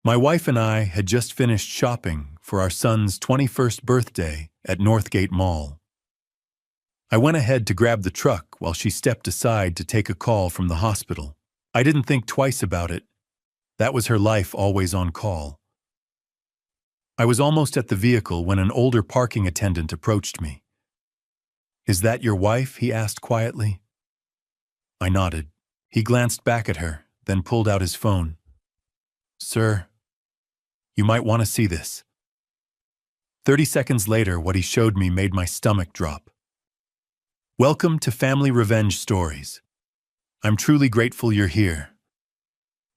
My wife and I had just finished shopping for our son's 21st birthday at Northgate Mall. I went ahead to grab the truck while she stepped aside to take a call from the hospital. I didn't think twice about it. That was her life, always on call. I was almost at the vehicle when an older parking attendant approached me. "Is that your wife?" he asked quietly. I nodded. He glanced back at her, then pulled out his phone. "Sir, you might want to see this." 30 seconds later, what he showed me made my stomach drop. "Welcome to Family Revenge Stories. I'm truly grateful you're here.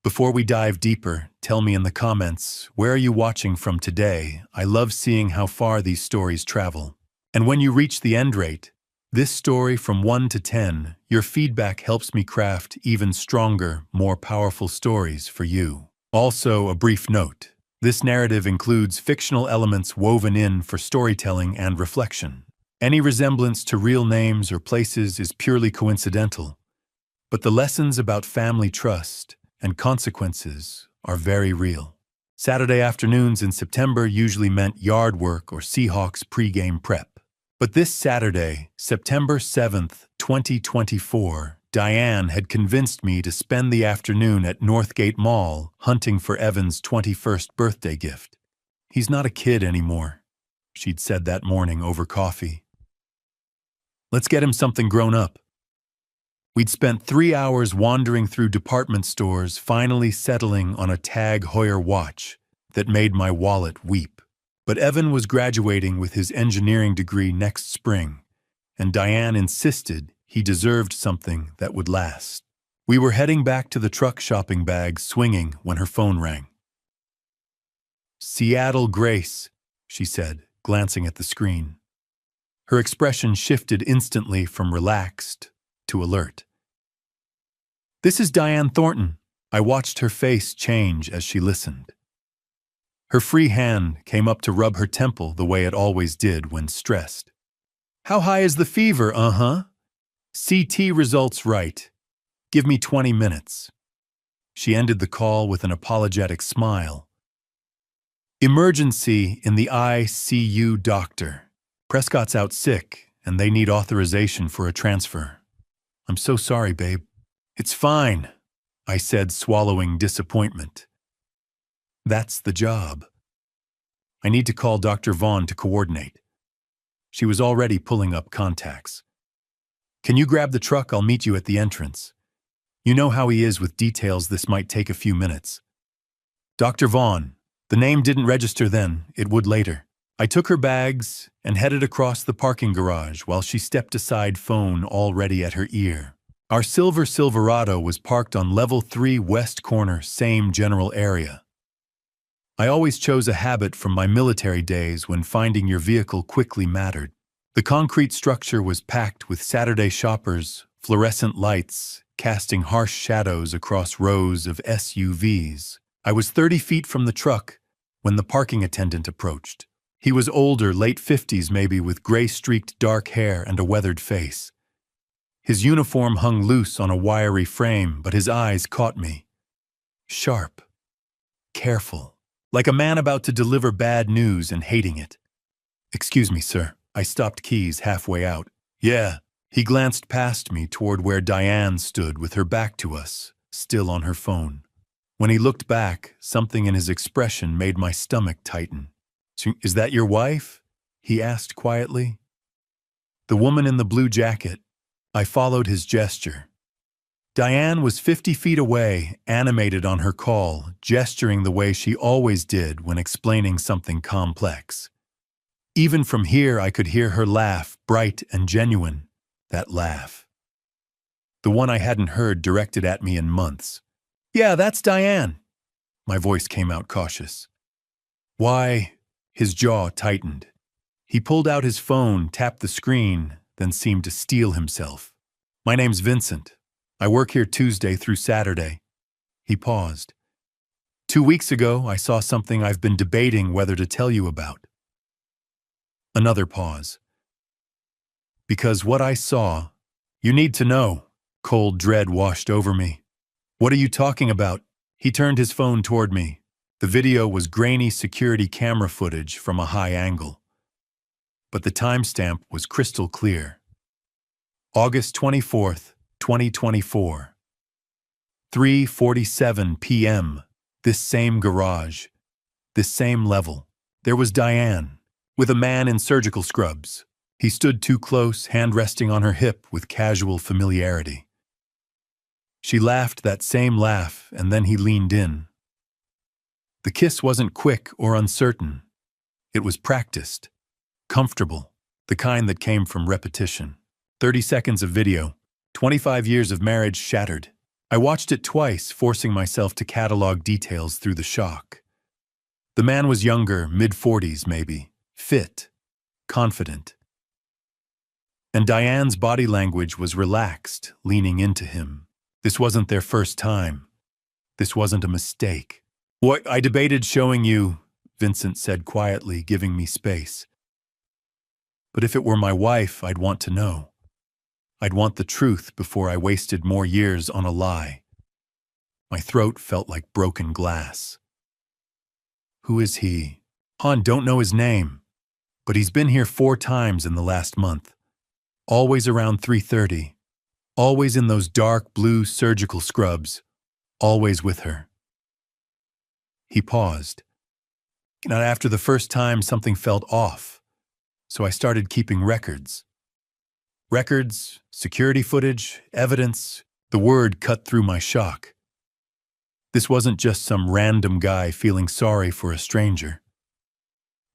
Before we dive deeper, tell me in the comments, where are you watching from today? I love seeing how far these stories travel. And when you reach the end rate, this story from 1 to 10, your feedback helps me craft even stronger, more powerful stories for you. Also, a brief note. This narrative includes fictional elements woven in for storytelling and reflection. Any resemblance to real names or places is purely coincidental, but the lessons about family trust and consequences are very real. Saturday afternoons in September usually meant yard work or Seahawks pregame prep. But this Saturday, September 7th, 2024, Diane had convinced me to spend the afternoon at Northgate Mall hunting for Evan's 21st birthday gift. "He's not a kid anymore," she'd said that morning over coffee. "Let's get him something grown up." We'd spent 3 hours wandering through department stores, finally settling on a TAG Heuer watch that made my wallet weep. But Evan was graduating with his engineering degree next spring, and Diane insisted he deserved something that would last. We were heading back to the truck, shopping bag swinging, when her phone rang. "Seattle Grace," she said, glancing at the screen. Her expression shifted instantly from relaxed to alert. "This is Diane Thornton." I watched her face change as she listened. Her free hand came up to rub her temple the way it always did when stressed. "How high is the fever? CT results right. Give me 20 minutes. She ended the call with an apologetic smile. "Emergency in the ICU, doctor. Prescott's out sick, and they need authorization for a transfer." "I'm so sorry, babe." "It's fine," I said, swallowing disappointment. That's the job. I need to call Dr. Vaughn to coordinate. She was already pulling up contacts. "Can you grab the truck? I'll meet you at the entrance." You know how he is with details. This might take a few minutes. Dr. Vaughn. The name didn't register then, it would later. I took her bags and headed across the parking garage while she stepped aside, phone already at her ear. Our silver Silverado was parked on level 3 west corner, same general area. I always chose a habit from my military days when finding your vehicle quickly mattered. The concrete structure was packed with Saturday shoppers, fluorescent lights, casting harsh shadows across rows of SUVs. I was 30 feet from the truck when the parking attendant approached. He was older, late 50s maybe, with gray-streaked dark hair and a weathered face. His uniform hung loose on a wiry frame, but his eyes caught me. Sharp. Careful. Like a man about to deliver bad news and hating it. "Excuse me, sir." I stopped keys halfway out. "Yeah." He glanced past me toward where Diane stood with her back to us, still on her phone. When he looked back, something in his expression made my stomach tighten. "Is that your wife?" he asked quietly. "The woman in the blue jacket." I followed his gesture. Diane was 50 feet away, animated on her call, gesturing the way she always did when explaining something complex. Even from here, I could hear her laugh, bright and genuine, that laugh. The one I hadn't heard directed at me in months. "Yeah, that's Diane." My voice came out cautious. "Why?" His jaw tightened. He pulled out his phone, tapped the screen, then seemed to steel himself. "My name's Vincent. I work here Tuesday through Saturday." He paused. 2 weeks ago, I saw something I've been debating whether to tell you about." Another pause. "Because what I saw, you need to know." Cold dread washed over me. "What are you talking about?" He turned his phone toward me. The video was grainy security camera footage from a high angle, but the timestamp was crystal clear. August 24th, 2024. 3:47 p.m. This same garage, this same level. There was Diane, with a man in surgical scrubs. He stood too close, hand resting on her hip with casual familiarity. She laughed that same laugh, and then he leaned in. The kiss wasn't quick or uncertain. It was practiced, comfortable, the kind that came from repetition. 30 seconds of video, 25 years of marriage shattered. I watched it twice, forcing myself to catalog details through the shock. The man was younger, mid-40s maybe, fit, confident. And Diane's body language was relaxed, leaning into him. This wasn't their first time. This wasn't a mistake. "What I debated showing you," Vincent said quietly, giving me space. "But if it were my wife, I'd want to know. I'd want the truth before I wasted more years on a lie." My throat felt like broken glass. "Who is he?" "Han, don't know his name, but he's been here 4 times in the last month. Always around 3:30. Always in those dark blue surgical scrubs. Always with her." He paused. Now, after the first time, something felt off, so I started keeping records. Records, security footage, evidence. The word cut through my shock. This wasn't just some random guy feeling sorry for a stranger.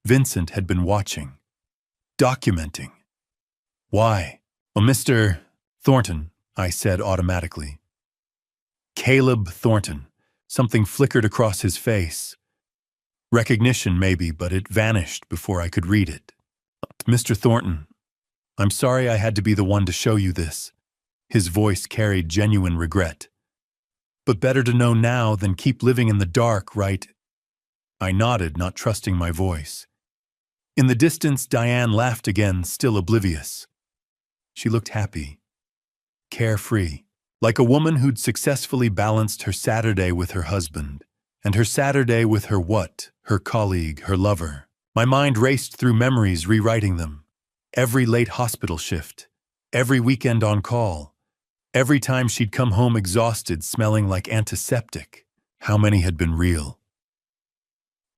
Vincent had been watching, documenting. "Why?" "Well, Mr. Thornton," I said automatically. Caleb Thornton. Something flickered across his face. Recognition, maybe, but it vanished before I could read it. "Mr. Thornton, I'm sorry I had to be the one to show you this." His voice carried genuine regret. "But better to know now than keep living in the dark, right?" I nodded, not trusting my voice. In the distance, Diane laughed again, still oblivious. She looked happy, carefree, like a woman who'd successfully balanced her Saturday with her husband, and her Saturday with her what? Her colleague, her lover. My mind raced through memories, rewriting them. Every late hospital shift, every weekend on call, every time she'd come home exhausted, smelling like antiseptic. How many had been real?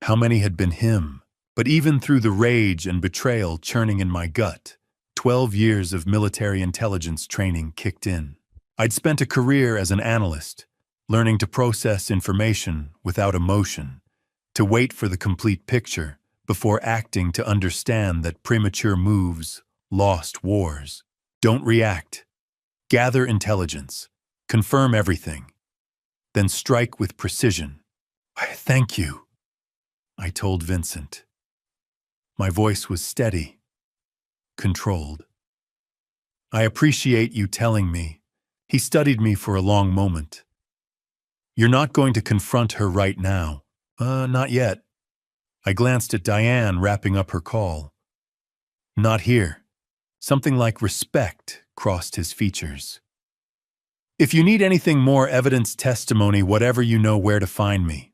How many had been him? But even through the rage and betrayal churning in my gut, 12 years of military intelligence training kicked in. I'd spent a career as an analyst, learning to process information without emotion, to wait for the complete picture before acting, to understand that premature moves lost wars. Don't react. Gather intelligence. Confirm everything. Then strike with precision. "Thank you," I told Vincent. My voice was steady, controlled. "I appreciate you telling me." He studied me for a long moment. "You're not going to confront her right now?" Not yet." I glanced at Diane wrapping up her call. "Not here." Something like respect crossed his features. "If you need anything more, evidence, testimony, whatever, you know where to find me.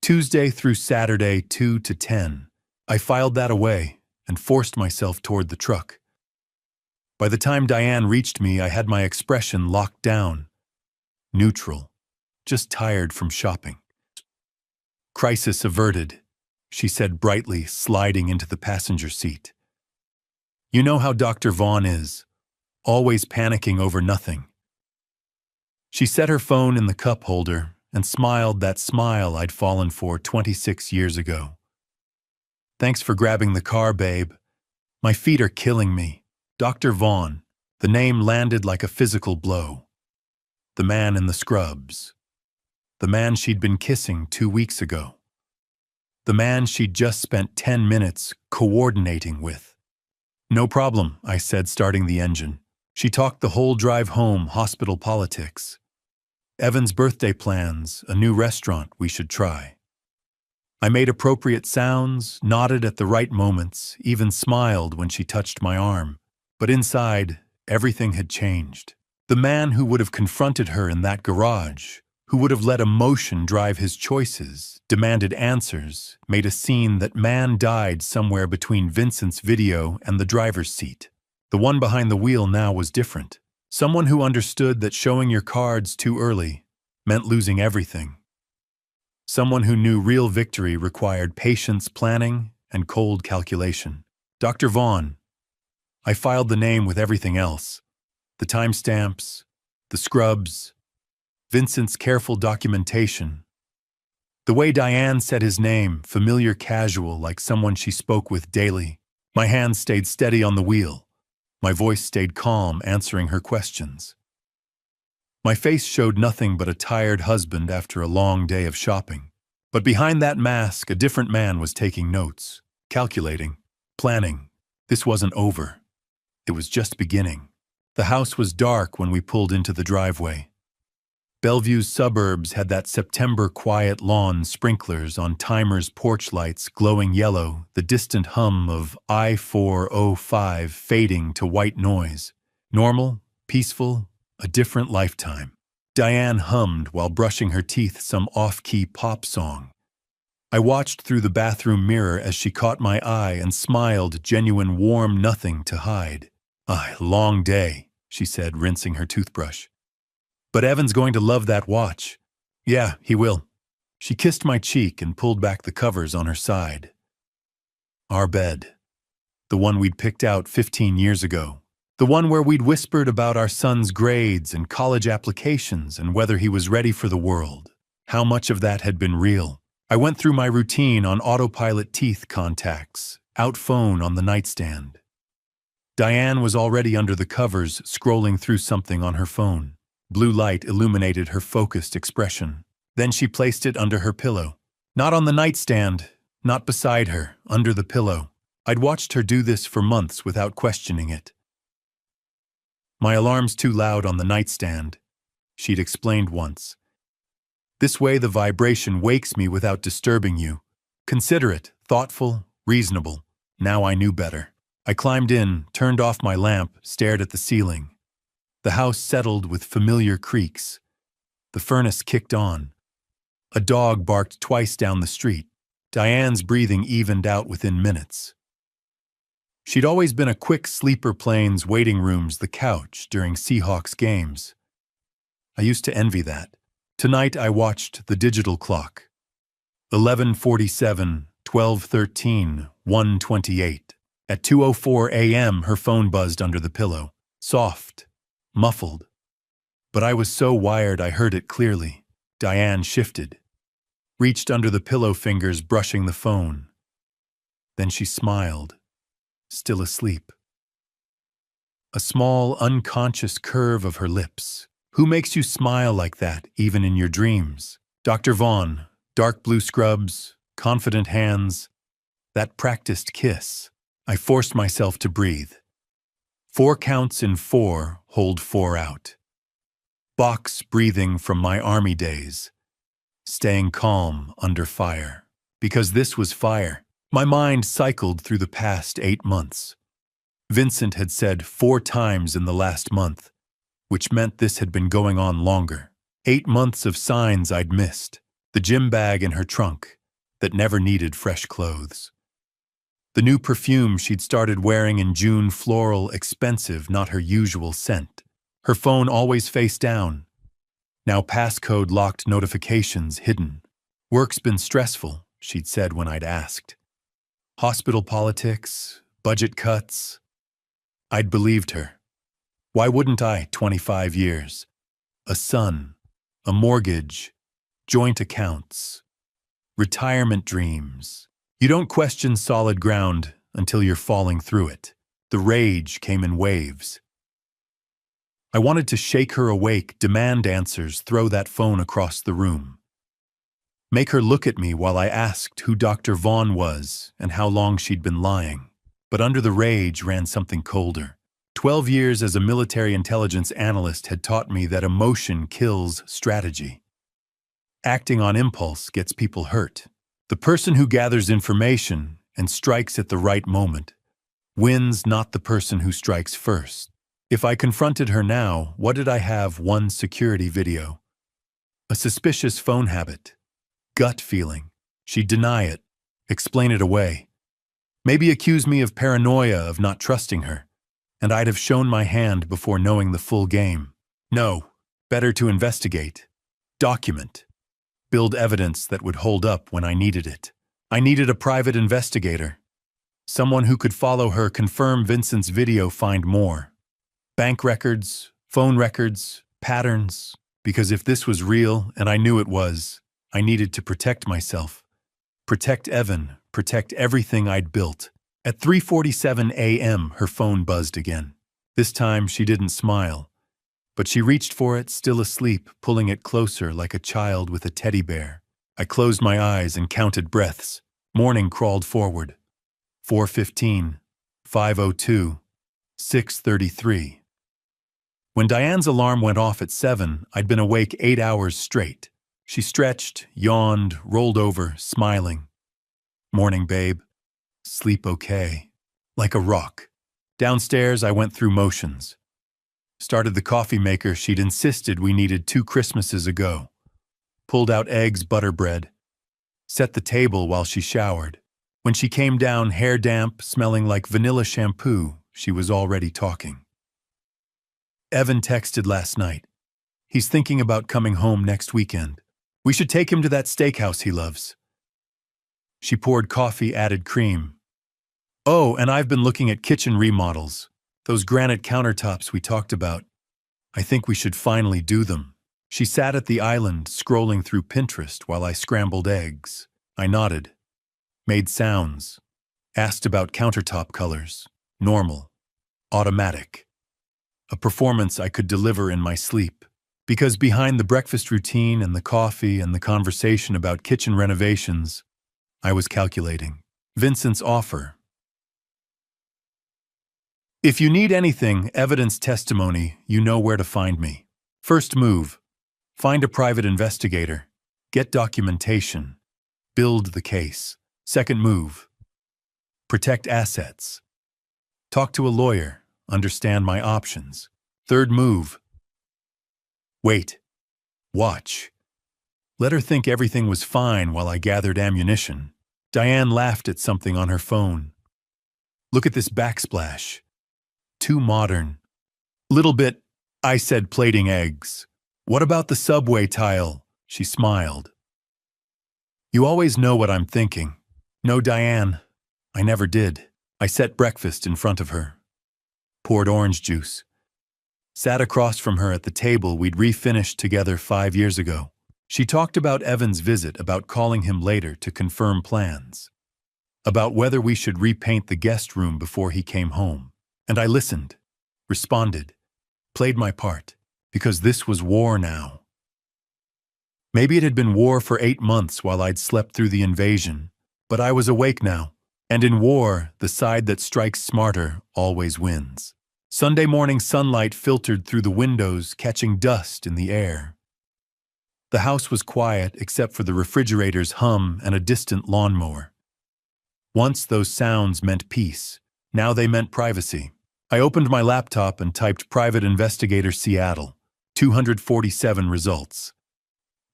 Tuesday through Saturday, 2 to 10. I filed that away and forced myself toward the truck. By the time Diane reached me, I had my expression locked down. Neutral. Just tired from shopping. "Crisis averted," she said brightly, sliding into the passenger seat. "You know how Dr. Vaughn is, always panicking over nothing." She set her phone in the cup holder and smiled that smile I'd fallen for 26 years ago. "Thanks for grabbing the car, babe. My feet are killing me." Dr. Vaughn, the name landed like a physical blow. The man in the scrubs. The man she'd been kissing 2 weeks ago. The man she'd just spent 10 minutes coordinating with. "No problem," I said, starting the engine. She talked the whole drive home, hospital politics. Evan's birthday plans, a new restaurant we should try. I made appropriate sounds, nodded at the right moments, even smiled when she touched my arm. But inside, everything had changed. The man who would have confronted her in that garage who would have let emotion drive his choices, demanded answers, made a scene that man died somewhere between Vincent's video and the driver's seat. The one behind the wheel now was different. Someone who understood that showing your cards too early meant losing everything. Someone who knew real victory required patience, planning, and cold calculation. Dr. Vaughn. I filed the name with everything else. The timestamps, the scrubs, Vincent's careful documentation. The way Diane said his name, familiar, casual, like someone she spoke with daily. My hands stayed steady on the wheel. My voice stayed calm, answering her questions. My face showed nothing but a tired husband after a long day of shopping. But behind that mask, a different man was taking notes, calculating, planning. This wasn't over. It was just beginning. The house was dark when we pulled into the driveway. Bellevue's suburbs had that September quiet lawn, sprinklers on timers, porch lights glowing yellow, the distant hum of I-405 fading to white noise. Normal, peaceful, a different lifetime. Diane hummed while brushing her teeth some off-key pop song. I watched through the bathroom mirror as she caught my eye and smiled, genuine, warm, nothing to hide. Long day, she said, rinsing her toothbrush. But Evan's going to love that watch. Yeah, he will. She kissed my cheek and pulled back the covers on her side. Our bed. The one we'd picked out 15 years ago. The one where we'd whispered about our son's grades and college applications and whether he was ready for the world. How much of that had been real? I went through my routine on autopilot, teeth contacts, out phone on the nightstand. Diane was already under the covers, scrolling through something on her phone. Blue light illuminated her focused expression. Then she placed it under her pillow. Not on the nightstand, not beside her, under the pillow. I'd watched her do this for months without questioning it. My alarm's too loud on the nightstand, she'd explained once. This way the vibration wakes me without disturbing you. Considerate, thoughtful, reasonable. Now I knew better. I climbed in, turned off my lamp, stared at the ceiling. The house settled with familiar creaks. The furnace kicked on. A dog barked twice down the street. Diane's breathing evened out within minutes. She'd always been a quick sleeper, planes, waiting rooms, the couch during Seahawks games. I used to envy that. Tonight I watched the digital clock. 11:47, 12:13, 1:28. At 2:04 a.m. her phone buzzed under the pillow. Soft, muffled. But I was so wired I heard it clearly. Diane shifted. Reached under the pillow, fingers brushing the phone. Then she smiled. Still asleep. A small, unconscious curve of her lips. Who makes you smile like that, even in your dreams? Dr. Vaughn, dark blue scrubs, confident hands. That practiced kiss. I forced myself to breathe. 4 counts in 4, hold 4 out. Box breathing from my army days. Staying calm under fire. Because this was fire. My mind cycled through the past 8 months. Vincent had said 4 times in the last month, which meant this had been going on longer. 8 months of signs I'd missed. The gym bag in her trunk that never needed fresh clothes. The new perfume she'd started wearing in June, floral, expensive, not her usual scent. Her phone always face down. Now passcode locked, notifications hidden. Work's been stressful, she'd said when I'd asked. Hospital politics, budget cuts. I'd believed her. Why wouldn't I, 25 years? A son, a mortgage, joint accounts, retirement dreams. You don't question solid ground until you're falling through it. The rage came in waves. I wanted to shake her awake, demand answers, throw that phone across the room. Make her look at me while I asked who Dr. Vaughn was and how long she'd been lying. But under the rage ran something colder. 12 years as a military intelligence analyst had taught me that emotion kills strategy. Acting on impulse gets people hurt. The person who gathers information and strikes at the right moment wins, not the person who strikes first. If I confronted her now, what did I have? One security video. A A suspicious phone habit. Gut feeling. She'd deny it, explain it away. Maybe accuse me of paranoia of not trusting her, and I'd have shown my hand before knowing the full game. No, better to investigate, document, build evidence that would hold up when I needed it. I needed a private investigator, someone who could follow her, confirm Vincent's video, find more. Bank records, phone records, patterns, because if this was real, and I knew it was, I needed to protect myself. Protect Evan, protect everything I'd built. At 3:47 a.m., her phone buzzed again. This time, she didn't smile, but she reached for it, still asleep, pulling it closer like a child with a teddy bear. I closed my eyes and counted breaths. Morning crawled forward. 4:15, 5:02, 6:33. When Diane's alarm went off at 7, I'd been awake 8 hours straight. She stretched, yawned, rolled over, smiling. Morning, babe. Sleep okay. Like a rock. Downstairs, I went through motions. Started the coffee maker she'd insisted we needed 2 Christmases ago. Pulled out eggs, butter bread. Set the table while she showered. When she came down, hair damp, smelling like vanilla shampoo, she was already talking. Evan texted last night. He's thinking about coming home next weekend. We should take him to that steakhouse he loves. She poured coffee, added cream. Oh, and I've been looking at kitchen remodels. Those granite countertops we talked about. I think we should finally do them. She sat at the island, scrolling through Pinterest while I scrambled eggs. I nodded. Made sounds. Asked about countertop colors. Normal. Automatic. A performance I could deliver in my sleep. Because behind the breakfast routine and the coffee and the conversation about kitchen renovations, I was calculating. Vincent's offer. If you need anything, evidence, testimony, you know where to find me. First move. Find a private investigator. Get documentation. Build the case. Second move. Protect assets. Talk to a lawyer. Understand my options. Third move. Wait. Watch. Let her think everything was fine while I gathered ammunition. Diane laughed at something on her phone. Look at this backsplash. Too modern. Little bit, I said, plating eggs. What about the subway tile? She smiled. You always know what I'm thinking. No, Diane. I never did. I set breakfast in front of her. Poured orange juice. Sat across from her at the table we'd refinished together 5 years ago. She talked about Evan's visit, about calling him later to confirm plans. About whether we should repaint the guest room before he came home. And I listened, responded, played my part, because this was war now. Maybe it had been war for 8 months while I'd slept through the invasion, but I was awake now, and in war, the side that strikes smarter always wins. Sunday morning sunlight filtered through the windows, catching dust in the air. The house was quiet except for the refrigerator's hum and a distant lawnmower. Once those sounds meant peace, now they meant privacy. I opened my laptop and typed Private Investigator Seattle, 247 results.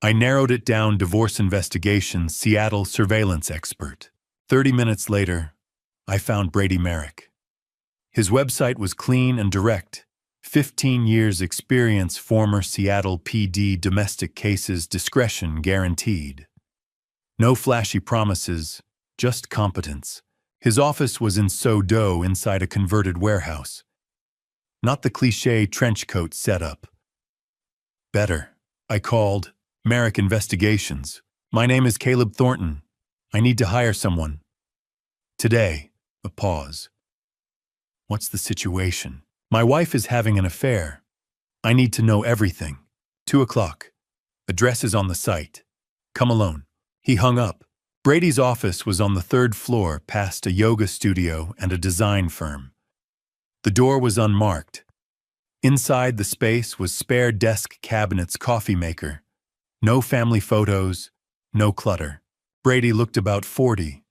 I narrowed it down, Divorce Investigation, Seattle Surveillance Expert. 30 minutes later, I found Brady Merrick. His website was clean and direct. 15 years experience, former Seattle PD, domestic cases, discretion guaranteed. No flashy promises, just competence. His office was in SoDo inside a converted warehouse. Not the cliché trench coat setup. Better. I called. Merrick Investigations. My name is Caleb Thornton. I need to hire someone. Today. A pause. What's the situation? My wife is having an affair. I need to know everything. 2 o'clock. Address is on the site. Come alone. He hung up. Brady's office was on the 3rd floor, past a yoga studio and a design firm. The door was unmarked. Inside the space was spare desk cabinets, coffee maker. No family photos, no clutter. Brady looked about 40.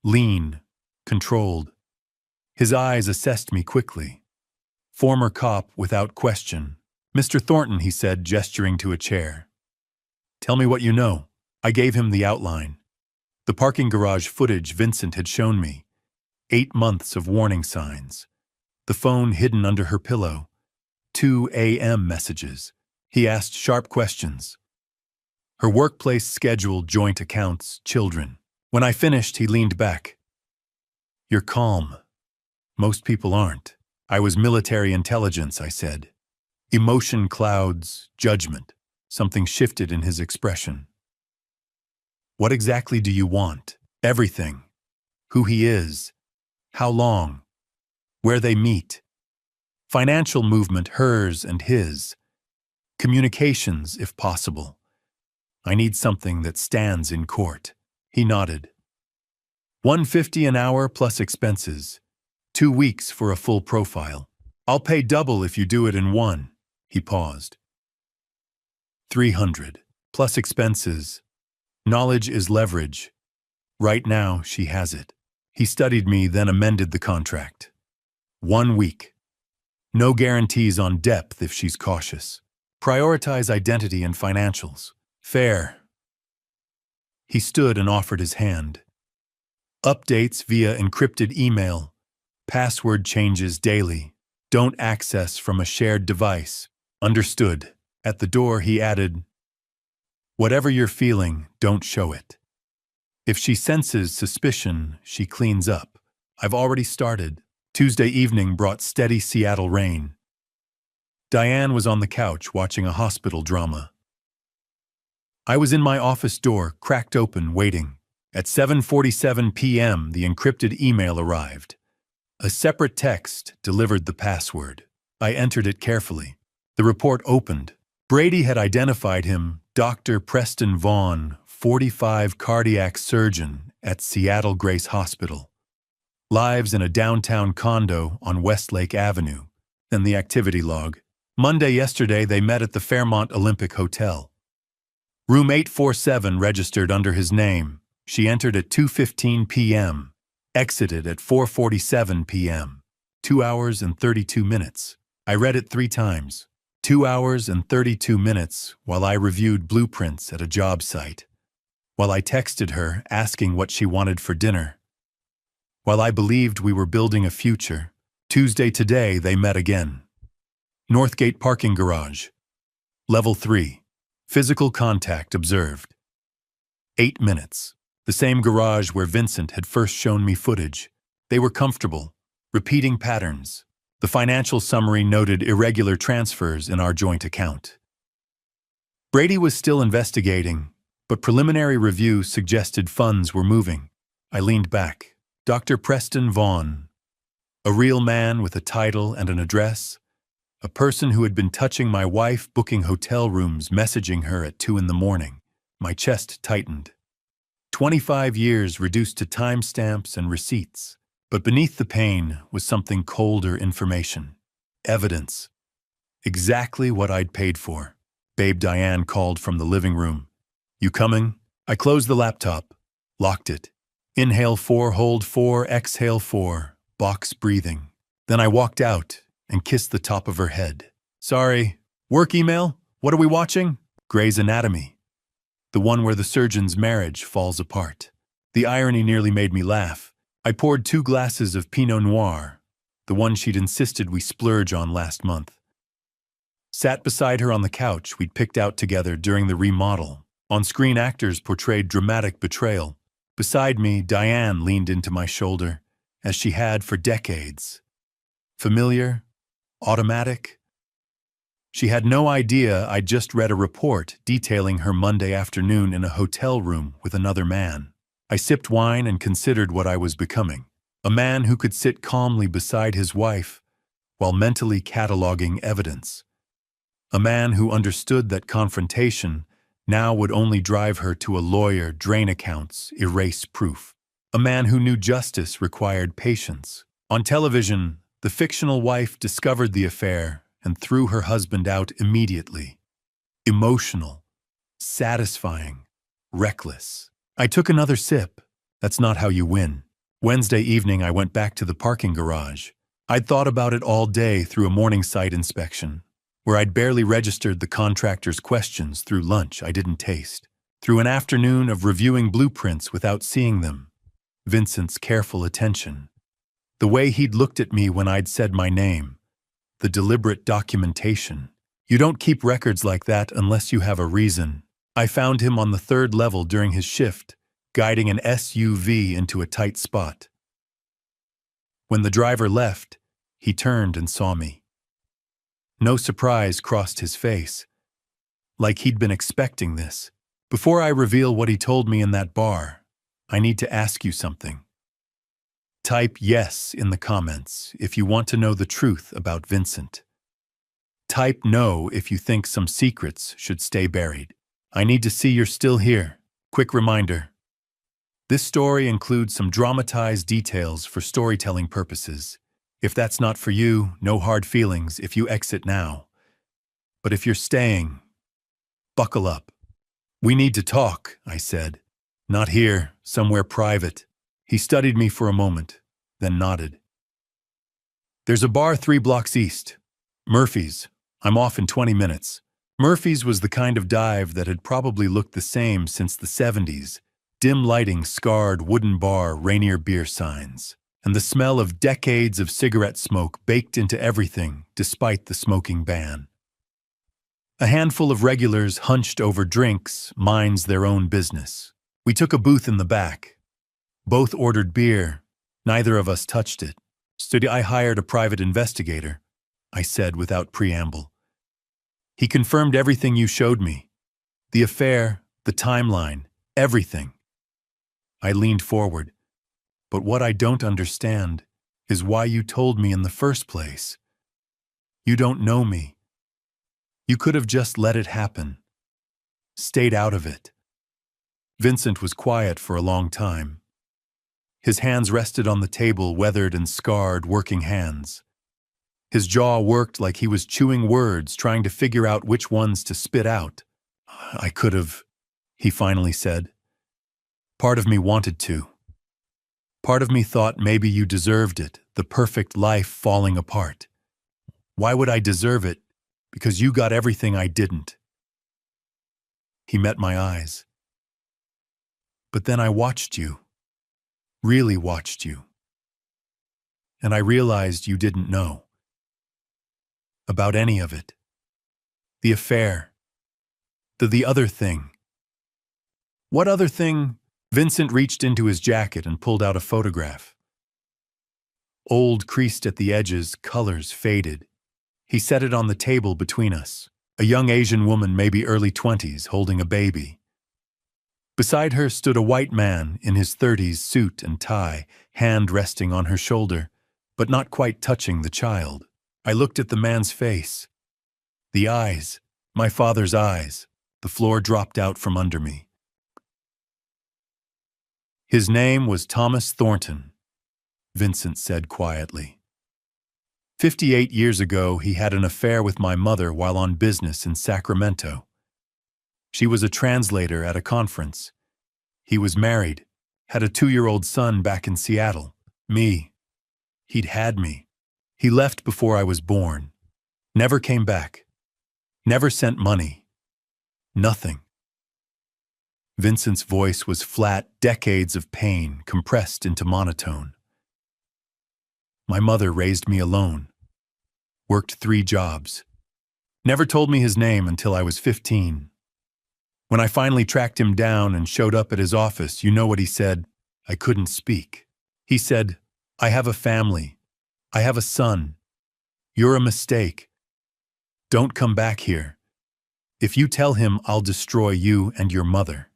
Lean, controlled. His eyes assessed me quickly. Former cop without question. Mr. Thornton, he said, gesturing to a chair. Tell me what you know. I gave him the outline. The parking garage footage Vincent had shown me. 8 months of warning signs. The phone hidden under her pillow. 2 a.m. messages. He asked sharp questions. Her workplace schedule, joint accounts, children. When I finished, he leaned back. You're calm. Most people aren't. I was military intelligence, I said. Emotion clouds, judgment. Something shifted in his expression. What exactly do you want? Everything. Who he is. How long. Where they meet. Financial movement, hers and his. Communications, if possible. I need something that stands in court. He nodded. $150 an hour plus expenses. 2 weeks for a full profile. I'll pay double if you do it in one. He paused. 300 plus expenses. Knowledge is leverage. Right now, she has it. He studied me, then amended the contract. 1 week. No guarantees on depth if she's cautious. Prioritize identity and financials. Fair. He stood and offered his hand. Updates via encrypted email. Password changes daily. Don't access from a shared device. Understood. At the door, he added, whatever you're feeling, don't show it. If she senses suspicion, she cleans up. I've already started. Tuesday evening brought steady Seattle rain. Diane was on the couch watching a hospital drama. I was in my office door, cracked open, waiting. At 7:47 p.m., the encrypted email arrived. A separate text delivered the password. I entered it carefully. The report opened. Brady had identified him, Dr. Preston Vaughn, 45 cardiac surgeon at Seattle Grace Hospital. Lives in a downtown condo on Westlake Avenue. Then the activity log. Monday yesterday they met at the Fairmont Olympic Hotel. Room 847 registered under his name. She entered at 2:15 p.m., exited at 4:47 p.m. 2 hours and 32 minutes. I read it 3 times. 2 hours and 32 minutes while I reviewed blueprints at a job site. While I texted her asking what she wanted for dinner. While I believed we were building a future. Tuesday today they met again. Northgate parking garage. Level 3. Physical contact observed. 8 minutes. The same garage where Vincent had first shown me footage. They were comfortable. Repeating patterns. The financial summary noted irregular transfers in our joint account. Brady was still investigating, but preliminary review suggested funds were moving. I leaned back. Dr. Preston Vaughn. A real man with a title and an address. A person who had been touching my wife, booking hotel rooms, messaging her at 2 in the morning. My chest tightened. 25 years reduced to timestamps and receipts. But beneath the pain was something colder information. Evidence. Exactly what I'd paid for. Babe Diane called from the living room. You coming? I closed the laptop. Locked it. Inhale 4, hold 4, exhale 4. Box breathing. Then I walked out and kissed the top of her head. Sorry. Work email? What are we watching? Grey's Anatomy. The one where the surgeon's marriage falls apart. The irony nearly made me laugh. I poured 2 glasses of Pinot Noir, the one she'd insisted we splurge on last month. Sat beside her on the couch we'd picked out together during the remodel. On-screen actors portrayed dramatic betrayal. Beside me, Diane leaned into my shoulder, as she had for decades. Familiar? Automatic? She had no idea I'd just read a report detailing her Monday afternoon in a hotel room with another man. I sipped wine and considered what I was becoming. A man who could sit calmly beside his wife while mentally cataloging evidence. A man who understood that confrontation now would only drive her to a lawyer, drain accounts, erase proof. A man who knew justice required patience. On television, the fictional wife discovered the affair and threw her husband out immediately. Emotional, satisfying, reckless. I took another sip. That's not how you win. Wednesday evening, I went back to the parking garage. I'd thought about it all day through a morning site inspection. where I'd barely registered the contractor's questions through lunch I didn't taste, through an afternoon of reviewing blueprints without seeing them, Vincent's careful attention, the way he'd looked at me when I'd said my name, the deliberate documentation. You don't keep records like that unless you have a reason. I found him on the 3rd level during his shift, guiding an SUV into a tight spot. When the driver left, he turned and saw me. No surprise crossed his face, like he'd been expecting this. Before I reveal what he told me in that bar, I need to ask you something. Type yes in the comments if you want to know the truth about Vincent. Type no if you think some secrets should stay buried. I need to see you're still here. Quick reminder. This story includes some dramatized details for storytelling purposes. If that's not for you, no hard feelings if you exit now. But if you're staying, buckle up. We need to talk, I said. Not here, somewhere private. He studied me for a moment, then nodded. There's a bar 3 blocks east. Murphy's. I'm off in 20 minutes. Murphy's was the kind of dive that had probably looked the same since the 70s. Dim lighting, scarred wooden bar, Rainier beer signs, and the smell of decades of cigarette smoke baked into everything despite the smoking ban. A handful of regulars hunched over drinks, minds their own business. We took a booth in the back. Both ordered beer. Neither of us touched it. I hired a private investigator, I said without preamble. He confirmed everything you showed me. The affair, the timeline, everything. I leaned forward. But what I don't understand is why you told me in the first place. You don't know me. You could have just let it happen. Stayed out of it. Vincent was quiet for a long time. His hands rested on the table, weathered and scarred working hands. His jaw worked like he was chewing words, trying to figure out which ones to spit out. I could have, he finally said. Part of me wanted to. Part of me thought maybe you deserved it, the perfect life falling apart. Why would I deserve it? Because you got everything I didn't. He met my eyes. But then I watched you. Really watched you. And I realized you didn't know. About any of it. The affair. The other thing. What other thing? Vincent reached into his jacket and pulled out a photograph. Old, creased at the edges, colors faded. He set it on the table between us. A young Asian woman, maybe early 20s, holding a baby. Beside her stood a white man in his 30s, suit and tie, hand resting on her shoulder, but not quite touching the child. I looked at the man's face. The eyes, my father's eyes. The floor dropped out from under me. His name was Thomas Thornton, Vincent said quietly. 58 years ago, he had an affair with my mother while on business in Sacramento. She was a translator at a conference. He was married, had a 2-year-old son back in Seattle. Me. He'd had me. He left before I was born. Never came back. Never sent money. Nothing. Vincent's voice was flat, decades of pain compressed into monotone. My mother raised me alone. Worked 3 jobs. Never told me his name until I was 15. When I finally tracked him down and showed up at his office, you know what he said? I couldn't speak. He said, I have a family. I have a son. You're a mistake. Don't come back here. If you tell him, I'll destroy you and your mother.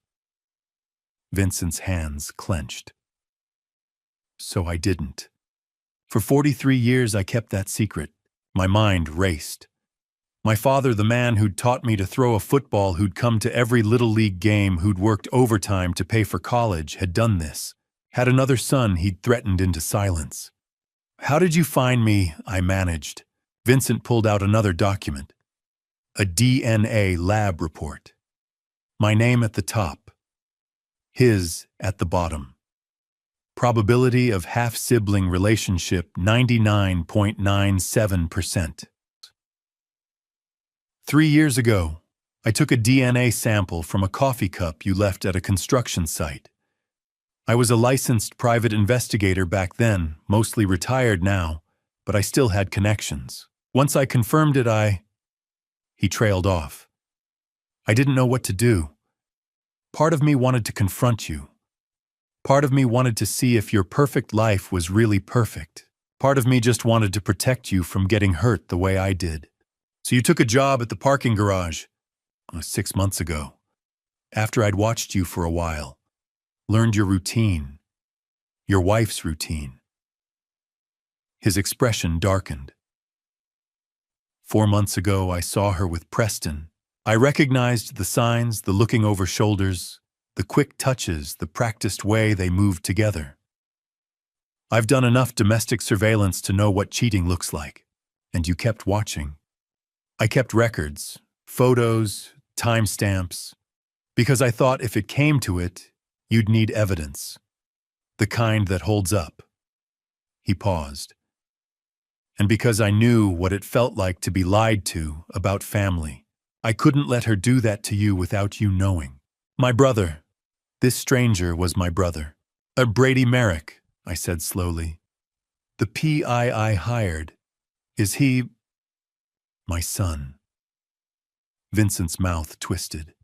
Vincent's hands clenched. So I didn't. For 43 years I kept that secret. My mind raced. My father, the man who'd taught me to throw a football, who'd come to every little league game, who'd worked overtime to pay for college, had done this. Had another son he'd threatened into silence. How did you find me? I managed. Vincent pulled out another document. A DNA lab report. My name at the top. His at the bottom. Probability of half-sibling relationship 99.97%. 3 years ago, I took a DNA sample from a coffee cup you left at a construction site. I was a licensed private investigator back then, mostly retired now, but I still had connections. Once I confirmed it, He trailed off. I didn't know what to do. Part of me wanted to confront you. Part of me wanted to see if your perfect life was really perfect. Part of me just wanted to protect you from getting hurt the way I did. So you took a job at the parking garage 6 months ago, after I'd watched you for a while, learned your routine, your wife's routine. His expression darkened. 4 months ago, I saw her with Preston. I recognized the signs, the looking over shoulders, the quick touches, the practiced way they moved together. I've done enough domestic surveillance to know what cheating looks like, and you kept watching. I kept records, photos, timestamps, because I thought if it came to it, you'd need evidence, the kind that holds up. He paused. And because I knew what it felt like to be lied to about family, I couldn't let her do that to you without you knowing. My brother. This stranger was my brother. Brady Merrick, I said slowly. The PI I hired. Is he my son? Vincent's mouth twisted.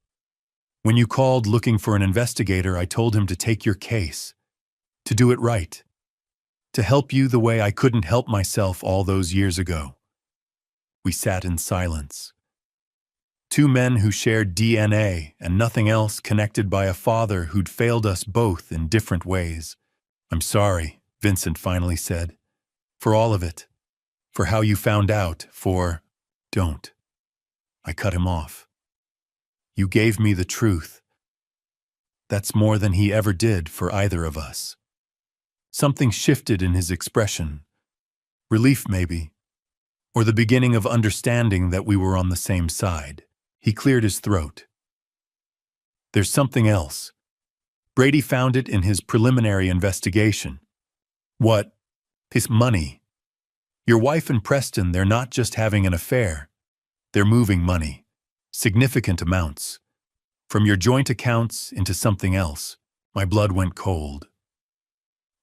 When you called looking for an investigator, I told him to take your case, to do it right, to help you the way I couldn't help myself all those years ago. We sat in silence. Two men who shared DNA and nothing else, connected by a father who'd failed us both in different ways. I'm sorry, Vincent finally said, for all of it, for how you found out, for... Don't. I cut him off. You gave me the truth. That's more than he ever did for either of us. Something shifted in his expression. Relief, maybe, or the beginning of understanding that we were on the same side. He cleared his throat. There's something else. Brady found it in his preliminary investigation. What? His money. Your wife and Preston, they're not just having an affair. They're moving money. Significant amounts. From your joint accounts into something else. My blood went cold.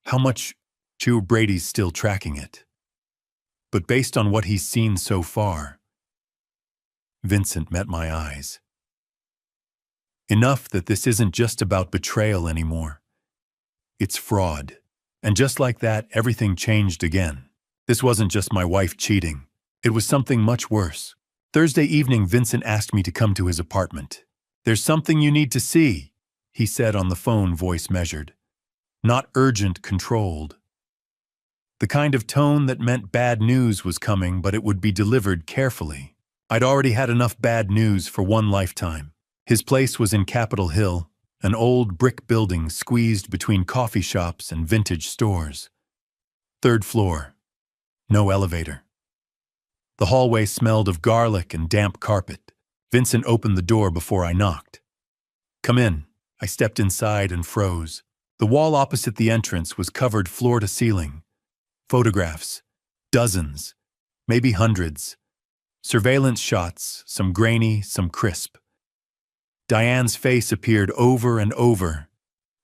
How much? Brady's still tracking it. But based on what he's seen so far, Vincent met my eyes. Enough that this isn't just about betrayal anymore. It's fraud. And just like that, everything changed again. This wasn't just my wife cheating. It was something much worse. Thursday evening, Vincent asked me to come to his apartment. There's something you need to see, he said on the phone, voice measured. Not urgent, controlled. The kind of tone that meant bad news was coming, but it would be delivered carefully. I'd already had enough bad news for one lifetime. His place was in Capitol Hill, an old brick building squeezed between coffee shops and vintage stores. 3rd floor. No elevator. The hallway smelled of garlic and damp carpet. Vincent opened the door before I knocked. Come in. I stepped inside and froze. The wall opposite the entrance was covered floor to ceiling. Photographs. Dozens. Maybe hundreds. Surveillance shots, some grainy, some crisp. Diane's face appeared over and over,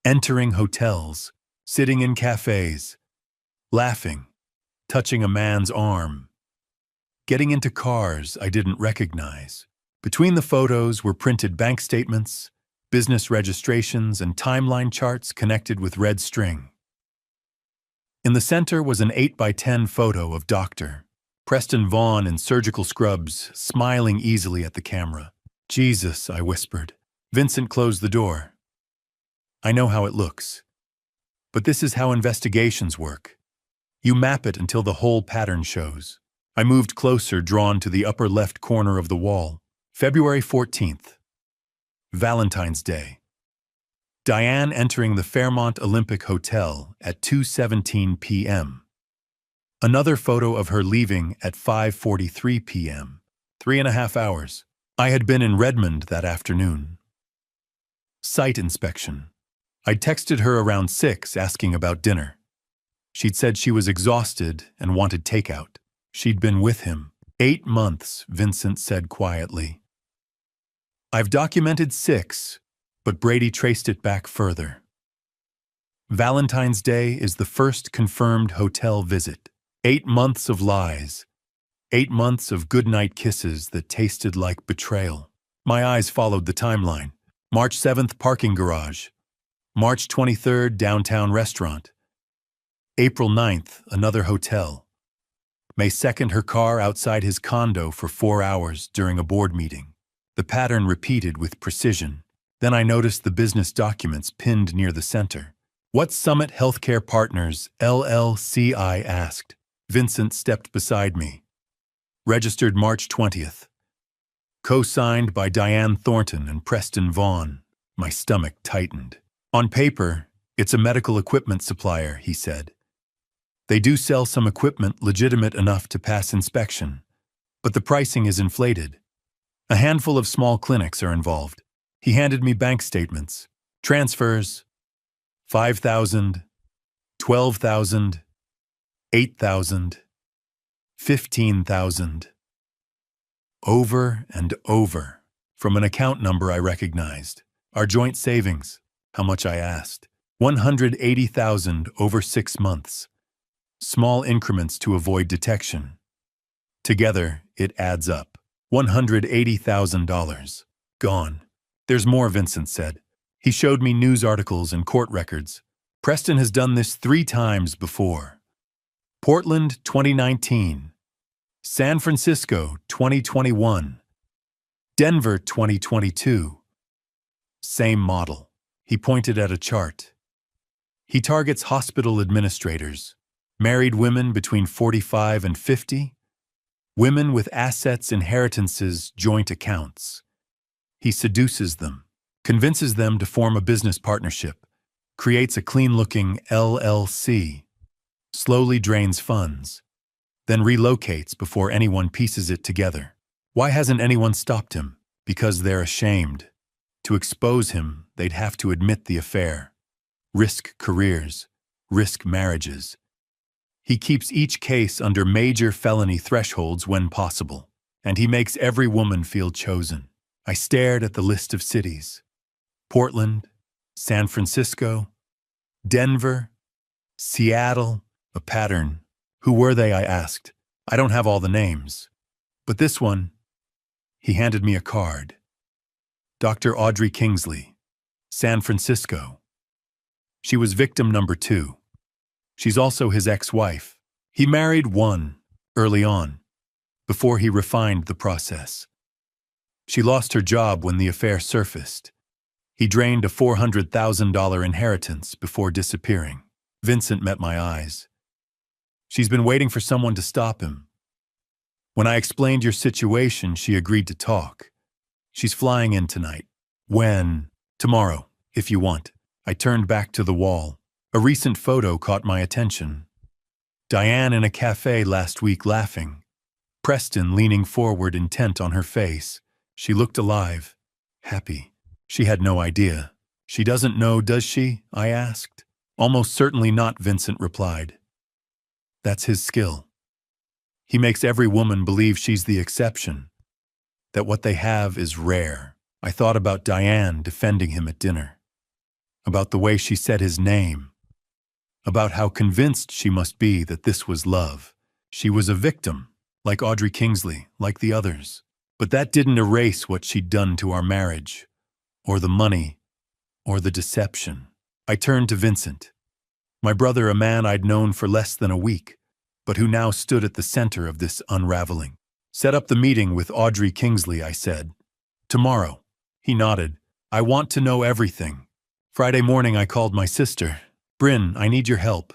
entering hotels, sitting in cafes, laughing, touching a man's arm, getting into cars I didn't recognize. Between the photos were printed bank statements, business registrations, and timeline charts connected with red string. In the center was an 8x10 photo of Dr. Preston Vaughn in surgical scrubs, smiling easily at the camera. Jesus, I whispered. Vincent closed the door. I know how it looks. But this is how investigations work. You map it until the whole pattern shows. I moved closer, drawn to the upper left corner of the wall. February 14th. Valentine's Day. Diane entering the Fairmont Olympic Hotel at 2:17 p.m. Another photo of her leaving at 5:43 p.m. 3.5 hours. I had been in Redmond that afternoon. Site inspection. I'd texted her around 6 asking about dinner. She'd said she was exhausted and wanted takeout. She'd been with him. 8 months, Vincent said quietly. I've documented 6, but Brady traced it back further. Valentine's Day is the first confirmed hotel visit. 8 months of lies. 8 months of goodnight kisses that tasted like betrayal. My eyes followed the timeline. March 7th, parking garage. March 23rd, downtown restaurant. April 9th, another hotel. May 2nd, her car outside his condo for 4 hours during a board meeting. The pattern repeated with precision. Then I noticed the business documents pinned near the center. What Summit Healthcare Partners, LLC? I asked. Vincent stepped beside me. Registered March 20th. Co-signed by Diane Thornton and Preston Vaughn. My stomach tightened. On paper, it's a medical equipment supplier, he said. They do sell some equipment legitimate enough to pass inspection, but the pricing is inflated. A handful of small clinics are involved. He handed me bank statements. Transfers, $5,000, $12,000, $8,000, $15,000. Over and over, from an account number I recognized. Our joint savings, how much I asked. $180,000 over 6 months. Small increments to avoid detection. Together, it adds up. $180,000. Gone. There's more, Vincent said. He showed me news articles and court records. Preston has done this 3 times before. Portland, 2019. San Francisco, 2021. Denver, 2022. Same model. He pointed at a chart. He targets hospital administrators, married women between 45 and 50, women with assets, inheritances, joint accounts. He seduces them, convinces them to form a business partnership, creates a clean-looking LLC, slowly drains funds, then relocates before anyone pieces it together. Why hasn't anyone stopped him? Because they're ashamed. To expose him, they'd have to admit the affair. Risk careers, risk marriages. He keeps each case under major felony thresholds when possible, and he makes every woman feel chosen. I stared at the list of cities. Portland, San Francisco, Denver, Seattle, a pattern. Who were they? I asked. I don't have all the names. But this one, he handed me a card. Dr. Audrey Kingsley, San Francisco. She was victim number 2. She's also his ex-wife. He married one early on, before he refined the process. She lost her job when the affair surfaced. He drained a $400,000 inheritance before disappearing. Vincent met my eyes. She's been waiting for someone to stop him. When I explained your situation, she agreed to talk. She's flying in tonight. When? Tomorrow, if you want. I turned back to the wall. A recent photo caught my attention. Diane in a cafe last week laughing. Preston leaning forward, intent on her face. She looked alive, happy. She had no idea. She doesn't know, does she? I asked. Almost certainly not, Vincent replied. That's his skill. He makes every woman believe she's the exception, that what they have is rare. I thought about Diane defending him at dinner, about the way she said his name, about how convinced she must be that this was love. She was a victim, like Audrey Kingsley, like the others. But that didn't erase what she'd done to our marriage, or the money, or the deception. I turned to Vincent, my brother, a man I'd known for less than a week, but who now stood at the center of this unraveling. Set up the meeting with Audrey Kingsley, I said. Tomorrow. He nodded. I want to know everything. Friday morning I called my sister. Bryn, I need your help.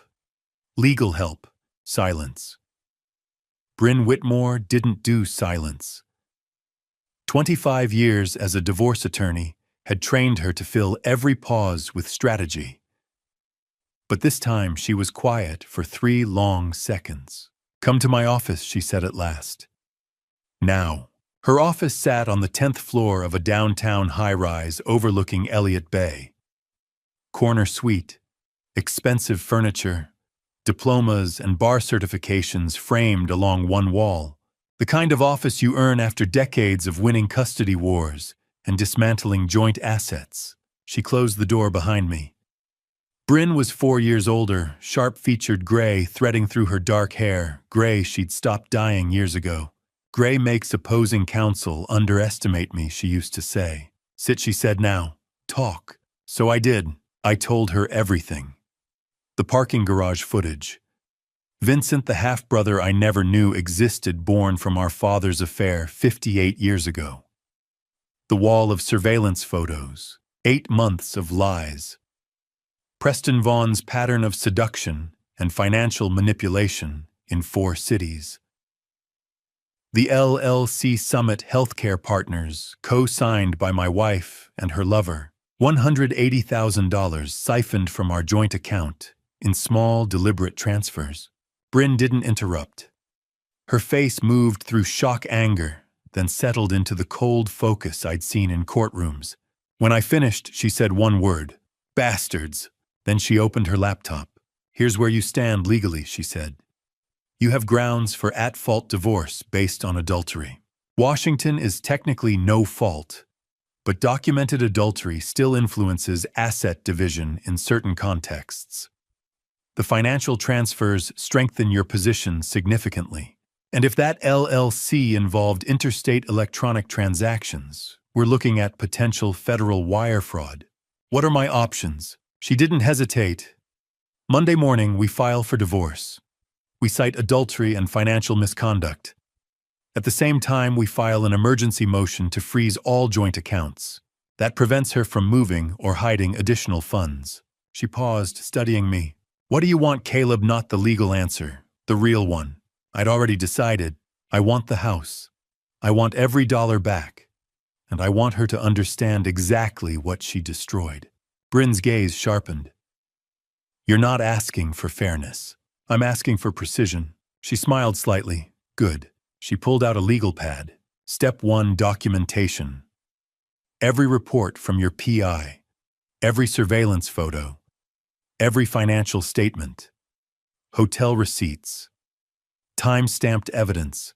Legal help. Silence. Bryn Whitmore didn't do silence. 25 years as a divorce attorney had trained her to fill every pause with strategy. But this time she was quiet for 3 long seconds. Come to my office, she said at last. Now. Her office sat on the 10th floor of a downtown high-rise overlooking Elliott Bay. Corner suite, expensive furniture, diplomas and bar certifications framed along one wall. The kind of office you earn after decades of winning custody wars and dismantling joint assets. She closed the door behind me. Bryn was 4 years older, sharp-featured gray threading through her dark hair, gray she'd stopped dyeing years ago. Gray makes opposing counsel underestimate me, she used to say. Sit, she said now. Talk. So I did. I told her everything. The parking garage footage. Vincent, the half-brother I never knew existed, born from our father's affair 58 years ago. The wall of surveillance photos. 8 months of lies. Preston Vaughan's pattern of seduction and financial manipulation in 4 cities. The LLC Summit Healthcare Partners, co-signed by my wife and her lover. $180,000 siphoned from our joint account in small, deliberate transfers. Bryn didn't interrupt. Her face moved through shock anger, then settled into the cold focus I'd seen in courtrooms. When I finished, she said one word, bastards. Then she opened her laptop. Here's where you stand legally, she said. You have grounds for at-fault divorce based on adultery. Washington is technically no fault, but documented adultery still influences asset division in certain contexts. The financial transfers strengthen your position significantly. And if that LLC involved interstate electronic transactions, we're looking at potential federal wire fraud. What are my options? She didn't hesitate. Monday morning, we file for divorce. We cite adultery and financial misconduct. At the same time, we file an emergency motion to freeze all joint accounts. That prevents her from moving or hiding additional funds. She paused, studying me. What do you want, Caleb? Not the legal answer, the real one. I'd already decided. I want the house. I want every dollar back. And I want her to understand exactly what she destroyed. Bryn's gaze sharpened. You're not asking for fairness. I'm asking for precision. She smiled slightly. Good. She pulled out a legal pad. Step 1, documentation. Every report from your PI, every surveillance photo, every financial statement, hotel receipts, time-stamped evidence.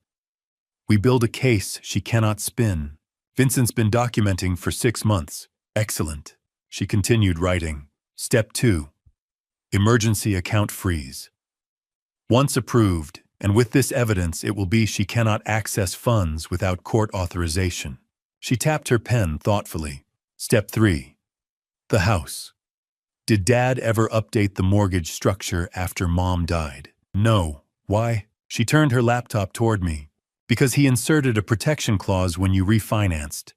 We build a case she cannot spin. Vincent's been documenting for 6 months. Excellent. She continued writing. Step 2. Emergency account freeze. Once approved, and with this evidence, it will be she cannot access funds without court authorization. She tapped her pen thoughtfully. Step 3. The house. Did Dad ever update the mortgage structure after Mom died? No. Why? She turned her laptop toward me. Because he inserted a protection clause when you refinanced.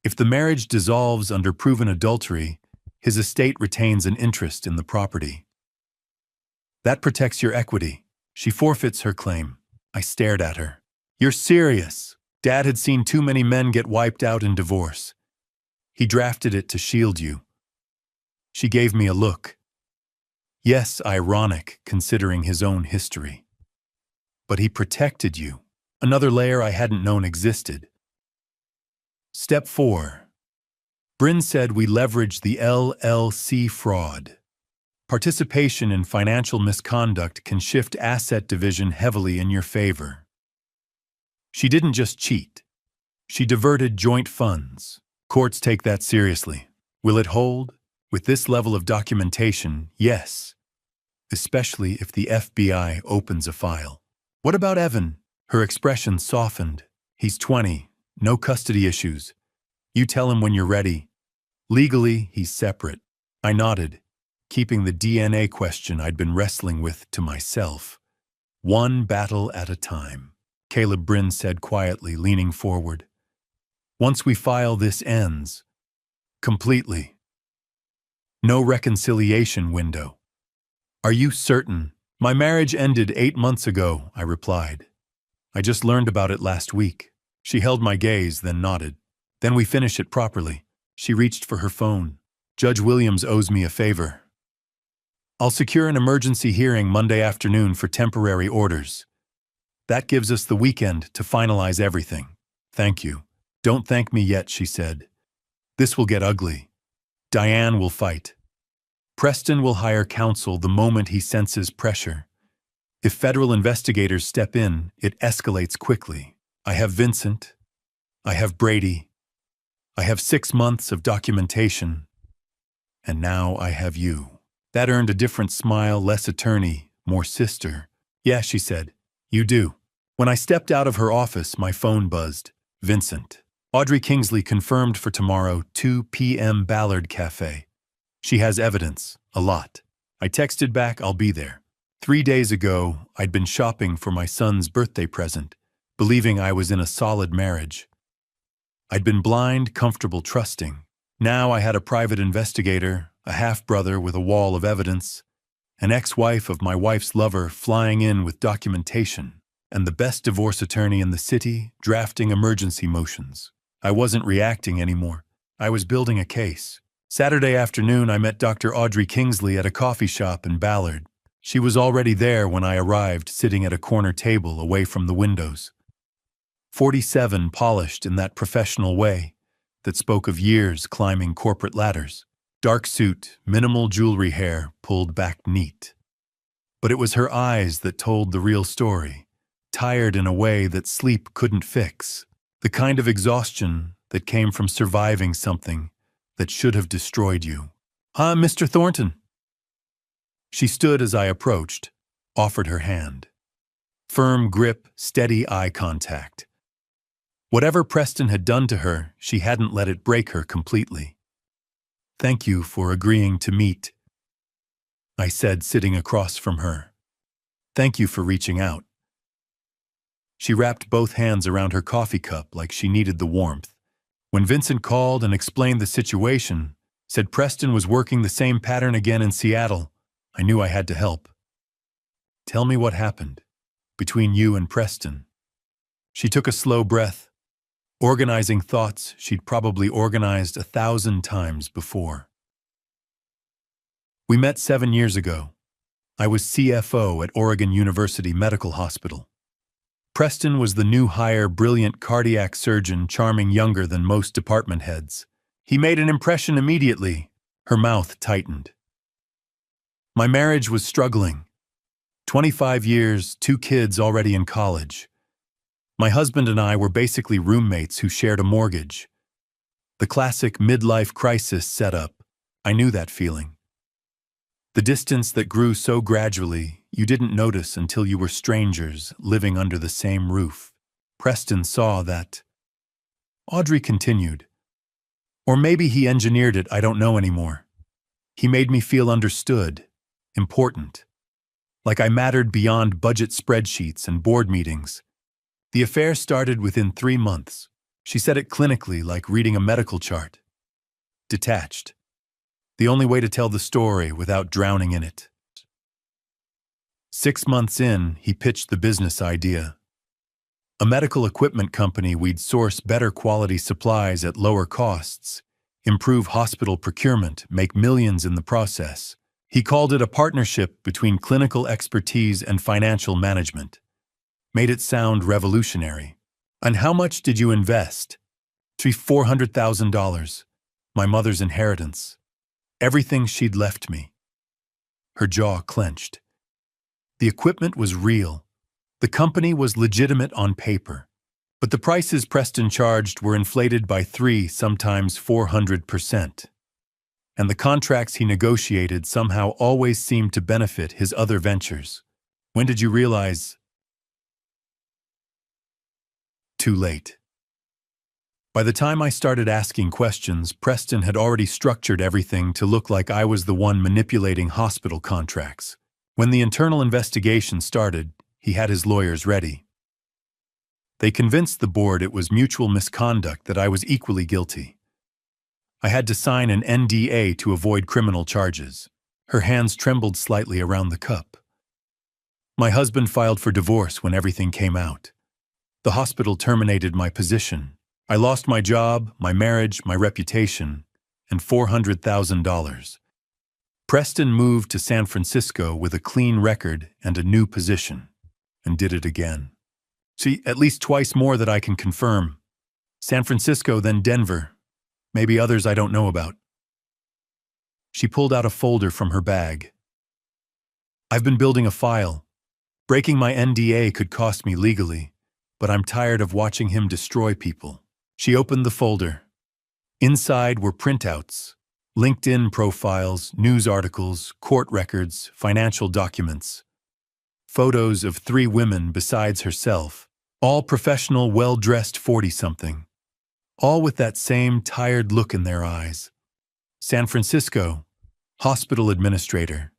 If the marriage dissolves under proven adultery, his estate retains an interest in the property. That protects your equity. She forfeits her claim. I stared at her. You're serious. Dad had seen too many men get wiped out in divorce. He drafted it to shield you. She gave me a look. Yes, ironic, considering his own history. But he protected you. Another layer I hadn't known existed. Step 4. Bryn said we leveraged the LLC fraud. Participation in financial misconduct can shift asset division heavily in your favor. She didn't just cheat. She diverted joint funds. Courts take that seriously. Will it hold? With this level of documentation, yes. Especially if the FBI opens a file. What about Evan? Her expression softened. He's 20. No custody issues. You tell him when you're ready. Legally, he's separate. I nodded, keeping the DNA question I'd been wrestling with to myself. One battle at a time, Caleb Bryn said quietly, leaning forward. Once we file, this ends. Completely. No reconciliation window. Are you certain? My marriage ended 8 months ago, I replied. I just learned about it last week. She held my gaze, then nodded. Then we finish it properly. She reached for her phone. Judge Williams owes me a favor. I'll secure an emergency hearing Monday afternoon for temporary orders. That gives us the weekend to finalize everything. Thank you. Don't thank me yet, she said. This will get ugly. Diane will fight. Preston will hire counsel the moment he senses pressure. If federal investigators step in, it escalates quickly. I have Vincent. I have Brady. I have 6 months of documentation. And now I have you. That earned a different smile, less attorney, more sister. Yeah, she said. You do. When I stepped out of her office, my phone buzzed. Vincent. Audrey Kingsley confirmed for tomorrow, 2 p.m. Ballard Cafe. She has evidence. A lot. I texted back, I'll be there. 3 days ago, I'd been shopping for my son's birthday present, believing I was in a solid marriage. I'd been blind, comfortable, trusting. Now I had a private investigator, a half-brother with a wall of evidence, an ex-wife of my wife's lover flying in with documentation, and the best divorce attorney in the city drafting emergency motions. I wasn't reacting anymore. I was building a case. Saturday afternoon, I met Dr. Audrey Kingsley at a coffee shop in Ballard. She was already there when I arrived, sitting at a corner table away from the windows. 47, polished in that professional way that spoke of years climbing corporate ladders. Dark suit, minimal jewelry, hair pulled back neat. But it was her eyes that told the real story, tired in a way that sleep couldn't fix, the kind of exhaustion that came from surviving something that should have destroyed you. Mr. Thornton. She stood as I approached, offered her hand. Firm grip, steady eye contact. Whatever Preston had done to her, she hadn't let it break her completely. Thank you for agreeing to meet, I said, sitting across from her. Thank you for reaching out. She wrapped both hands around her coffee cup like she needed the warmth. When Vincent called and explained the situation, said Preston was working the same pattern again in Seattle, I knew I had to help. Tell me what happened between you and Preston. She took a slow breath, organizing thoughts she'd probably organized 1,000 times before. We met 7 years ago. I was CFO at Oregon University Medical Hospital. Preston was the new hire, brilliant cardiac surgeon, charming, younger than most department heads. He made an impression immediately. Her mouth tightened. My marriage was struggling. 25 years, 2 kids already in college. My husband and I were basically roommates who shared a mortgage. The classic midlife crisis setup. I knew that feeling. The distance that grew so gradually, you didn't notice until you were strangers living under the same roof. Preston saw that. Audrey continued. Or maybe he engineered it, I don't know anymore. He made me feel understood, important. Like I mattered beyond budget spreadsheets and board meetings. The affair started within 3 months. She said it clinically, like reading a medical chart. Detached. The only way to tell the story without drowning in it. 6 months in, he pitched the business idea. A medical equipment company we'd source better quality supplies at lower costs, improve hospital procurement, make millions in the process. He called it a partnership between clinical expertise and financial management. Made it sound revolutionary. And how much did you invest? $400,000. My mother's inheritance. Everything she'd left me. Her jaw clenched. The equipment was real. The company was legitimate on paper. But the prices Preston charged were inflated by 3, sometimes 400%. And the contracts he negotiated somehow always seemed to benefit his other ventures. When did you realize? Too late. By the time I started asking questions, Preston had already structured everything to look like I was the one manipulating hospital contracts. When the internal investigation started, he had his lawyers ready. They convinced the board it was mutual misconduct, that I was equally guilty. I had to sign an NDA to avoid criminal charges. Her hands trembled slightly around the cup. My husband filed for divorce when everything came out. The hospital terminated my position. I lost my job, my marriage, my reputation, and $400,000. Preston moved to San Francisco with a clean record and a new position, and did it again. See, at least twice more that I can confirm. San Francisco, then Denver. Maybe others I don't know about. She pulled out a folder from her bag. I've been building a file. Breaking my NDA could cost me legally, but I'm tired of watching him destroy people. She opened the folder. Inside were printouts, LinkedIn profiles, news articles, court records, financial documents. Photos of 3 women besides herself, all professional, well-dressed 40-something. All with that same tired look in their eyes. San Francisco, hospital administrator.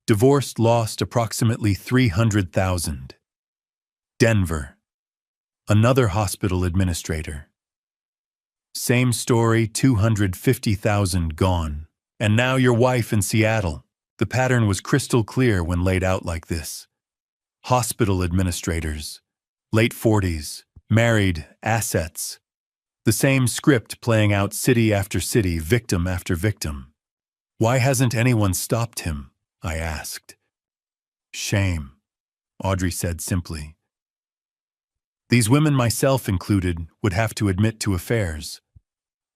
Divorced, lost approximately $300,000. Denver, another hospital administrator. Same story, $250,000 gone. And now your wife in Seattle. The pattern was crystal clear when laid out like this. Hospital administrators, late 40s, married, assets. The same script playing out city after city, victim after victim. Why hasn't anyone stopped him? I asked. Shame, Audrey said simply. These women, myself included, would have to admit to affairs,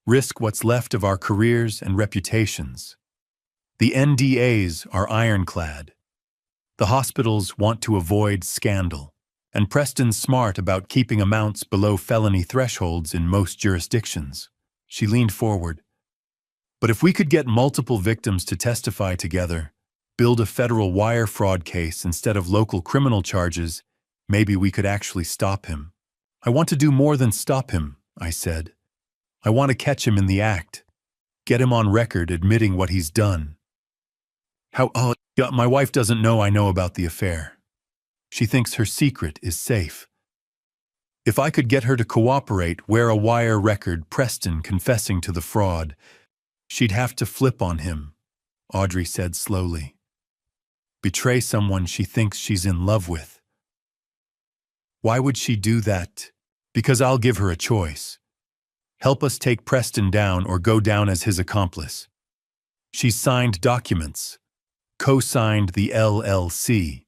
risk what's left of our careers and reputations. The NDAs are ironclad. The hospitals want to avoid scandal, and Preston's smart about keeping amounts below felony thresholds in most jurisdictions. She leaned forward. But if we could get multiple victims to testify together, build a federal wire fraud case instead of local criminal charges, maybe we could actually stop him. I want to do more than stop him, I said. I want to catch him in the act. Get him on record admitting what he's done. My wife doesn't know I know about the affair. She thinks her secret is safe. If I could get her to cooperate, wear a wire record, Preston confessing to the fraud, she'd have to flip on him, Audrey said slowly. Betray someone she thinks she's in love with. Why would she do that? Because I'll give her a choice. Help us take Preston down or go down as his accomplice. She's signed documents, co-signed the LLC,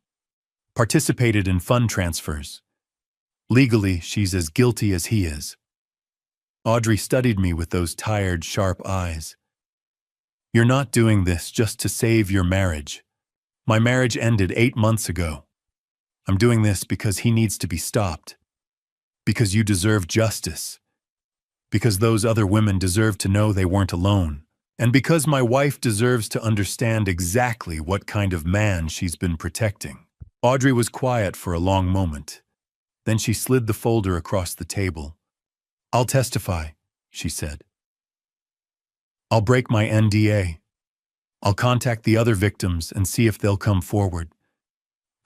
participated in fund transfers. Legally, she's as guilty as he is. Audrey studied me with those tired, sharp eyes. You're not doing this just to save your marriage. My marriage ended 8 months ago. I'm doing this because he needs to be stopped. Because you deserve justice. Because those other women deserve to know they weren't alone. And because my wife deserves to understand exactly what kind of man she's been protecting. Audrey was quiet for a long moment. Then she slid the folder across the table. I'll testify, she said. I'll break my NDA. I'll contact the other victims and see if they'll come forward.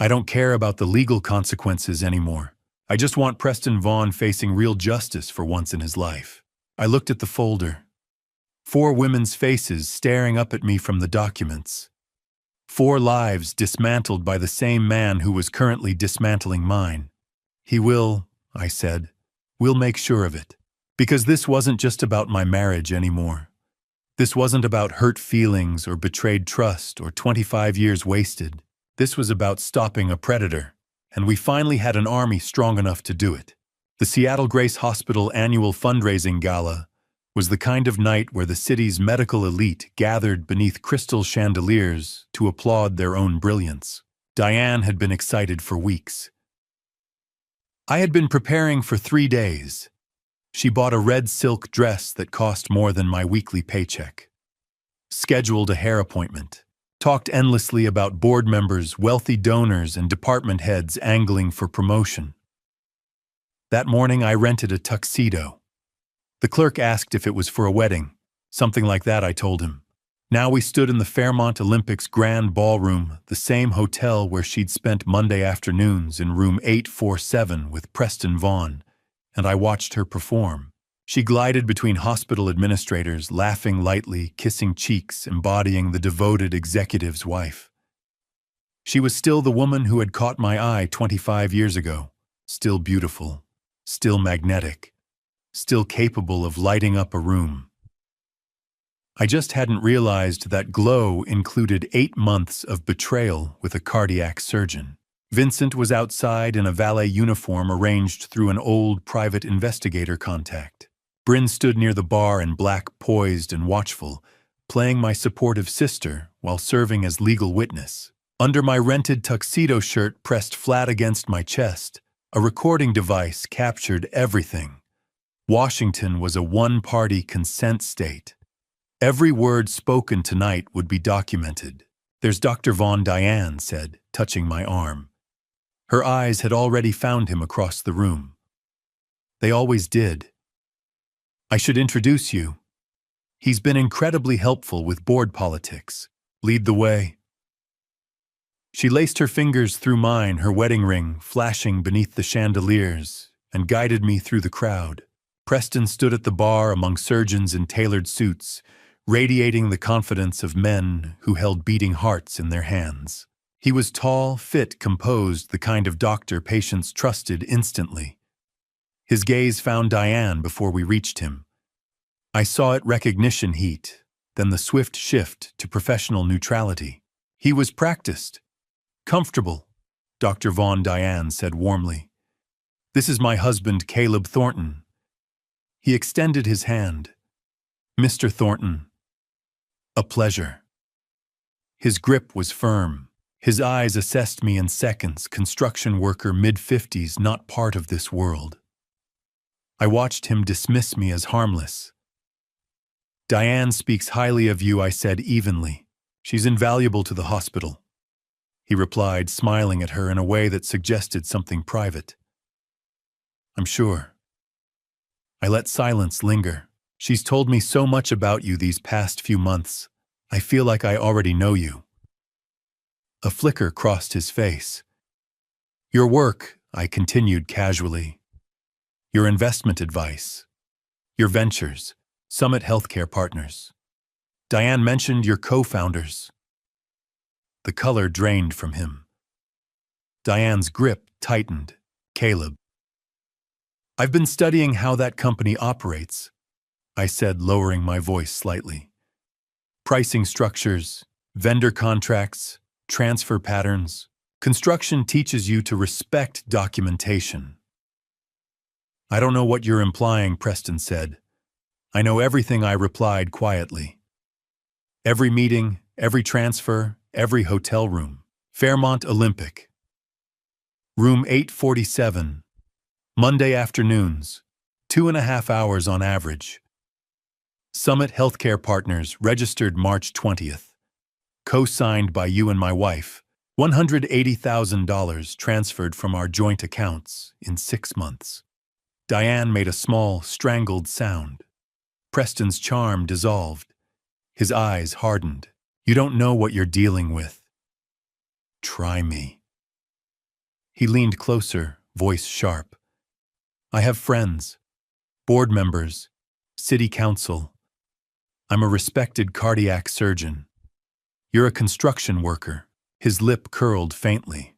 I don't care about the legal consequences anymore. I just want Preston Vaughn facing real justice for once in his life. I looked at the folder. 4 women's faces staring up at me from the documents. 4 lives dismantled by the same man who was currently dismantling mine. He will, I said. We'll make sure of it. Because this wasn't just about my marriage anymore. This wasn't about hurt feelings or betrayed trust or 25 years wasted. This was about stopping a predator. And we finally had an army strong enough to do it. The Seattle Grace Hospital annual fundraising gala was the kind of night where the city's medical elite gathered beneath crystal chandeliers to applaud their own brilliance. Diane had been excited for weeks. I had been preparing for 3 days. She bought a red silk dress that cost more than my weekly paycheck. Scheduled a hair appointment. Talked endlessly about board members, wealthy donors, and department heads angling for promotion. That morning I rented a tuxedo. The clerk asked if it was for a wedding. Something like that, I told him. Now we stood in the Fairmont Olympics Grand Ballroom, the same hotel where she'd spent Monday afternoons in room 847 with Preston Vaughn, and I watched her perform. She glided between hospital administrators, laughing lightly, kissing cheeks, embodying the devoted executive's wife. She was still the woman who had caught my eye 25 years ago, still beautiful, still magnetic, still capable of lighting up a room. I just hadn't realized that glow included 8 months of betrayal with a cardiac surgeon. Vincent was outside in a valet uniform arranged through an old private investigator contact. Bryn stood near the bar in black, poised and watchful, playing my supportive sister while serving as legal witness. Under my rented tuxedo shirt pressed flat against my chest, a recording device captured everything. Washington was a one-party consent state. Every word spoken tonight would be documented. "There's Dr. Von," Diane said, touching my arm. Her eyes had already found him across the room. They always did. "I should introduce you. He's been incredibly helpful with board politics. Lead the way." She laced her fingers through mine, her wedding ring flashing beneath the chandeliers, and guided me through the crowd. Preston stood at the bar among surgeons in tailored suits, radiating the confidence of men who held beating hearts in their hands. He was tall, fit, composed, the kind of doctor patients trusted instantly. His gaze found Diane before we reached him. I saw it recognition heat, then the swift shift to professional neutrality. He was practiced. "Comfortable," Dr. Von, Diane said warmly. "This is my husband, Caleb Thornton." He extended his hand. "Mr. Thornton, a pleasure." His grip was firm. His eyes assessed me in seconds, construction worker mid-50s, not part of this world. I watched him dismiss me as harmless. "Diane speaks highly of you," I said evenly. "She's invaluable to the hospital." He replied, smiling at her in a way that suggested something private. "I'm sure." I let silence linger. "She's told me so much about you these past few months. I feel like I already know you." A flicker crossed his face. "Your work," I continued casually. "Your investment advice. Your ventures, Summit Healthcare Partners. Diane mentioned your co-founders." The color drained from him. Diane's grip tightened. "Caleb. I've been studying how that company operates," I said, lowering my voice slightly. "Pricing structures, vendor contracts, transfer patterns. Construction teaches you to respect documentation." "I don't know what you're implying," Preston said. "I know everything," I replied quietly. "Every meeting, every transfer, every hotel room. Fairmont Olympic. Room 847. Monday afternoons, 2.5 hours on average. Summit Healthcare Partners, registered March 20th. Co-signed by you and my wife. $180,000 transferred from our joint accounts in 6 months." Diane made a small, strangled sound. Preston's charm dissolved. His eyes hardened. "You don't know what you're dealing with." "Try me." He leaned closer, voice sharp. "I have friends, board members, city council. I'm a respected cardiac surgeon. You're a construction worker." His lip curled faintly.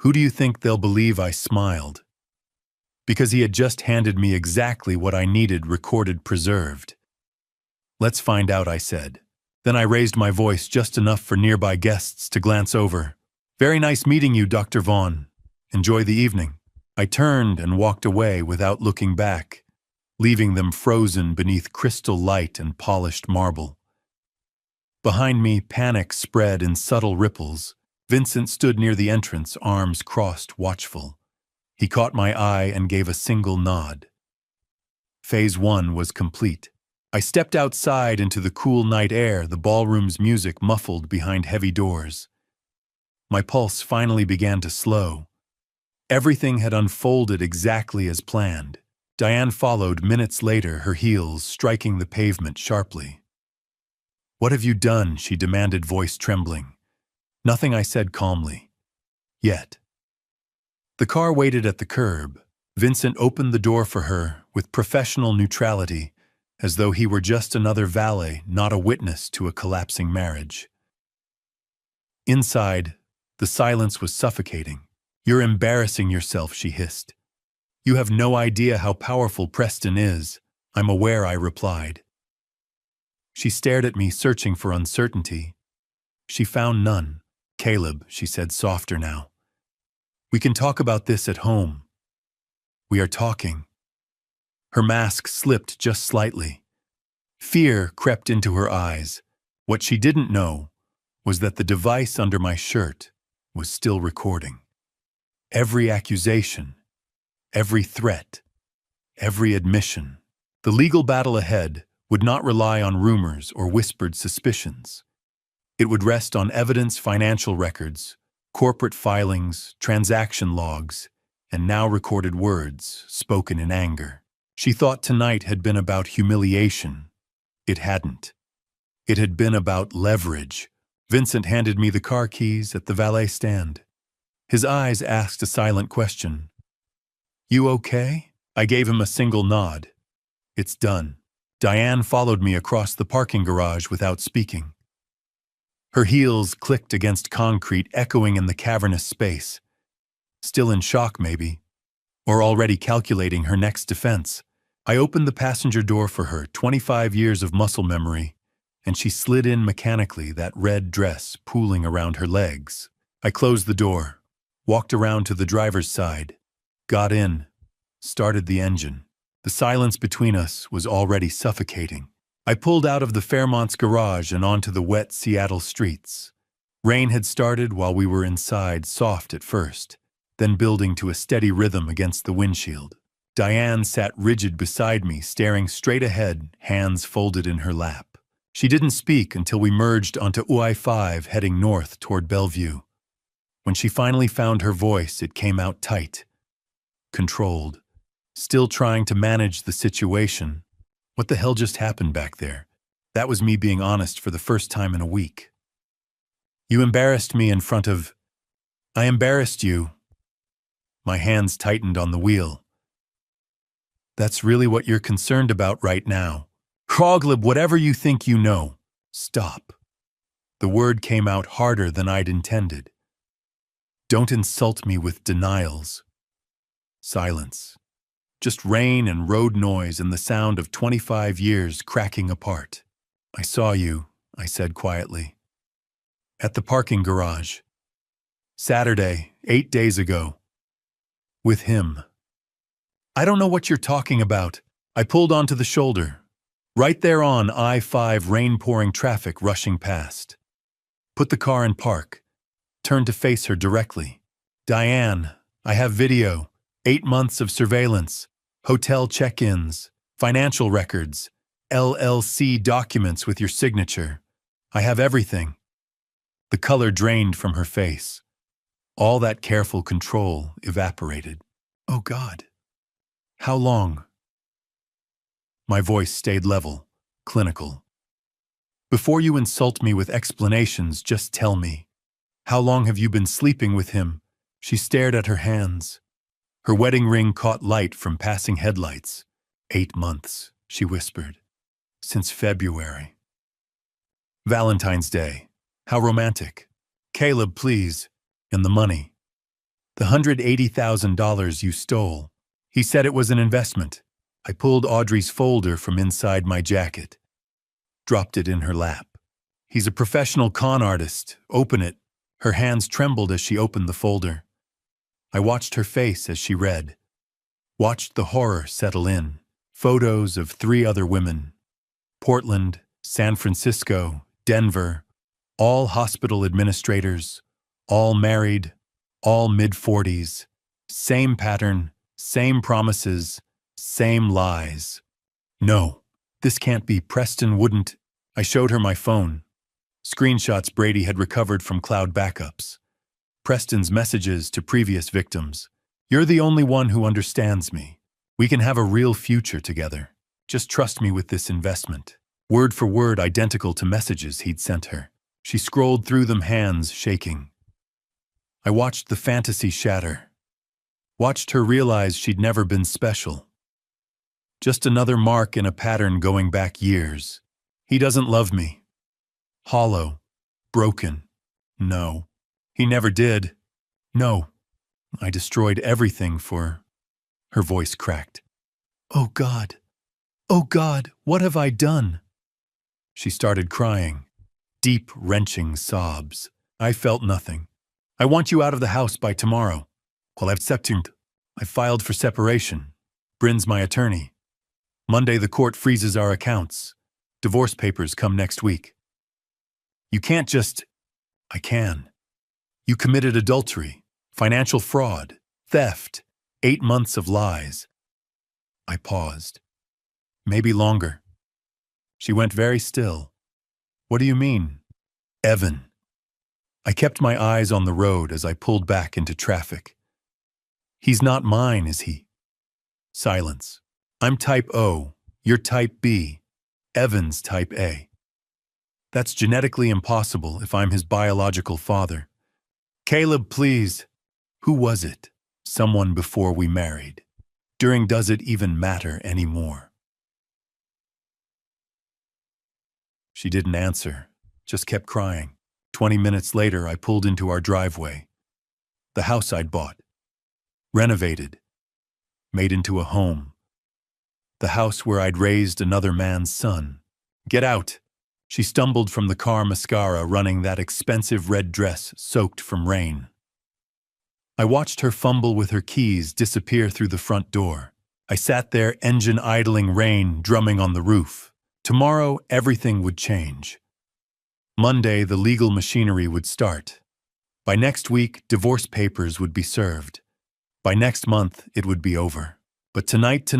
"Who do you think they'll believe?" I smiled. Because he had just handed me exactly what I needed, recorded, preserved. "Let's find out," I said. Then I raised my voice just enough for nearby guests to glance over. "Very nice meeting you, Dr. Vaughn. Enjoy the evening." I turned and walked away without looking back, leaving them frozen beneath crystal light and polished marble. Behind me, panic spread in subtle ripples. Vincent stood near the entrance, arms crossed, watchful. He caught my eye and gave a single nod. Phase 1 was complete. I stepped outside into the cool night air, the ballroom's music muffled behind heavy doors. My pulse finally began to slow. Everything had unfolded exactly as planned. Diane followed minutes later, her heels striking the pavement sharply. "What have you done?" she demanded, voice trembling. "Nothing," I said calmly. "Yet." The car waited at the curb. Vincent opened the door for her with professional neutrality, as though he were just another valet, not a witness to a collapsing marriage. Inside, the silence was suffocating. "You're embarrassing yourself," she hissed. "You have no idea how powerful Preston is." "I'm aware," I replied. She stared at me, searching for uncertainty. She found none. "Caleb," she said, softer now. "We can talk about this at home." "We are talking." Her mask slipped just slightly. Fear crept into her eyes. What she didn't know was that the device under my shirt was still recording. Every accusation, every threat, every admission. The legal battle ahead would not rely on rumors or whispered suspicions. It would rest on evidence, financial records, corporate filings, transaction logs, and now recorded words spoken in anger. She thought tonight had been about humiliation. It hadn't. It had been about leverage. Vincent handed me the car keys at the valet stand. His eyes asked a silent question. "You okay?" I gave him a single nod. "It's done." Diane followed me across the parking garage without speaking. Her heels clicked against concrete, echoing in the cavernous space. Still in shock, maybe, or already calculating her next defense. I opened the passenger door for her, 25 years of muscle memory, and she slid in mechanically, that red dress pooling around her legs. I closed the door, walked around to the driver's side, got in, started the engine. The silence between us was already suffocating. I pulled out of the Fairmont's garage and onto the wet Seattle streets. Rain had started while we were inside, soft at first, then building to a steady rhythm against the windshield. Diane sat rigid beside me, staring straight ahead, hands folded in her lap. She didn't speak until we merged onto UI-5 heading north toward Bellevue. When she finally found her voice, it came out tight, controlled, still trying to manage the situation. What the hell just happened back there? That was me being honest for the first time in a week. "You embarrassed me in front of—" "I embarrassed you." My hands tightened on the wheel. "That's really what you're concerned about right now. Kroglib, whatever you think you know, stop." The word came out harder than I'd intended. "Don't insult me with denials." Silence. Just rain and road noise and the sound of 25 years cracking apart. "I saw you," I said quietly. "At the parking garage. Saturday, 8 days ago. With him." "I don't know what you're talking about." I pulled onto the shoulder. Right there on I-5, rain-pouring traffic rushing past. Put the car in park. Turned to face her directly. "Diane, I have video. 8 months of surveillance, hotel check-ins, financial records, LLC documents with your signature. I have everything." The color drained from her face. All that careful control evaporated. "Oh God. How long?" My voice stayed level, clinical. "Before you insult me with explanations, just tell me. How long have you been sleeping with him?" She stared at her hands. Her wedding ring caught light from passing headlights. 8 months, she whispered. "Since February." "Valentine's Day. How romantic." "Caleb, please." "And the money." "The $180,000 you stole." He said it was an investment. I pulled Audrey's folder from inside my jacket. Dropped it in her lap. "He's a professional con artist. Open it." Her hands trembled as she opened the folder. I watched her face as she read. Watched the horror settle in. Photos of 3 other women. Portland, San Francisco, Denver. All hospital administrators. All married. All mid-40s. Same pattern. Same promises. Same lies. "No, this can't be. Preston wouldn't." I showed her my phone. Screenshots Brady had recovered from cloud backups. Preston's messages to previous victims. "You're the only one who understands me. We can have a real future together. Just trust me with this investment." Word for word identical to messages he'd sent her. She scrolled through them, hands shaking. I watched the fantasy shatter. Watched her realize she'd never been special. Just another mark in a pattern going back years. He doesn't love me. Hollow. Broken. No. He never did. No. I destroyed everything for... Her voice cracked. "Oh God. Oh God, what have I done?" She started crying. Deep, wrenching sobs. I felt nothing. "I want you out of the house by tomorrow." "Well, I filed for separation. Bryn's my attorney. Monday the court freezes our accounts. Divorce papers come next week." "You can't just..." I can. You committed adultery, financial fraud, theft, 8 months of lies. I paused. Maybe longer. She went very still. What do you mean? Evan. I kept my eyes on the road as I pulled back into traffic. He's not mine, is he? Silence. I'm type O, you're type B, Evan's type A. That's genetically impossible if I'm his biological father. Caleb, please. Who was it? Someone before we married. Does it even matter anymore? She didn't answer, just kept crying. 20 minutes later, I pulled into our driveway. The house I'd bought. Renovated. Made into a home. The house where I'd raised another man's son. Get out! She stumbled from the car, mascara running that expensive red dress soaked from rain. I watched her fumble with her keys disappear through the front door. I sat there, engine idling, rain drumming on the roof. Tomorrow, everything would change. Monday, the legal machinery would start. By next week, divorce papers would be served. By next month, it would be over. But tonight,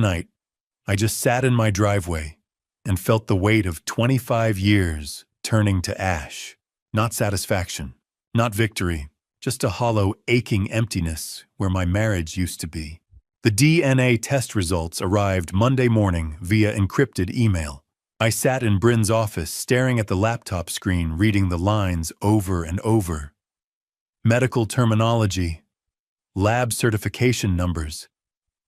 I just sat in my driveway and felt the weight of 25 years turning to ash. Not satisfaction, not victory, just a hollow, aching emptiness where my marriage used to be. The DNA test results arrived Monday morning via encrypted email. I sat in Bryn's office staring at the laptop screen, reading the lines over and over. Medical terminology, lab certification numbers,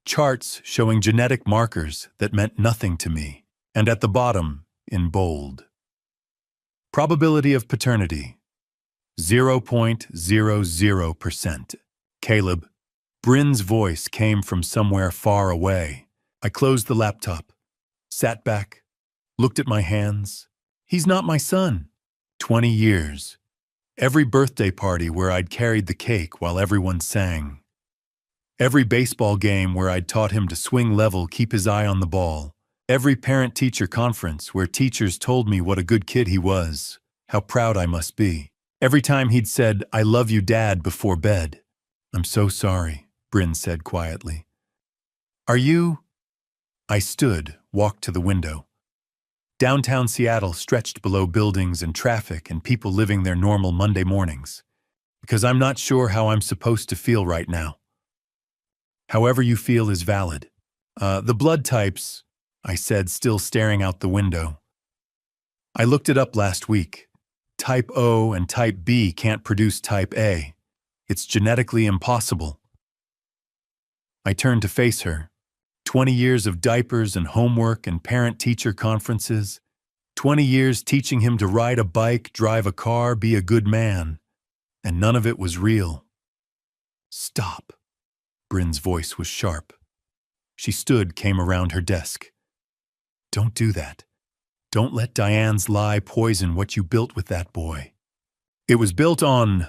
charts showing genetic markers that meant nothing to me, and at the bottom, in bold, probability of paternity, 0.00%. Caleb. Bryn's voice came from somewhere far away. I closed the laptop, sat back, looked at my hands. He's not my son. 20 years. Every birthday party where I'd carried the cake while everyone sang. Every baseball game where I'd taught him to swing level, keep his eye on the ball. Every parent-teacher conference where teachers told me what a good kid he was, how proud I must be. Every time he'd said, "I love you, Dad," before bed. "I'm so sorry," Bryn said quietly. "Are you?" I stood, walked to the window. Downtown Seattle stretched below buildings and traffic and people living their normal Monday mornings. Because I'm not sure how I'm supposed to feel right now. However you feel is valid. The blood types, I said, still staring out the window. I looked it up last week. Type O and type B can't produce type A. It's genetically impossible. I turned to face her. 20 years of diapers and homework and parent-teacher conferences. 20 years teaching him to ride a bike, drive a car, be a good man. And none of it was real. Stop. Bryn's voice was sharp. She stood, came around her desk. Don't do that. Don't let Diane's lie poison what you built with that boy. It was built on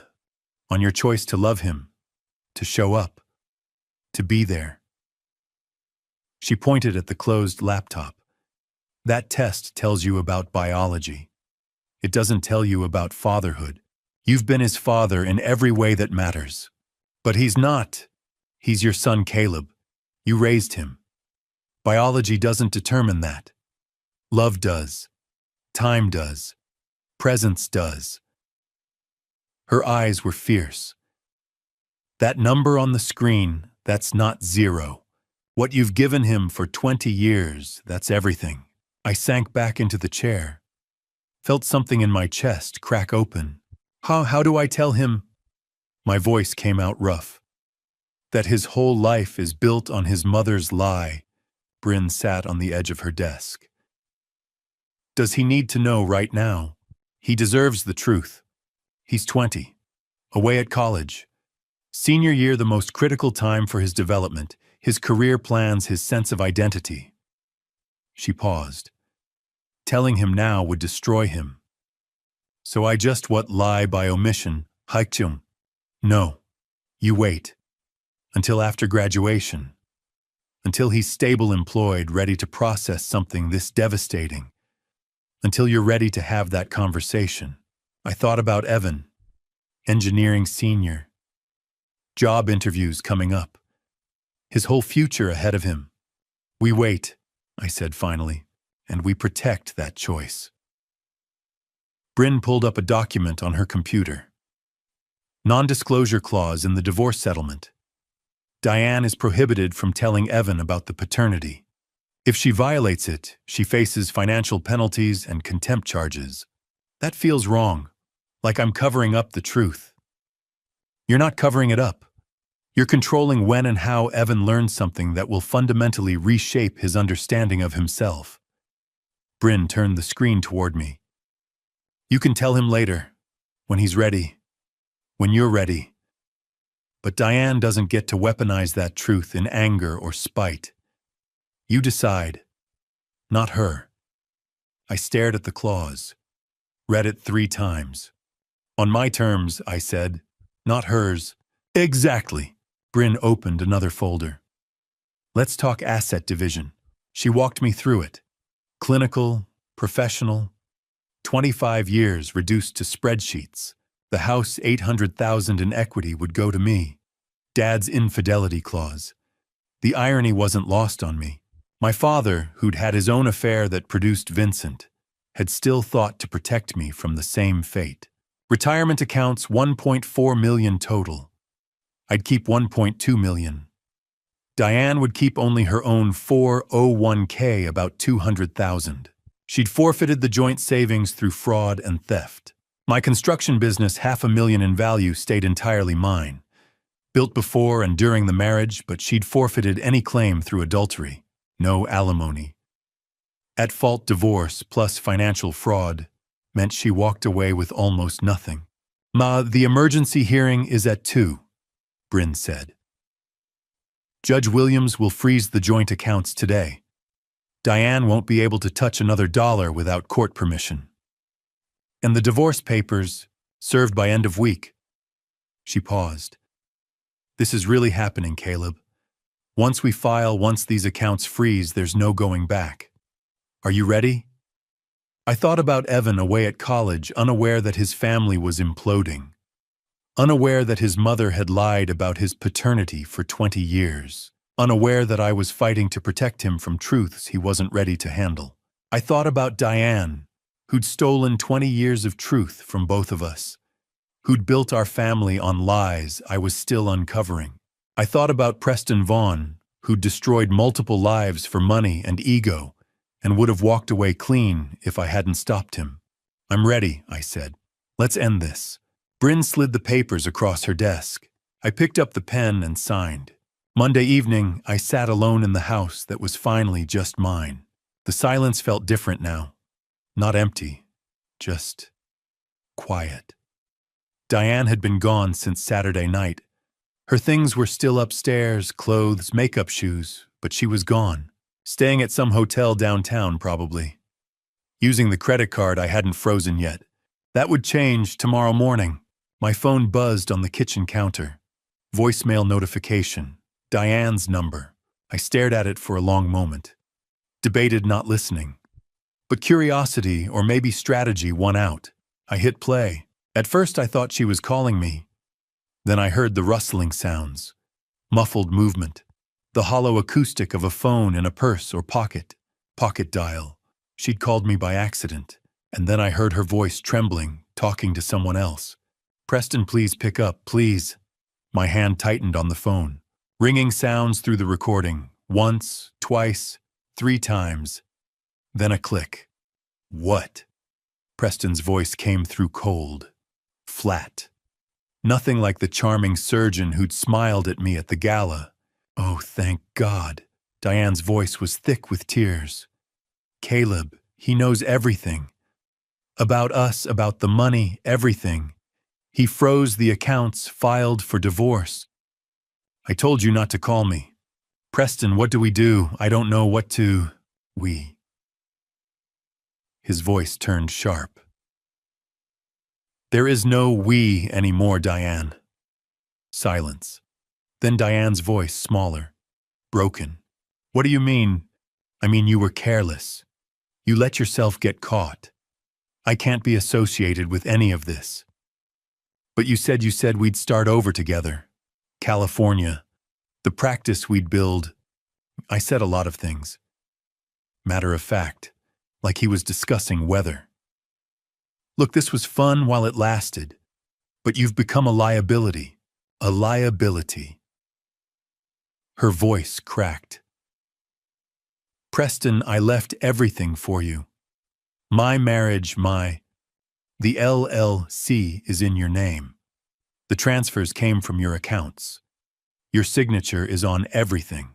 your choice to love him, to show up, to be there. She pointed at the closed laptop. That test tells you about biology. It doesn't tell you about fatherhood. You've been his father in every way that matters. But he's not. He's your son, Caleb. You raised him. Biology doesn't determine that. Love does. Time does. Presence does. Her eyes were fierce. That number on the screen, that's not 0. What you've given him for 20 years, that's everything. I sank back into the chair. Felt something in my chest crack open. How do I tell him? My voice came out rough. That his whole life is built on his mother's lie. Bryn sat on the edge of her desk. Does he need to know right now? He deserves the truth. He's 20, away at college. Senior year, the most critical time for his development, his career plans, his sense of identity. She paused. Telling him now would destroy him. So I just lie by omission, haikchum. No, you wait. Until after graduation. Until he's stable, employed, ready to process something this devastating. Until you're ready to have that conversation. I thought about Evan. engineering senior. Job interviews coming up. His whole future ahead of him. We wait, I said finally, and we protect that choice. Bryn pulled up a document on her computer. Non-disclosure clause in the divorce settlement. Diane is prohibited from telling Evan about the paternity. If she violates it, she faces financial penalties and contempt charges. That feels wrong, like I'm covering up the truth. You're not covering it up. You're controlling when and how Evan learns something that will fundamentally reshape his understanding of himself. Bryn turned the screen toward me. You can tell him later, when he's ready, when you're ready. But Diane doesn't get to weaponize that truth in anger or spite. You decide, not her. I stared at the clause, read it 3 times. On my terms, I said, not hers. Exactly. Bryn opened another folder. Let's talk asset division. She walked me through it. Clinical, professional, 25 years reduced to spreadsheets. The house $800,000 in equity would go to me. Dad's infidelity clause. The irony wasn't lost on me. My father, who'd had his own affair that produced Vincent, had still thought to protect me from the same fate. Retirement accounts $1.4 million total. I'd keep $1.2 million. Diane would keep only her own 401k, about $200,000. She'd forfeited the joint savings through fraud and theft. My construction business, $500,000 in value, stayed entirely mine. Built before and during the marriage, but she'd forfeited any claim through adultery. No alimony. At-fault divorce plus financial fraud meant she walked away with almost nothing. Ma, the emergency hearing is at 2, Bryn said. Judge Williams will freeze the joint accounts today. Diane won't be able to touch another dollar without court permission. And the divorce papers, served by end of week. She paused. This is really happening, Caleb. Once we file, once these accounts freeze, there's no going back. Are you ready? I thought about Evan away at college, unaware that his family was imploding. Unaware that his mother had lied about his paternity for 20 years. Unaware that I was fighting to protect him from truths he wasn't ready to handle. I thought about Diane, who'd stolen 20 years of truth from both of us. Who'd built our family on lies I was still uncovering. I thought about Preston Vaughn, who'd destroyed multiple lives for money and ego, and would have walked away clean if I hadn't stopped him. I'm ready, I said. Let's end this. Bryn slid the papers across her desk. I picked up the pen and signed. Monday evening, I sat alone in the house that was finally just mine. The silence felt different now. Not empty, just quiet. Diane had been gone since Saturday night. Her things were still upstairs, clothes, makeup, shoes, but she was gone. Staying at some hotel downtown, probably. Using the credit card I hadn't frozen yet. That would change tomorrow morning. My phone buzzed on the kitchen counter. Voicemail notification. Diane's number. I stared at it for a long moment. Debated not listening. But curiosity, or maybe strategy, won out. I hit play. At first I thought she was calling me. Then I heard the rustling sounds. Muffled movement. The hollow acoustic of a phone in a purse or pocket. Pocket dial. She'd called me by accident. And then I heard her voice trembling, talking to someone else. Preston, please pick up, please. My hand tightened on the phone. Ringing sounds through the recording. Once, twice, 3 times. Then a click. What? Preston's voice came through cold. Flat. Nothing like the charming surgeon who'd smiled at me at the gala. Oh, thank God. Diane's voice was thick with tears. Caleb, he knows everything. About us, about the money, everything. He froze the accounts, filed for divorce. I told you not to call me. Preston, what do we do? I don't know what to... We. His voice turned sharp. There is no we anymore, Diane. Silence. Then Diane's voice, smaller, broken. What do you mean? I mean, you were careless. You let yourself get caught. I can't be associated with any of this. But you said we'd start over together. California. The practice we'd build. I said a lot of things. Matter of fact, like he was discussing weather. Look, this was fun while it lasted, but you've become a liability. A liability. Her voice cracked. Preston, I left everything for you. My marriage, the LLC is in your name. The transfers came from your accounts. Your signature is on everything.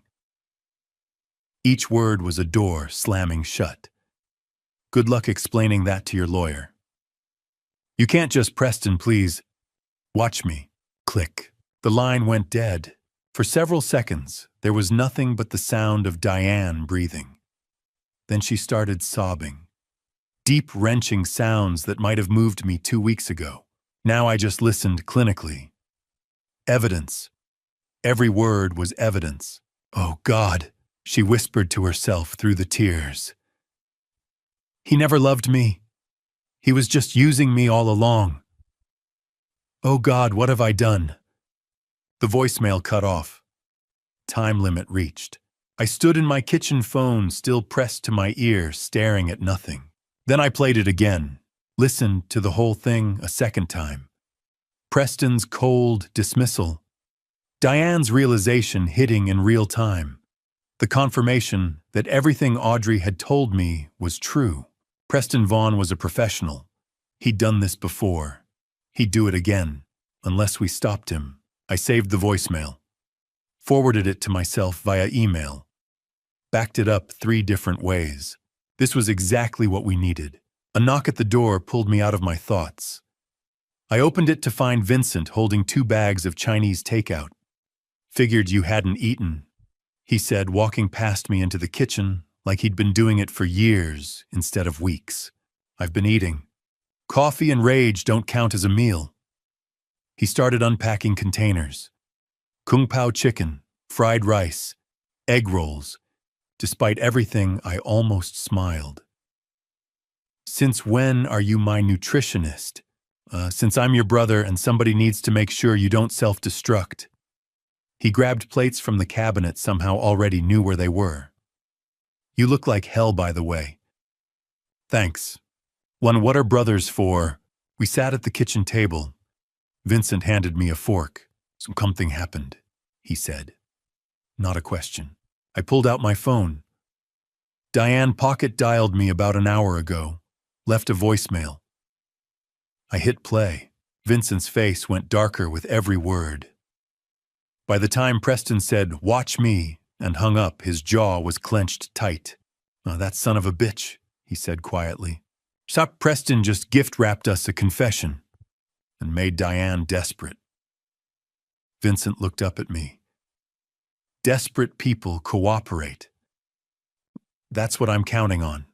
Each word was a door slamming shut. Good luck explaining that to your lawyer. You can't just, Preston, please. Watch me. Click. The line went dead. For several seconds, there was nothing but the sound of Diane breathing. Then she started sobbing. Deep, wrenching sounds that might have moved me 2 weeks ago. Now I just listened clinically. Evidence. Every word was evidence. Oh, God, she whispered to herself through the tears. He never loved me. He was just using me all along. Oh, God, what have I done? The voicemail cut off. Time limit reached. I stood in my kitchen phone, still pressed to my ear, staring at nothing. Then I played it again, listened to the whole thing a second time. Preston's cold dismissal. Diane's realization hitting in real time. The confirmation that everything Audrey had told me was true. Preston Vaughn was a professional. He'd done this before. He'd do it again, unless we stopped him. I saved the voicemail. Forwarded it to myself via email. Backed it up 3 different ways. This was exactly what we needed. A knock at the door pulled me out of my thoughts. I opened it to find Vincent holding 2 bags of Chinese takeout. Figured you hadn't eaten, he said, walking past me into the kitchen like he'd been doing it for years instead of weeks. I've been eating. Coffee and rage don't count as a meal. He started unpacking containers. Kung Pao chicken, fried rice, egg rolls. Despite everything, I almost smiled. Since when are you my nutritionist? Since I'm your brother and somebody needs to make sure you don't self-destruct. He grabbed plates from the cabinet, somehow already knew where they were. You look like hell, by the way. Thanks. What are brothers for? We sat at the kitchen table. Vincent handed me a fork. Something happened, he said. Not a question. I pulled out my phone. Diane pocket dialed me about an hour ago. Left a voicemail. I hit play. Vincent's face went darker with every word. By the time Preston said, "Watch me," and hung up, his jaw was clenched tight. That son of a bitch, he said quietly. Preston just gift-wrapped us a confession and made Diane desperate. Vincent looked up at me. Desperate people cooperate. That's what I'm counting on.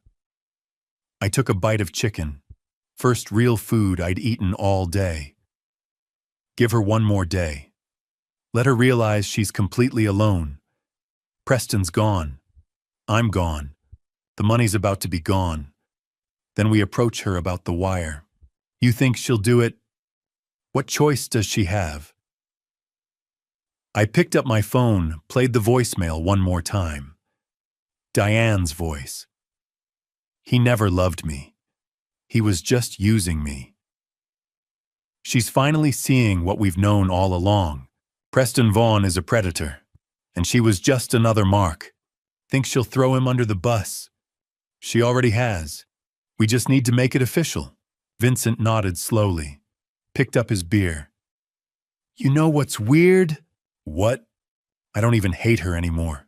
I took a bite of chicken. First real food I'd eaten all day. Give her one more day. Let her realize she's completely alone. Preston's gone. I'm gone. The money's about to be gone. Then we approach her about the wire. You think she'll do it? What choice does she have? I picked up my phone, played the voicemail one more time. Diane's voice. He never loved me. He was just using me. She's finally seeing what we've known all along. Preston Vaughn is a predator, and she was just another mark. Think she'll throw him under the bus? She already has. We just need to make it official. Vincent nodded slowly, picked up his beer. You know what's weird? What? I don't even hate her anymore.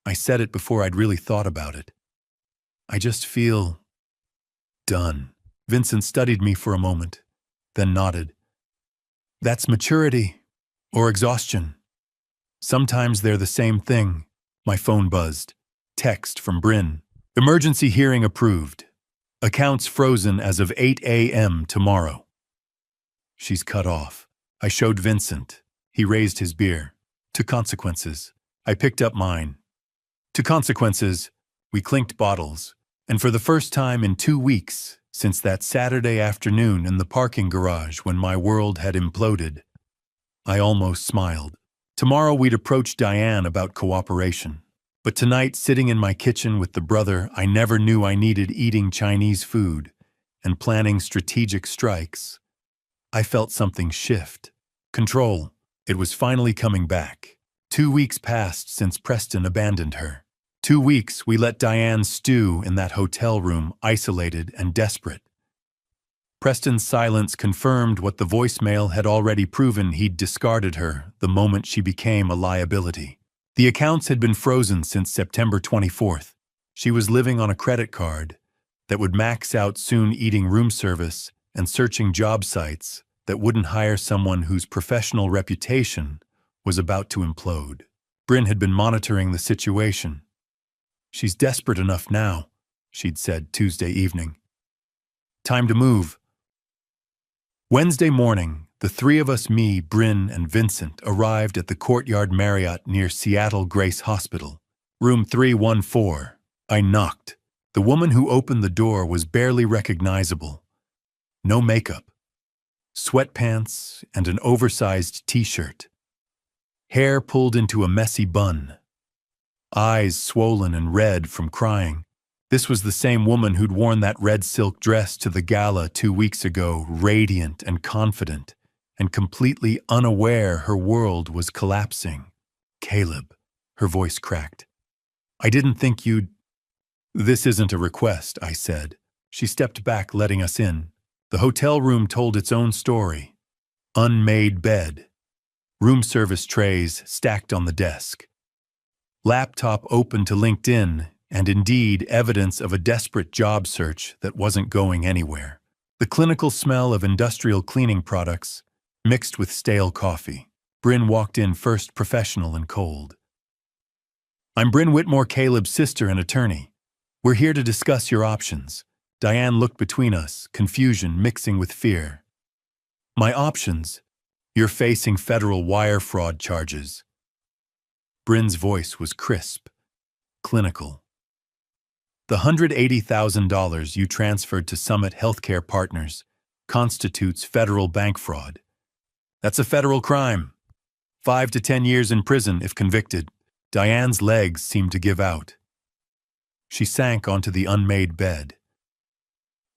I said it before I'd really thought about it. I just feel done. Vincent studied me for a moment, then nodded. That's maturity or exhaustion. Sometimes they're the same thing. My phone buzzed. Text from Bryn. Emergency hearing approved. Accounts frozen as of 8 a.m. tomorrow. She's cut off. I showed Vincent. He raised his beer. To consequences. I picked up mine. To consequences. We clinked bottles. And for the first time in 2 weeks, since that Saturday afternoon in the parking garage when my world had imploded. I almost smiled. Tomorrow we'd approach Diane about cooperation. But tonight, sitting in my kitchen with the brother I never knew I needed eating Chinese food and planning strategic strikes, I felt something shift. Control. It was finally coming back. 2 weeks passed since Preston abandoned her. 2 weeks we let Diane stew in that hotel room, isolated and desperate. Preston's silence confirmed what the voicemail had already proven: he'd discarded her the moment she became a liability. The accounts had been frozen since September 24th. She was living on a credit card that would max out soon, eating room service and searching job sites that wouldn't hire someone whose professional reputation was about to implode. Bryn had been monitoring the situation. "She's desperate enough now," she'd said Tuesday evening. "Time to move." Wednesday morning, the three of us, me, Bryn, and Vincent, arrived at the Courtyard Marriott near Seattle Grace Hospital. Room 314. I knocked. The woman who opened the door was barely recognizable. No makeup. Sweatpants and an oversized t-shirt. Hair pulled into a messy bun. Eyes swollen and red from crying. This was the same woman who'd worn that red silk dress to the gala 2 weeks ago, radiant and confident, and completely unaware her world was collapsing. "Caleb," her voice cracked. "I didn't think you'd—" "This isn't a request," I said. She stepped back, letting us in. The hotel room told its own story. Unmade bed. Room service trays stacked on the desk. Laptop open to LinkedIn, and indeed evidence of a desperate job search that wasn't going anywhere. The clinical smell of industrial cleaning products mixed with stale coffee. Bryn walked in first, professional and cold. "I'm Bryn Whitmore, Caleb's sister and attorney. We're here to discuss your options." Diane looked between us, confusion mixing with fear. "My options? You're facing federal wire fraud charges." Bryn's voice was crisp, clinical. "The $180,000 you transferred to Summit Healthcare Partners constitutes federal bank fraud. That's a federal crime. 5 to 10 years in prison if convicted." Diane's legs seemed to give out. She sank onto the unmade bed.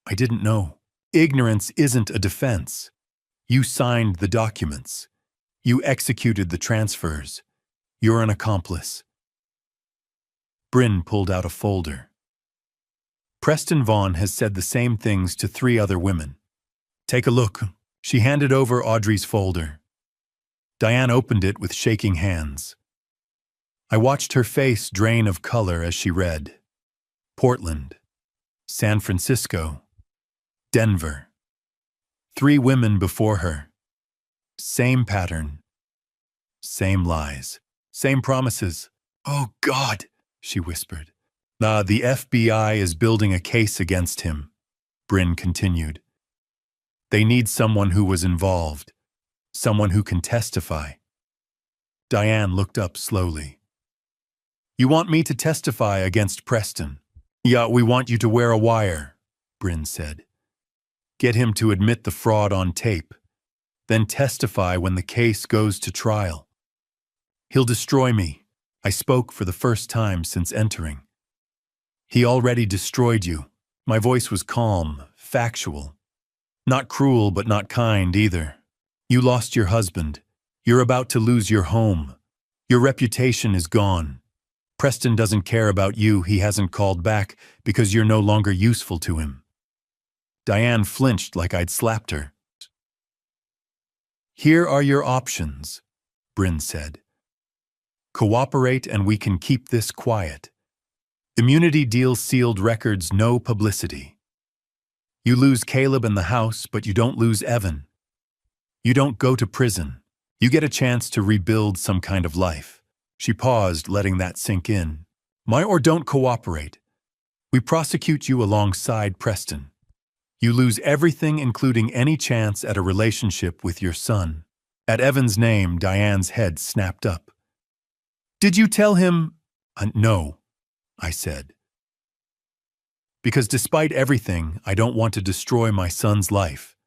"I didn't know. Ignorance isn't a defense. You signed the documents. You executed the transfers. You're an accomplice." Bryn pulled out a folder. "Preston Vaughn has said the same things to 3 other women. Take a look." She handed over Audrey's folder. Diane opened it with shaking hands. I watched her face drain of color as she read. Portland, San Francisco, Denver. 3 women before her. Same pattern. Same lies. Same promises. "Oh, God," she whispered. "The FBI is building a case against him," Bryn continued. "They need someone who was involved, someone who can testify." Diane looked up slowly. "You want me to testify against Preston?" "Yeah, we want you to wear a wire," Bryn said. "Get him to admit the fraud on tape, then testify when the case goes to trial." "He'll destroy me." I spoke for the first time since entering. "He already destroyed you." My voice was calm, factual. Not cruel, but not kind either. "You lost your husband. You're about to lose your home. Your reputation is gone. Preston doesn't care about you. He hasn't called back because you're no longer useful to him." Diane flinched like I'd slapped her. "Here are your options," Bryn said. "Cooperate and we can keep this quiet. Immunity deal, sealed records, no publicity. You lose Caleb and the house, but you don't lose Evan. You don't go to prison. You get a chance to rebuild some kind of life." She paused, letting that sink in. Or don't cooperate. We prosecute you alongside Preston. You lose everything, including any chance at a relationship with your son." At Evan's name, Diane's head snapped up. "Did you tell him—" "No," I said. Because despite everything, I don't want to destroy my son's life.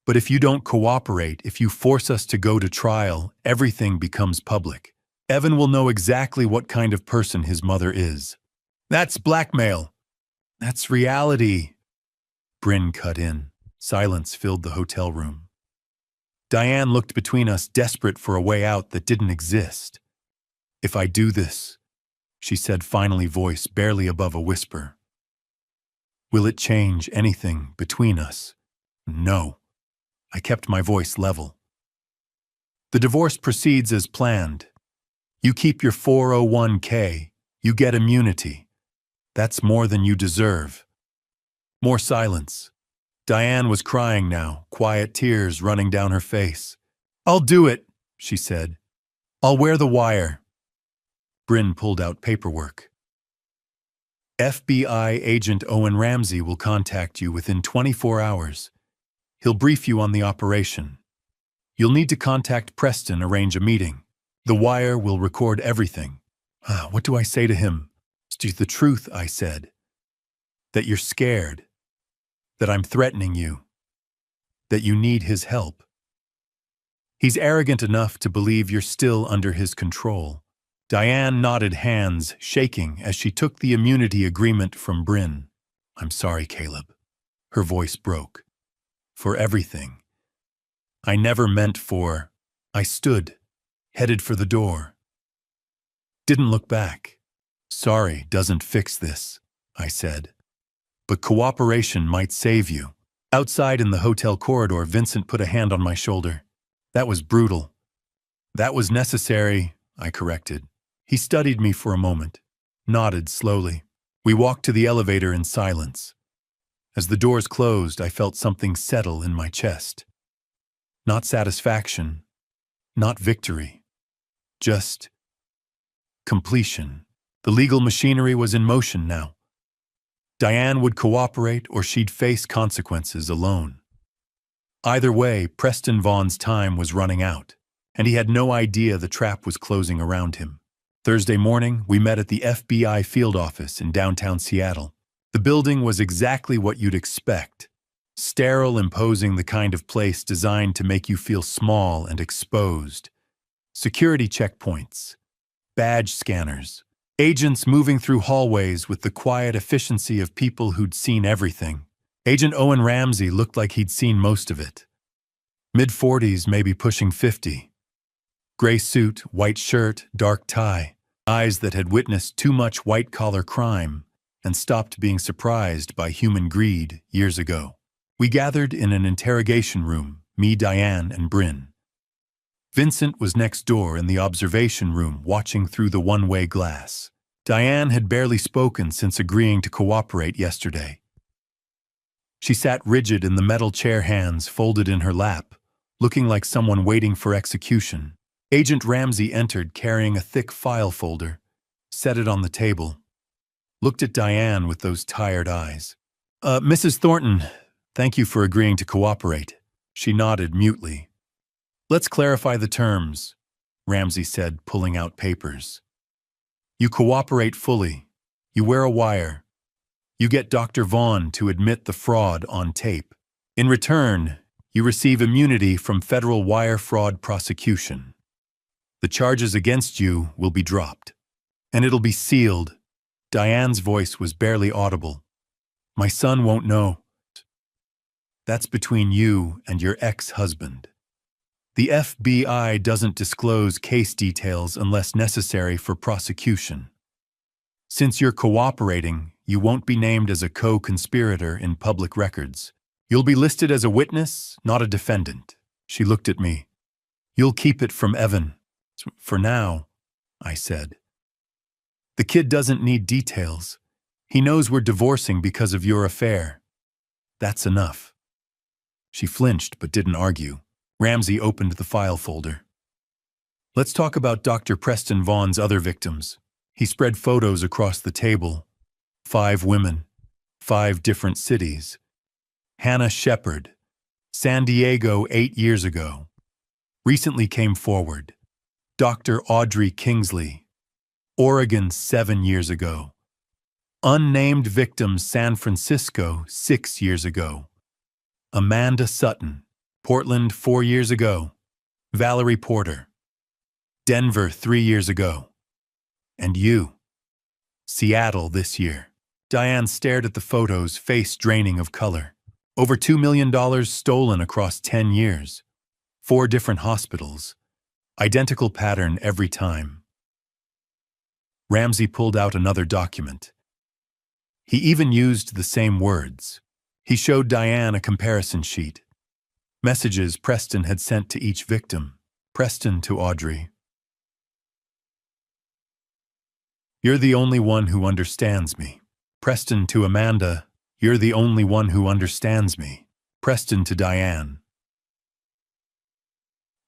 But if you don't cooperate, if you force us to go to trial, everything becomes public. Evan will know exactly what kind of person his mother is. That's blackmail. That's reality. Bryn cut in. Silence filled the hotel room. Diane looked between us, desperate for a way out that didn't exist. If I do this, she said finally, voice barely above a whisper, will it change anything between us? No. I kept my voice level. The divorce proceeds as planned. You keep your 401k. You get immunity. That's more than you deserve. More silence. Diane was crying now, quiet tears running down her face. I'll do it, she said. I'll wear the wire. Bryn pulled out paperwork. FBI agent Owen Ramsey will contact you within 24 hours. He'll brief you on the operation. You'll need to contact Preston, arrange a meeting. The wire will record everything. What do I say to him? It's the truth, I said. That you're scared. That I'm threatening you. That you need his help. He's arrogant enough to believe you're still under his control. Diane nodded, hands shaking as she took the immunity agreement from Bryn. I'm sorry, Caleb. Her voice broke. For everything. I never meant for. I stood, headed for the door. Didn't look back. Sorry doesn't fix this, I said. But cooperation might save you. Outside in the hotel corridor, Vincent put a hand on my shoulder. That was brutal. That was necessary, I corrected. He studied me for a moment, nodded slowly. We walked to the elevator in silence. As the doors closed, I felt something settle in my chest. Not satisfaction, not victory, just completion. The legal machinery was in motion now. Diane would cooperate or she'd face consequences alone. Either way, Preston Vaughn's time was running out, and he had no idea the trap was closing around him. Thursday morning, we met at the FBI field office in downtown Seattle. The building was exactly what you'd expect. Sterile, imposing, the kind of place designed to make you feel small and exposed. Security checkpoints, badge scanners, agents moving through hallways with the quiet efficiency of people who'd seen everything. Agent Owen Ramsey looked like he'd seen most of it. Mid-40s, maybe pushing 50. Gray suit, white shirt, dark tie, eyes that had witnessed too much white-collar crime and stopped being surprised by human greed years ago. We gathered in an interrogation room, me, Diane, and Bryn. Vincent was next door in the observation room, watching through the one-way glass. Diane had barely spoken since agreeing to cooperate yesterday. She sat rigid in the metal chair, hands folded in her lap, looking like someone waiting for execution. Agent Ramsey entered carrying a thick file folder, set it on the table, looked at Diane with those tired eyes. Mrs. Thornton, thank you for agreeing to cooperate. She nodded mutely. Let's clarify the terms, Ramsey said, pulling out papers. You cooperate fully. You wear a wire. You get Dr. Vaughn to admit the fraud on tape. In return, you receive immunity from federal wire fraud prosecution. The charges against you will be dropped. And it'll be sealed. Diane's voice was barely audible. My son won't know. That's between you and your ex-husband. The FBI doesn't disclose case details unless necessary for prosecution. Since you're cooperating, you won't be named as a co-conspirator in public records. You'll be listed as a witness, not a defendant. She looked at me. You'll keep it from Evan. For now, I said. The kid doesn't need details. He knows we're divorcing because of your affair. That's enough. She flinched but didn't argue. Ramsey opened the file folder. Let's talk about Dr. Preston Vaughn's other victims. He spread photos across the table. 5 women, 5 different cities. Hannah Shepard, San Diego 8 years ago. Recently came forward. Dr. Audrey Kingsley, Oregon 7 years ago. Unnamed victim, San Francisco, 6 years ago. Amanda Sutton, Portland, 4 years ago. Valerie Porter, Denver, 3 years ago. And you, Seattle this year. Diane stared at the photos, face draining of color. Over $2 million stolen across 10 years. 4 different hospitals. Identical pattern every time. Ramsey pulled out another document. He even used the same words. He showed Diane a comparison sheet. Messages Preston had sent to each victim. Preston to Audrey. You're the only one who understands me. Preston to Amanda. You're the only one who understands me. Preston to Diane.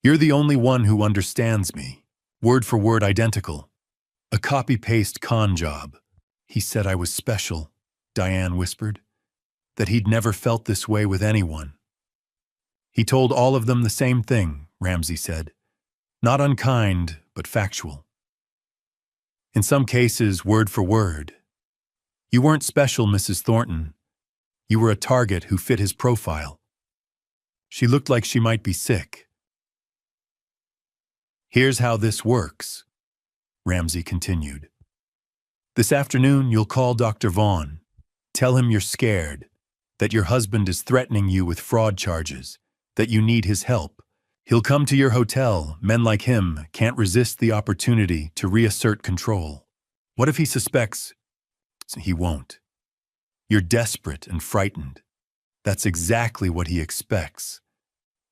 You're the only one who understands me. Word for word identical. A copy-paste con job. He said I was special, Diane whispered. That he'd never felt this way with anyone. He told all of them the same thing, Ramsey said. Not unkind, but factual. In some cases, word for word. You weren't special, Mrs. Thornton. You were a target who fit his profile. She looked like she might be sick. Here's how this works, Ramsey continued. This afternoon, you'll call Dr. Vaughn. Tell him you're scared, that your husband is threatening you with fraud charges, that you need his help. He'll come to your hotel. Men like him can't resist the opportunity to reassert control. What if he suspects? He won't. You're desperate and frightened. That's exactly what he expects.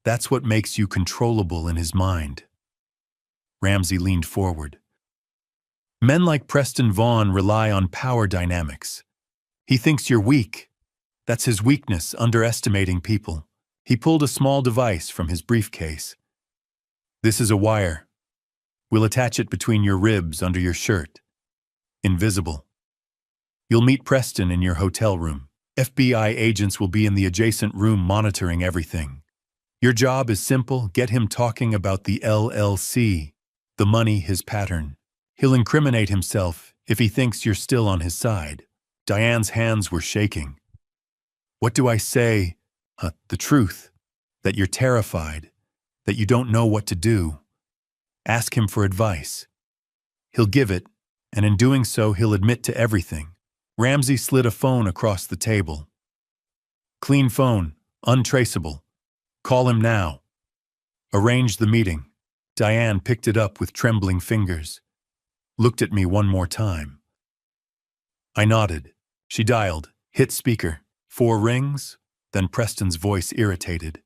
That's what makes you controllable in his mind. Ramsey leaned forward. Men like Preston Vaughn rely on power dynamics. He thinks you're weak. That's his weakness, underestimating people. He pulled a small device from his briefcase. This is a wire. We'll attach it between your ribs under your shirt. Invisible. You'll meet Preston in your hotel room. FBI agents will be in the adjacent room monitoring everything. Your job is simple. Get him talking about the LLC, the money, his pattern. He'll incriminate himself if he thinks you're still on his side. Diane's hands were shaking. What do I say? The truth. That you're terrified. That you don't know what to do. Ask him for advice. He'll give it, and in doing so, he'll admit to everything. Ramsey slid a phone across the table. Clean phone, untraceable. Call him now. Arrange the meeting. Diane picked it up with trembling fingers. Looked at me one more time. I nodded. She dialed, hit speaker. 4 rings, then Preston's voice irritated.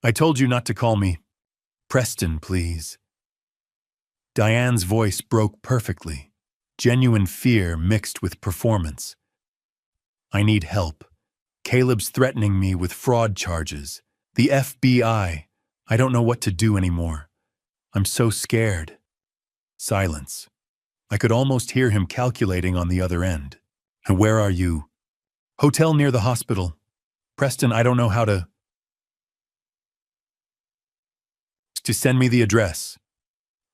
I told you not to call me. Preston, please. Diane's voice broke perfectly. Genuine fear mixed with performance. I need help. Caleb's threatening me with fraud charges. The FBI. I don't know what to do anymore. I'm so scared. Silence. I could almost hear him calculating on the other end. Where are you? Hotel near the hospital. Preston, I don't know how to send me the address.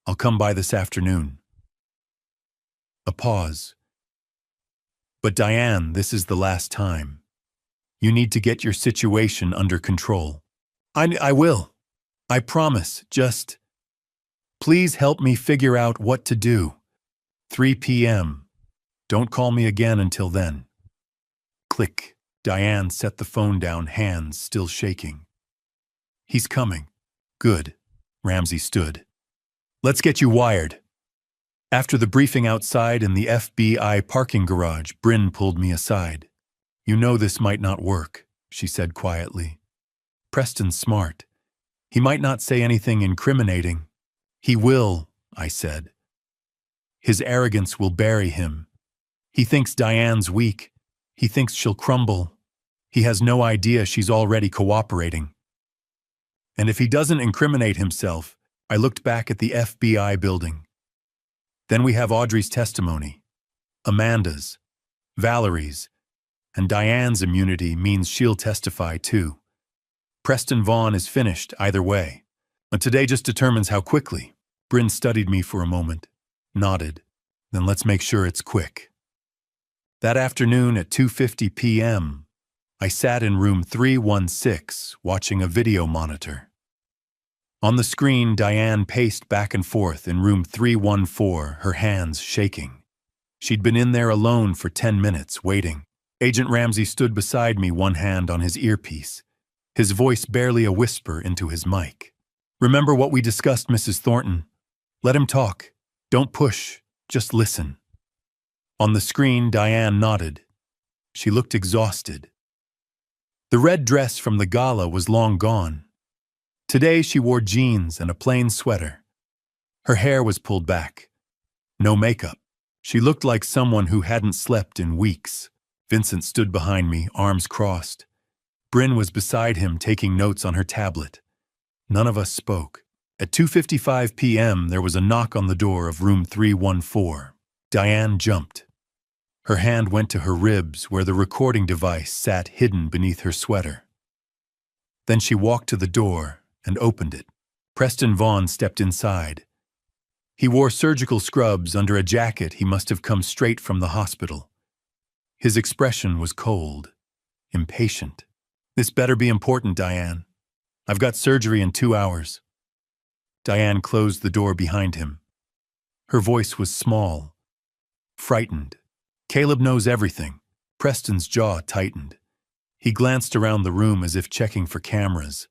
I'll come by this afternoon. A pause. But Diane, this is the last time. You need to get your situation under control. I will. I promise. Just please help me figure out what to do. 3 p.m. Don't call me again until then. Click. Diane set the phone down, hands still shaking. He's coming. Good. Ramsey stood. Let's get you wired. After the briefing outside in the FBI parking garage, Bryn pulled me aside. You know this might not work, she said quietly. Preston's smart. He might not say anything incriminating. He will, I said. His arrogance will bury him. He thinks Diane's weak. He thinks she'll crumble. He has no idea she's already cooperating. And if he doesn't incriminate himself, I looked back at the FBI building. Then we have Audrey's testimony, Amanda's, Valerie's, and Diane's immunity means she'll testify too. Preston Vaughn is finished either way. But today just determines how quickly. Bryn studied me for a moment, nodded. Then let's make sure it's quick. That afternoon at 2:50 p.m., I sat in room 316 watching a video monitor. On the screen, Diane paced back and forth in room 314, her hands shaking. She'd been in there alone for 10 minutes, waiting. Agent Ramsey stood beside me, one hand on his earpiece, his voice barely a whisper into his mic. "Remember what we discussed, Mrs. Thornton? Let him talk. Don't push. Just listen." On the screen, Diane nodded. She looked exhausted. The red dress from the gala was long gone. Today she wore jeans and a plain sweater. Her hair was pulled back. No makeup. She looked like someone who hadn't slept in weeks. Vincent stood behind me, arms crossed. Bryn was beside him, taking notes on her tablet. None of us spoke. At 2:55 p.m., there was a knock on the door of room 314. Diane jumped. Her hand went to her ribs where the recording device sat hidden beneath her sweater. Then she walked to the door and opened it. Preston Vaughn stepped inside. He wore surgical scrubs under a jacket he must have come straight from the hospital. His expression was cold, impatient. "This better be important, Diane. I've got surgery in 2 hours." Diane closed the door behind him. Her voice was small, frightened. "Caleb knows everything." Preston's jaw tightened. He glanced around the room as if checking for cameras.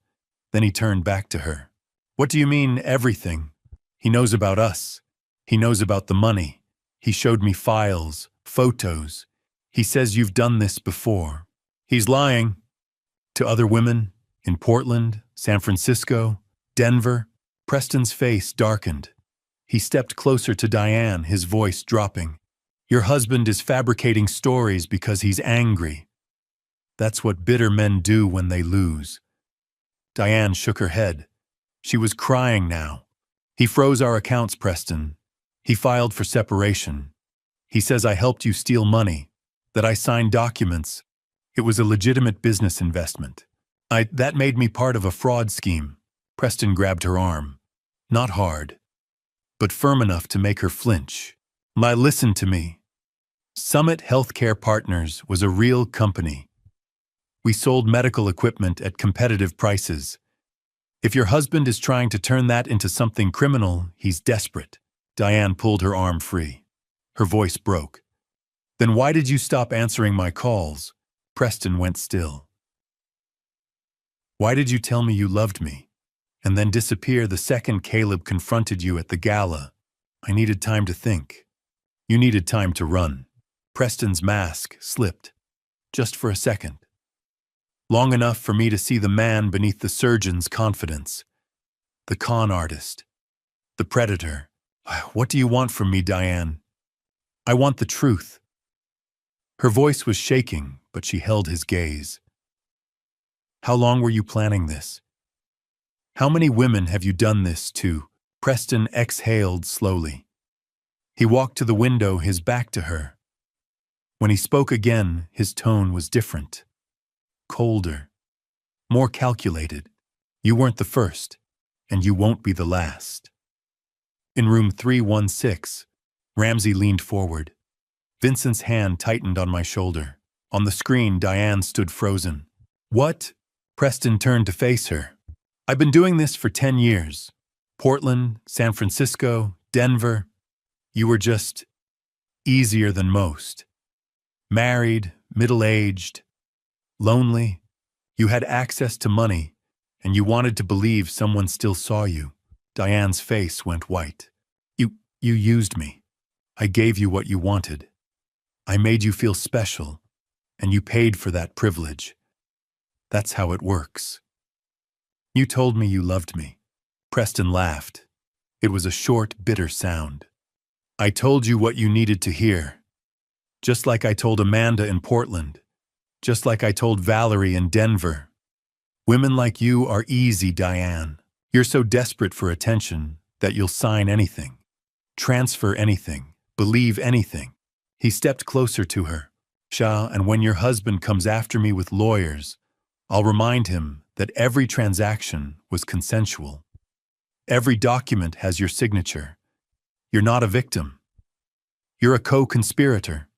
Then he turned back to her. "What do you mean, everything?" "He knows about us. He knows about the money. He showed me files, photos. He says you've done this before." "He's lying." "To other women? In Portland, San Francisco, Denver?" Preston's face darkened. He stepped closer to Diane, his voice dropping. "Your husband is fabricating stories because he's angry. That's what bitter men do when they lose." Diane shook her head. She was crying now. "He froze our accounts, Preston. He filed for separation. He says I helped you steal money, that I signed documents. It was a legitimate business investment. That made me part of a fraud scheme." Preston grabbed her arm. Not hard, but firm enough to make her flinch. "Listen to me. Summit Healthcare Partners was a real company. We sold medical equipment at competitive prices. If your husband is trying to turn that into something criminal, he's desperate." Diane pulled her arm free. Her voice broke. "Then why did you stop answering my calls?" Preston went still. "Why did you tell me you loved me, and then disappear the second Caleb confronted you at the gala?" "I needed time to think." "You needed time to run." Preston's mask slipped. "Just for a second. Long enough for me to see the man beneath the surgeon's confidence. The con artist. The predator. What do you want from me, Diane?" "I want the truth." Her voice was shaking, but she held his gaze. "How long were you planning this? How many women have you done this to?" Preston exhaled slowly. He walked to the window, his back to her. When he spoke again, his tone was different. Colder. More calculated. "You weren't the first, and you won't be the last." In room 316, Ramsey leaned forward. Vincent's hand tightened on my shoulder. On the screen, Diane stood frozen. "What?" Preston turned to face her. "I've been doing this for 10 years. Portland, San Francisco, Denver. You were just easier than most. Married, middle-aged, lonely. You had access to money, and you wanted to believe someone still saw you." Diane's face went white. You used me. I gave you what you wanted. I made you feel special, and you paid for that privilege. That's how it works." "You told me you loved me." Preston laughed. It was a short, bitter sound. "I told you what you needed to hear. Just like I told Amanda in Portland. Just like I told Valerie in Denver. Women like you are easy, Diane. You're so desperate for attention that you'll sign anything, transfer anything, believe anything." He stepped closer to her. "Shah, and when your husband comes after me with lawyers, I'll remind him that every transaction was consensual. Every document has your signature. You're not a victim. You're a co-conspirator."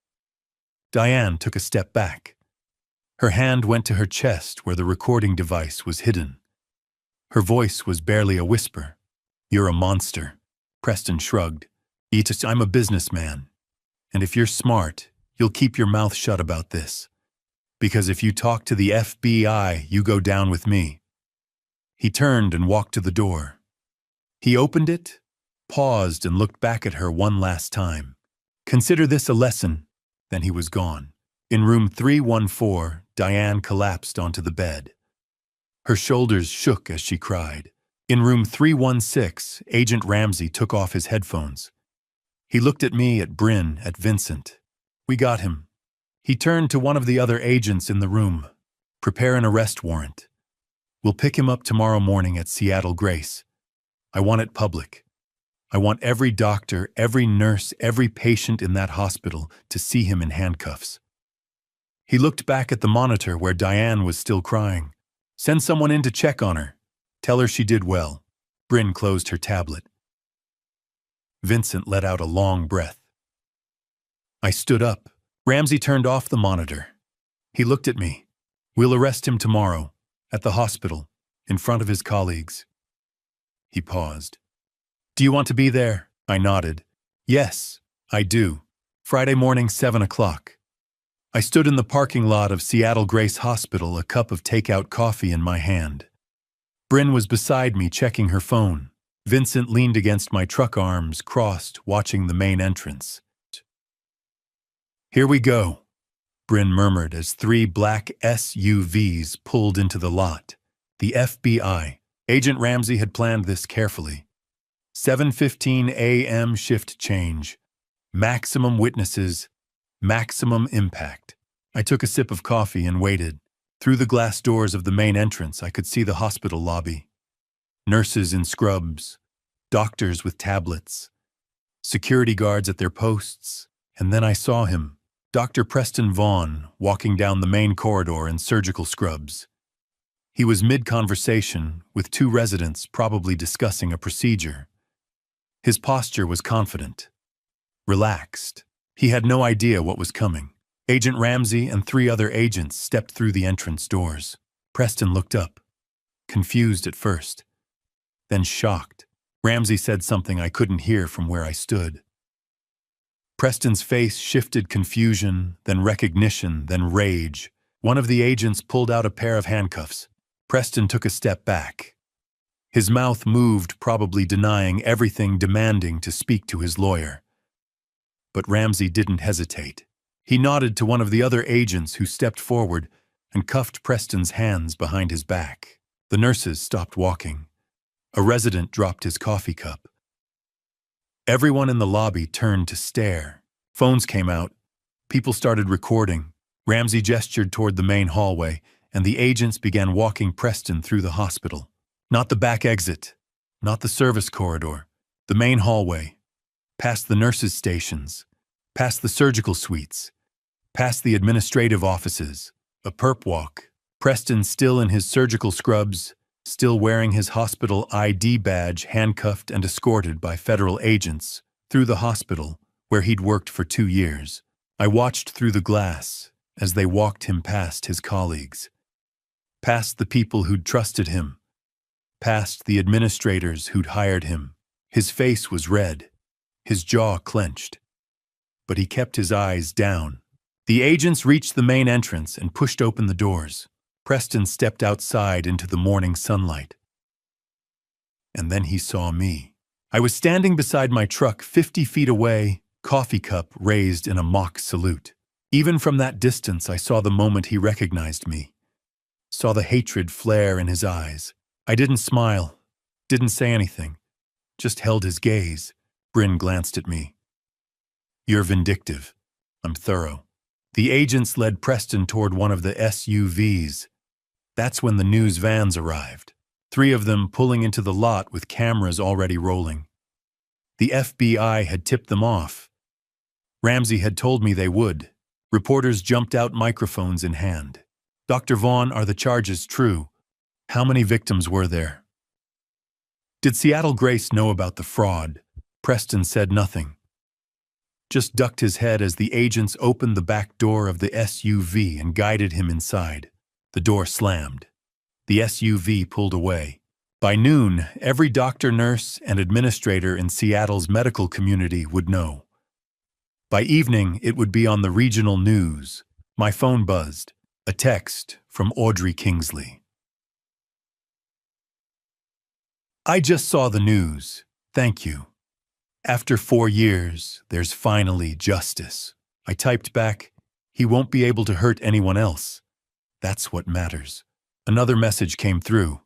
Diane took a step back. Her hand went to her chest where the recording device was hidden. Her voice was barely a whisper. "You're a monster." Preston shrugged. "I'm a businessman. And if you're smart, you'll keep your mouth shut about this. Because if you talk to the FBI, you go down with me." He turned and walked to the door. He opened it, paused, and looked back at her one last time. "Consider this a lesson." Then he was gone. In room 314, Diane collapsed onto the bed. Her shoulders shook as she cried. In room 316, Agent Ramsey took off his headphones. He looked at me, at Bryn, at Vincent. "We got him." He turned to one of the other agents in the room. "Prepare an arrest warrant. We'll pick him up tomorrow morning at Seattle Grace. I want it public. I want every doctor, every nurse, every patient in that hospital to see him in handcuffs." He looked back at the monitor where Diane was still crying. "Send someone in to check on her. Tell her she did well." Bryn closed her tablet. Vincent let out a long breath. I stood up. Ramsey turned off the monitor. He looked at me. "We'll arrest him tomorrow, at the hospital, in front of his colleagues." He paused. "Do you want to be there?" I nodded. "Yes, I do. Friday morning, 7 o'clock. I stood in the parking lot of Seattle Grace Hospital, a cup of takeout coffee in my hand. Bryn was beside me, checking her phone. Vincent leaned against my truck, arms crossed, watching the main entrance. "Here we go," Bryn murmured as 3 black SUVs pulled into the lot. The FBI. Agent Ramsey had planned this carefully. 7:15 a.m. shift change. Maximum witnesses. Maximum impact. I took a sip of coffee and waited. Through the glass doors of the main entrance, I could see the hospital lobby. Nurses in scrubs, doctors with tablets, security guards at their posts, and then I saw him, Dr. Preston Vaughn, walking down the main corridor in surgical scrubs. He was mid-conversation with 2 residents probably discussing a procedure. His posture was confident, relaxed. He had no idea what was coming. Agent Ramsey and 3 other agents stepped through the entrance doors. Preston looked up, confused at first, then shocked. Ramsey said something I couldn't hear from where I stood. Preston's face shifted, confusion, then recognition, then rage. One of the agents pulled out a pair of handcuffs. Preston took a step back. His mouth moved, probably denying everything, demanding to speak to his lawyer. But Ramsey didn't hesitate. He nodded to one of the other agents who stepped forward and cuffed Preston's hands behind his back. The nurses stopped walking. A resident dropped his coffee cup. Everyone in the lobby turned to stare. Phones came out. People started recording. Ramsey gestured toward the main hallway, and the agents began walking Preston through the hospital. Not the back exit, not the service corridor, the main hallway, past the nurses' stations, past the surgical suites, past the administrative offices, a perp walk. Preston, still in his surgical scrubs, still wearing his hospital ID badge, handcuffed and escorted by federal agents, through the hospital where he'd worked for 2 years. I watched through the glass as they walked him past his colleagues, past the people who'd trusted him, past the administrators who'd hired him. His face was red, his jaw clenched, but he kept his eyes down. The agents reached the main entrance and pushed open the doors. Preston stepped outside into the morning sunlight. And then he saw me. I was standing beside my truck 50 feet away, coffee cup raised in a mock salute. Even from that distance, I saw the moment he recognized me, saw the hatred flare in his eyes. I didn't smile, didn't say anything, just held his gaze. Bryn glanced at me. "You're vindictive. I'm thorough." The agents led Preston toward one of the SUVs. That's when the news vans arrived, 3 of them pulling into the lot with cameras already rolling. The FBI had tipped them off. Ramsey had told me they would. Reporters jumped out, microphones in hand. "Dr. Vaughn, are the charges true? How many victims were there?" Did Seattle Grace know about the fraud? Preston said nothing. just ducked his head as the agents opened the back door of the SUV and guided him inside. The door slammed. The SUV pulled away. By noon, every doctor, nurse, and administrator in Seattle's medical community would know. By evening, it would be on the regional news. My phone buzzed. A text from Audrey Kingsley. I just saw the news. Thank you. After 4 years, there's finally justice. I typed back, he won't be able to hurt anyone else. That's what matters. Another message came through.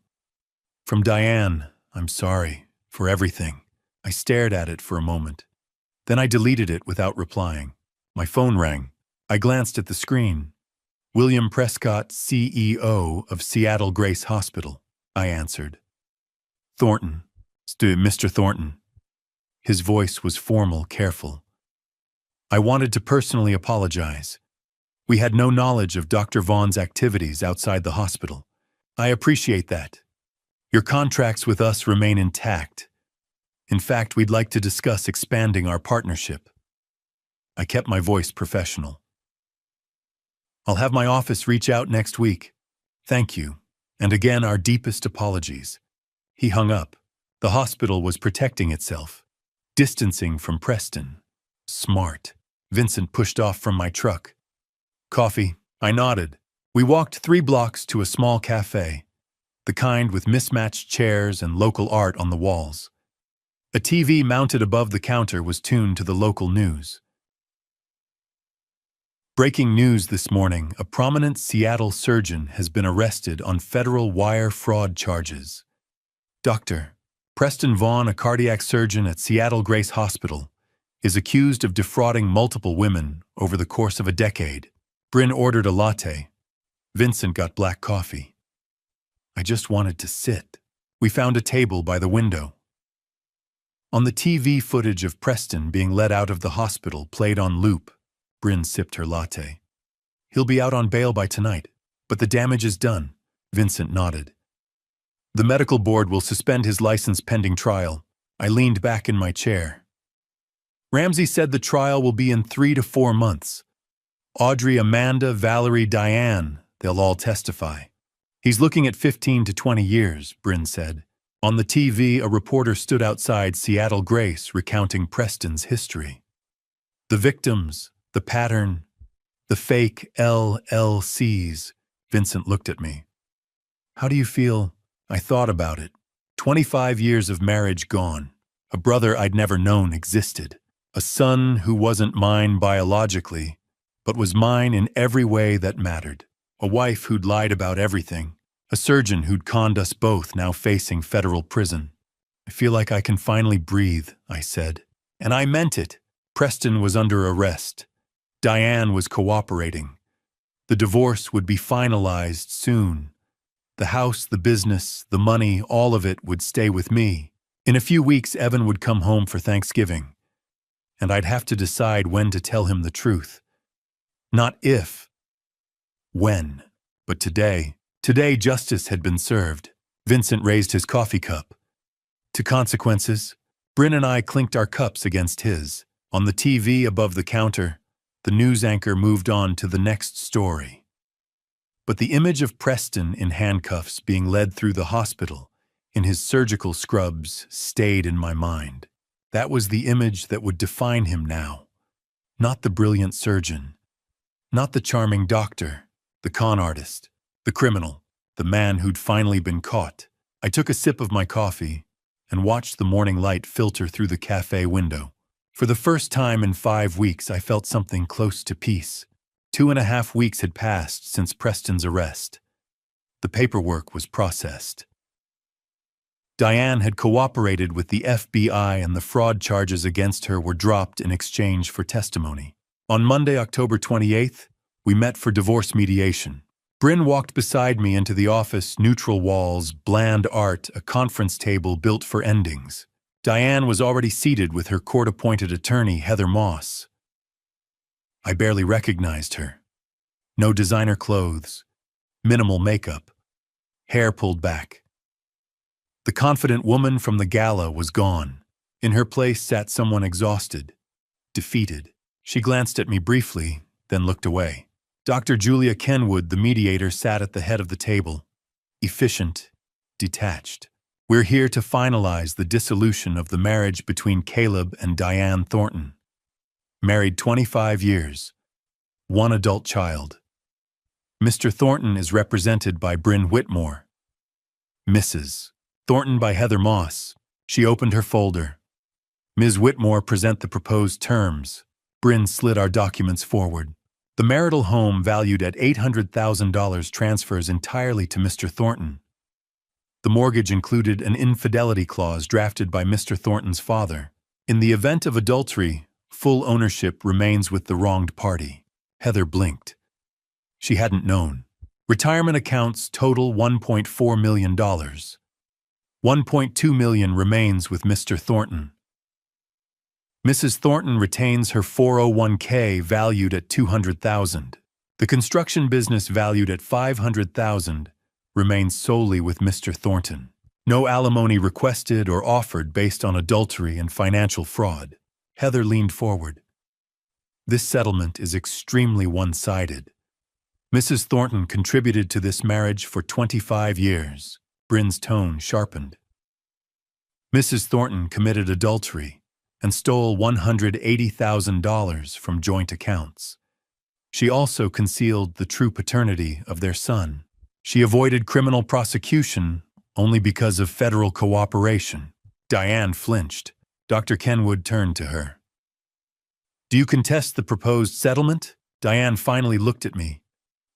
From Diane, I'm sorry for everything. I stared at it for a moment. Then I deleted it without replying. My phone rang. I glanced at the screen. William Prescott, CEO of Seattle Grace Hospital, I answered. Thornton, Mr. Thornton. His voice was formal, careful. I wanted to personally apologize. We had no knowledge of Dr. Vaughn's activities outside the hospital. I appreciate that. Your contracts with us remain intact. In fact, we'd like to discuss expanding our partnership. I kept my voice professional. I'll have my office reach out next week. Thank you, and again our deepest apologies. He hung up. The hospital was protecting itself, distancing from Preston. Smart. Vincent pushed off from my truck. Coffee? I nodded. We walked 3 blocks to a small cafe, the kind with mismatched chairs and local art on the walls. A TV mounted above the counter was tuned to the local news. Breaking news this morning, a prominent Seattle surgeon has been arrested on federal wire fraud charges. Dr. Preston Vaughn, a cardiac surgeon at Seattle Grace Hospital, is accused of defrauding multiple women over the course of a decade. Bryn ordered a latte. Vincent got black coffee. I just wanted to sit. We found a table by the window. On the TV, footage of Preston being led out of the hospital played on loop. Bryn sipped her latte. He'll be out on bail by tonight, but the damage is done. Vincent nodded. The medical board will suspend his license pending trial. I leaned back in my chair. Ramsey said the trial will be in 3 to 4 months. Audrey, Amanda, Valerie, Diane, they'll all testify. He's looking at 15 to 20 years, Bryn said. On the TV, a reporter stood outside Seattle Grace recounting Preston's history. The victims, the pattern, the fake LLCs. Vincent looked at me. How do you feel? I thought about it. 25 years of marriage gone. A brother I'd never known existed. A son who wasn't mine biologically, but was mine in every way that mattered. A wife who'd lied about everything. A surgeon who'd conned us both, now facing federal prison. I feel like I can finally breathe, I said. And I meant it. Preston was under arrest. Diane was cooperating. The divorce would be finalized soon. The house, the business, the money, all of it would stay with me. In a few weeks, Evan would come home for Thanksgiving. And I'd have to decide when to tell him the truth. Not if, when. But today justice had been served. Vincent raised his coffee cup. To consequences, Bryn and I clinked our cups against his. On the TV above the counter, the news anchor moved on to the next story. But the image of Preston in handcuffs being led through the hospital, in his surgical scrubs, stayed in my mind. That was the image that would define him now. Not the brilliant surgeon. Not the charming doctor, the con artist, the criminal, the man who'd finally been caught. I took a sip of my coffee and watched the morning light filter through the cafe window. For the first time in 5 weeks, I felt something close to peace. 2.5 weeks had passed since Preston's arrest. The paperwork was processed. Diane had cooperated with the FBI and the fraud charges against her were dropped in exchange for testimony. On Monday, October 28th, we met for divorce mediation. Bryn walked beside me into the office, neutral walls, bland art, a conference table built for endings. Diane was already seated with her court-appointed attorney, Heather Moss. I barely recognized her. No designer clothes, minimal makeup, hair pulled back. The confident woman from the gala was gone. In her place sat someone exhausted, defeated. She glanced at me briefly, then looked away. Dr. Julia Kenwood, the mediator, sat at the head of the table, efficient, detached. We're here to finalize the dissolution of the marriage between Caleb and Diane Thornton. Married 25 years. One adult child. Mr. Thornton is represented by Bryn Whitmore. Mrs. Thornton by Heather Moss. She opened her folder. Ms. Whitmore, present the proposed terms. Bryn slid our documents forward. The marital home, valued at $800,000, transfers entirely to Mr. Thornton. The mortgage included an infidelity clause drafted by Mr. Thornton's father. In the event of adultery, full ownership remains with the wronged party. Heather blinked. She hadn't known. Retirement accounts total $1.4 million. $1.2 million remains with Mr. Thornton. Mrs. Thornton retains her 401k valued at $200,000. The construction business, valued at $500,000, remains solely with Mr. Thornton. No alimony requested or offered based on adultery and financial fraud. Heather leaned forward. This settlement is extremely one-sided. Mrs. Thornton contributed to this marriage for 25 years. Bryn's tone sharpened. Mrs. Thornton committed adultery and stole $180,000 from joint accounts. She also concealed the true paternity of their son. She avoided criminal prosecution only because of federal cooperation. Diane flinched. Dr. Kenwood turned to her. Do you contest the proposed settlement? Diane finally looked at me.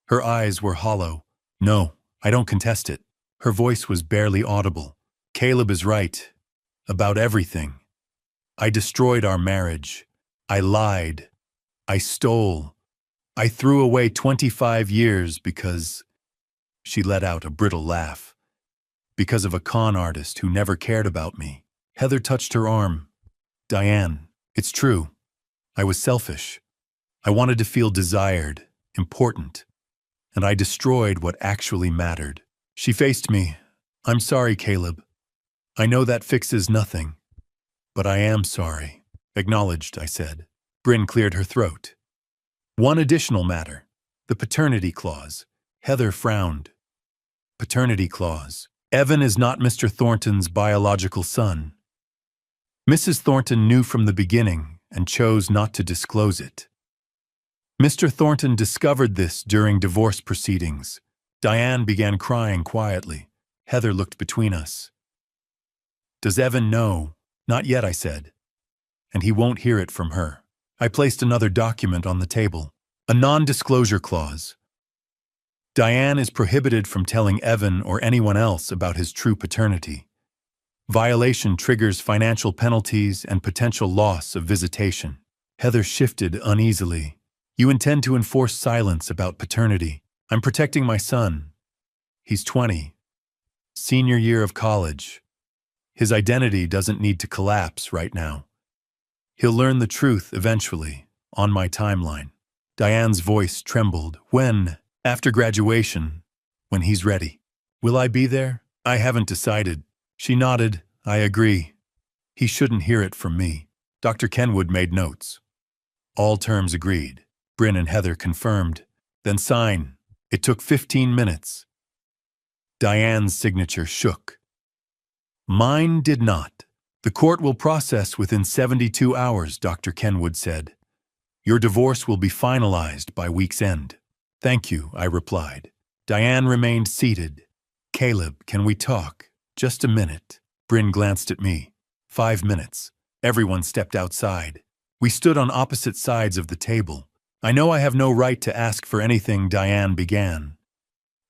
Her eyes were hollow. No, I don't contest it. Her voice was barely audible. Caleb is right. About everything. I destroyed our marriage. I lied. I stole. I threw away 25 years because... She let out a brittle laugh. Because of a con artist who never cared about me. Heather touched her arm. Diane, it's true. I was selfish. I wanted to feel desired, important. And I destroyed what actually mattered. She faced me. I'm sorry, Caleb. I know that fixes nothing. But I am sorry. Acknowledged, I said. Bryn cleared her throat. One additional matter. The paternity clause. Heather frowned. Paternity clause. Evan is not Mr. Thornton's biological son. Mrs. Thornton knew from the beginning and chose not to disclose it. Mr. Thornton discovered this during divorce proceedings. Diane began crying quietly. Heather looked between us. Does Evan know? Not yet, I said. And he won't hear it from her. I placed another document on the table. A non-disclosure clause. Diane is prohibited from telling Evan or anyone else about his true paternity. Violation triggers financial penalties and potential loss of visitation. Heather shifted uneasily. You intend to enforce silence about paternity. I'm protecting my son. He's 20. Senior year of college. His identity doesn't need to collapse right now. He'll learn the truth eventually, on my timeline. Diane's voice trembled. When? After graduation. When he's ready. Will I be there? I haven't decided. She nodded. I agree. He shouldn't hear it from me. Dr. Kenwood made notes. All terms agreed. Bryn and Heather confirmed. Then sign. It took 15 minutes. Diane's signature shook. Mine did not. The court will process within 72 hours, Dr. Kenwood said. Your divorce will be finalized by week's end. Thank you, I replied. Diane remained seated. Caleb, can we talk? Just a minute. Bryn glanced at me. 5 minutes. Everyone stepped outside. We stood on opposite sides of the table. I know I have no right to ask for anything, Diane began.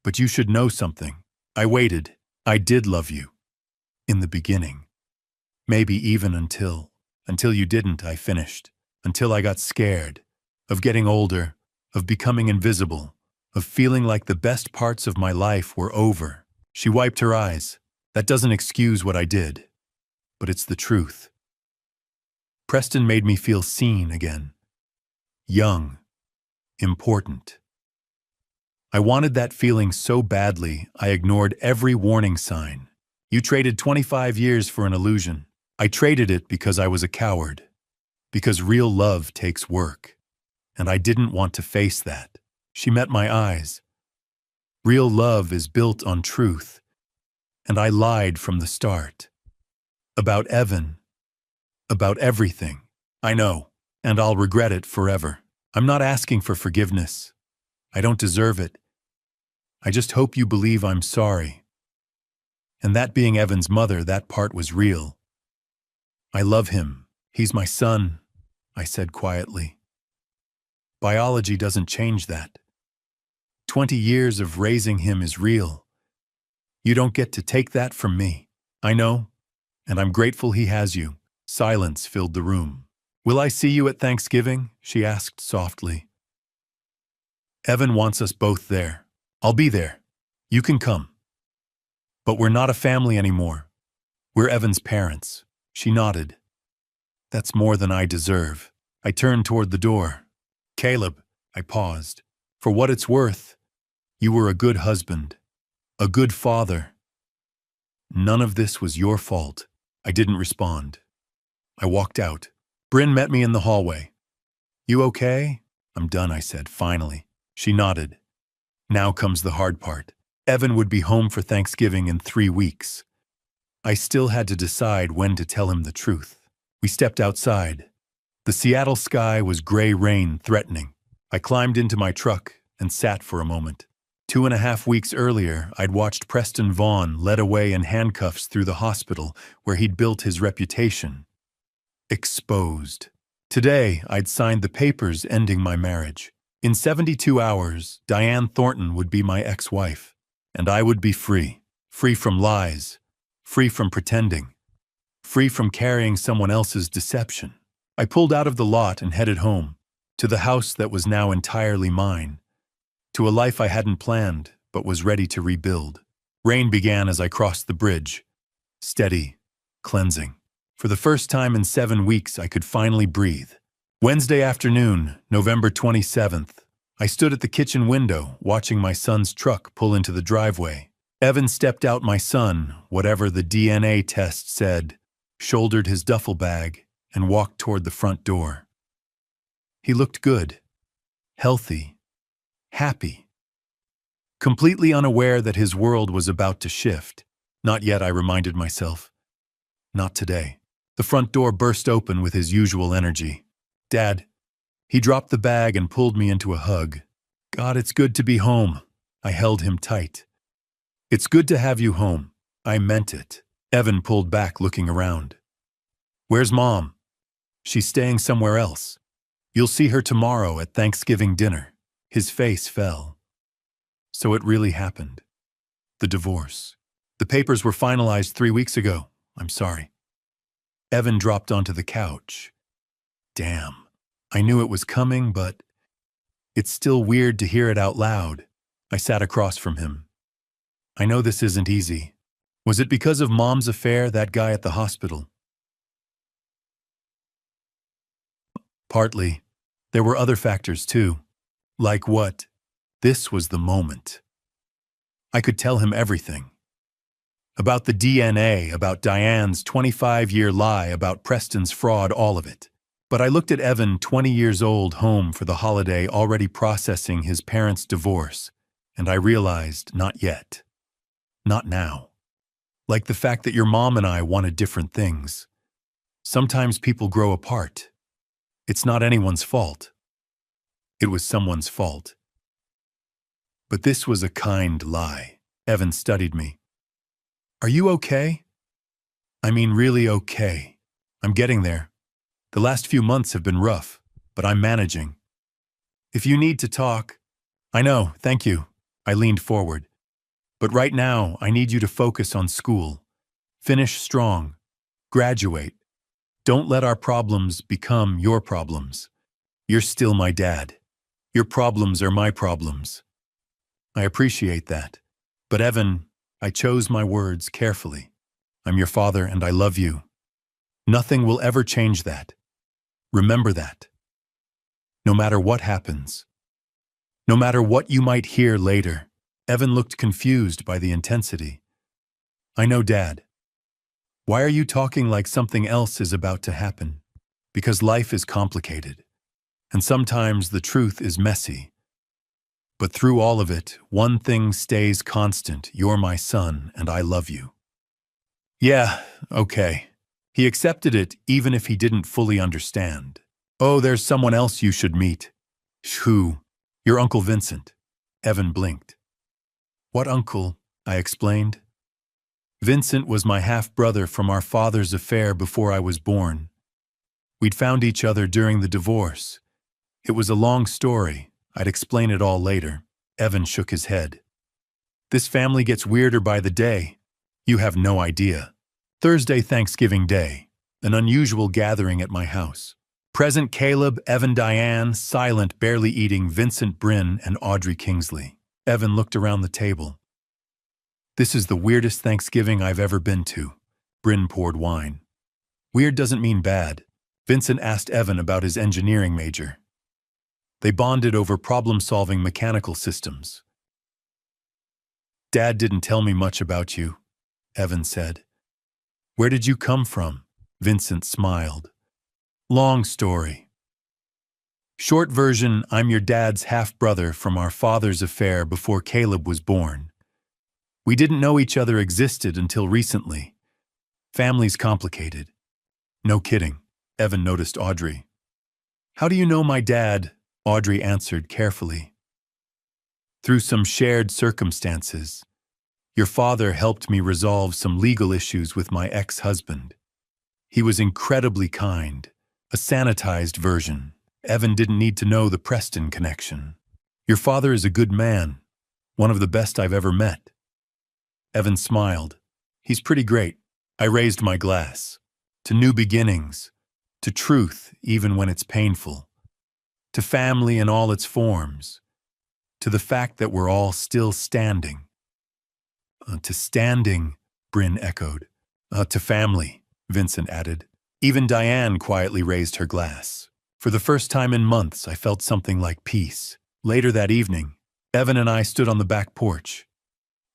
But you should know something. I waited. I did love you. In the beginning. Maybe even until you didn't, I finished. Until I got scared. Of getting older. Of becoming invisible. Of feeling like the best parts of my life were over. She wiped her eyes. That doesn't excuse what I did. But it's the truth. Preston made me feel seen again. Young. Important. I wanted that feeling so badly, I ignored every warning sign. You traded 25 years for an illusion. I traded it because I was a coward. Because real love takes work, and I didn't want to face that. She met my eyes. Real love is built on truth, and I lied from the start. About Evan. About everything. I know, and I'll regret it forever. I'm not asking for forgiveness. I don't deserve it. I just hope you believe I'm sorry. And that being Evan's mother, that part was real. I love him. He's my son, I said quietly. Biology doesn't change that. 20 years of raising him is real. You don't get to take that from me. I know, and I'm grateful he has you. Silence filled the room. Will I see you at Thanksgiving? She asked softly. Evan wants us both there. I'll be there. You can come. But we're not a family anymore. We're Evan's parents. She nodded. That's more than I deserve. I turned toward the door. Caleb, I paused. For what it's worth, you were a good husband, a good father. None of this was your fault. I didn't respond. I walked out. Bryn met me in the hallway. You okay? I'm done, I said, finally. She nodded. Now comes the hard part. Evan would be home for Thanksgiving in 3 weeks. I still had to decide when to tell him the truth. We stepped outside. The Seattle sky was gray rain threatening. I climbed into my truck and sat for a moment. 2.5 weeks earlier, I'd watched Preston Vaughn led away in handcuffs through the hospital where he'd built his reputation. Exposed. Today, I'd signed the papers ending my marriage. In 72 hours, Diane Thornton would be my ex-wife, and I would be free. Free from lies, free from pretending, free from carrying someone else's deception. I pulled out of the lot and headed home, to the house that was now entirely mine, to a life I hadn't planned but was ready to rebuild. Rain began as I crossed the bridge. Steady, cleansing. For the first time in 7 weeks, I could finally breathe. Wednesday afternoon, November 27th, I stood at the kitchen window, watching my son's truck pull into the driveway. Evan stepped out. My son, whatever the DNA test said, shouldered his duffel bag and walked toward the front door. He looked good, healthy, happy, completely unaware that his world was about to shift. Not yet, I reminded myself. Not today. The front door burst open with his usual energy. Dad. He dropped the bag and pulled me into a hug. God, it's good to be home. I held him tight. It's good to have you home. I meant it. Evan pulled back, looking around. Where's Mom? She's staying somewhere else. You'll see her tomorrow at Thanksgiving dinner. His face fell. So it really happened. The divorce. The papers were finalized 3 weeks ago. I'm sorry. Evan dropped onto the couch. Damn. I knew it was coming, but it's still weird to hear it out loud. I sat across from him. I know this isn't easy. Was it because of Mom's affair, that guy at the hospital? Partly. There were other factors too. Like what? This was the moment. I could tell him everything. About the DNA, about Diane's 25-year lie, about Preston's fraud, all of it. But I looked at Evan, 20 years old, home for the holiday, already processing his parents' divorce, and I realized, not yet. Not now. Like the fact that your mom and I wanted different things. Sometimes people grow apart. It's not anyone's fault. It was someone's fault. But this was a kind lie. Evan studied me. Are you okay? I mean, really okay. I'm getting there. The last few months have been rough, but I'm managing. If you need to talk, I know, thank you. I leaned forward. But right now, I need you to focus on school. Finish strong. Graduate. Don't let our problems become your problems. You're still my dad. Your problems are my problems. I appreciate that. But Evan, I chose my words carefully. I'm your father and I love you. Nothing will ever change that. Remember that. No matter what happens. No matter what you might hear later. Evan looked confused by the intensity. I know, Dad. Why are you talking like something else is about to happen? because life is complicated, and sometimes the truth is messy. But through all of it, one thing stays constant: you're my son, and I love you. Yeah, okay. He accepted it even if he didn't fully understand. Oh, there's someone else you should meet. Who? Your Uncle Vincent. Evan blinked. What uncle? I explained. Vincent was my half-brother from our father's affair before I was born. We'd found each other during the divorce. It was a long story. I'd explain it all later. Evan shook his head. This family gets weirder by the day. You have no idea. Thursday, Thanksgiving Day. An unusual gathering at my house. Present Caleb, Evan, Diane, silent, barely eating, Vincent, Bryn, and Audrey Kingsley. Evan looked around the table. This is the weirdest Thanksgiving I've ever been to. Bryn poured wine. Weird doesn't mean bad. Vincent asked Evan about his engineering major. They bonded over problem-solving mechanical systems. Dad didn't tell me much about you, Evan said. Where did you come from? Vincent smiled. Long story. Short version, I'm your dad's half-brother from our father's affair before Caleb was born. We didn't know each other existed until recently. Family's complicated. No kidding, Evan noticed Audrey. How do you know my dad? Audrey answered carefully. Through some shared circumstances. Your father helped me resolve some legal issues with my ex-husband. He was incredibly kind. A sanitized version. Evan didn't need to know the Preston connection. Your father is a good man. One of the best I've ever met. Evan smiled. He's pretty great. I raised my glass. To new beginnings. To truth, even when it's painful. To family in all its forms. To the fact that we're all still standing. To standing, Bryn echoed. To family, Vincent added. Even Diane quietly raised her glass. For the first time in months, I felt something like peace. Later that evening, Evan and I stood on the back porch.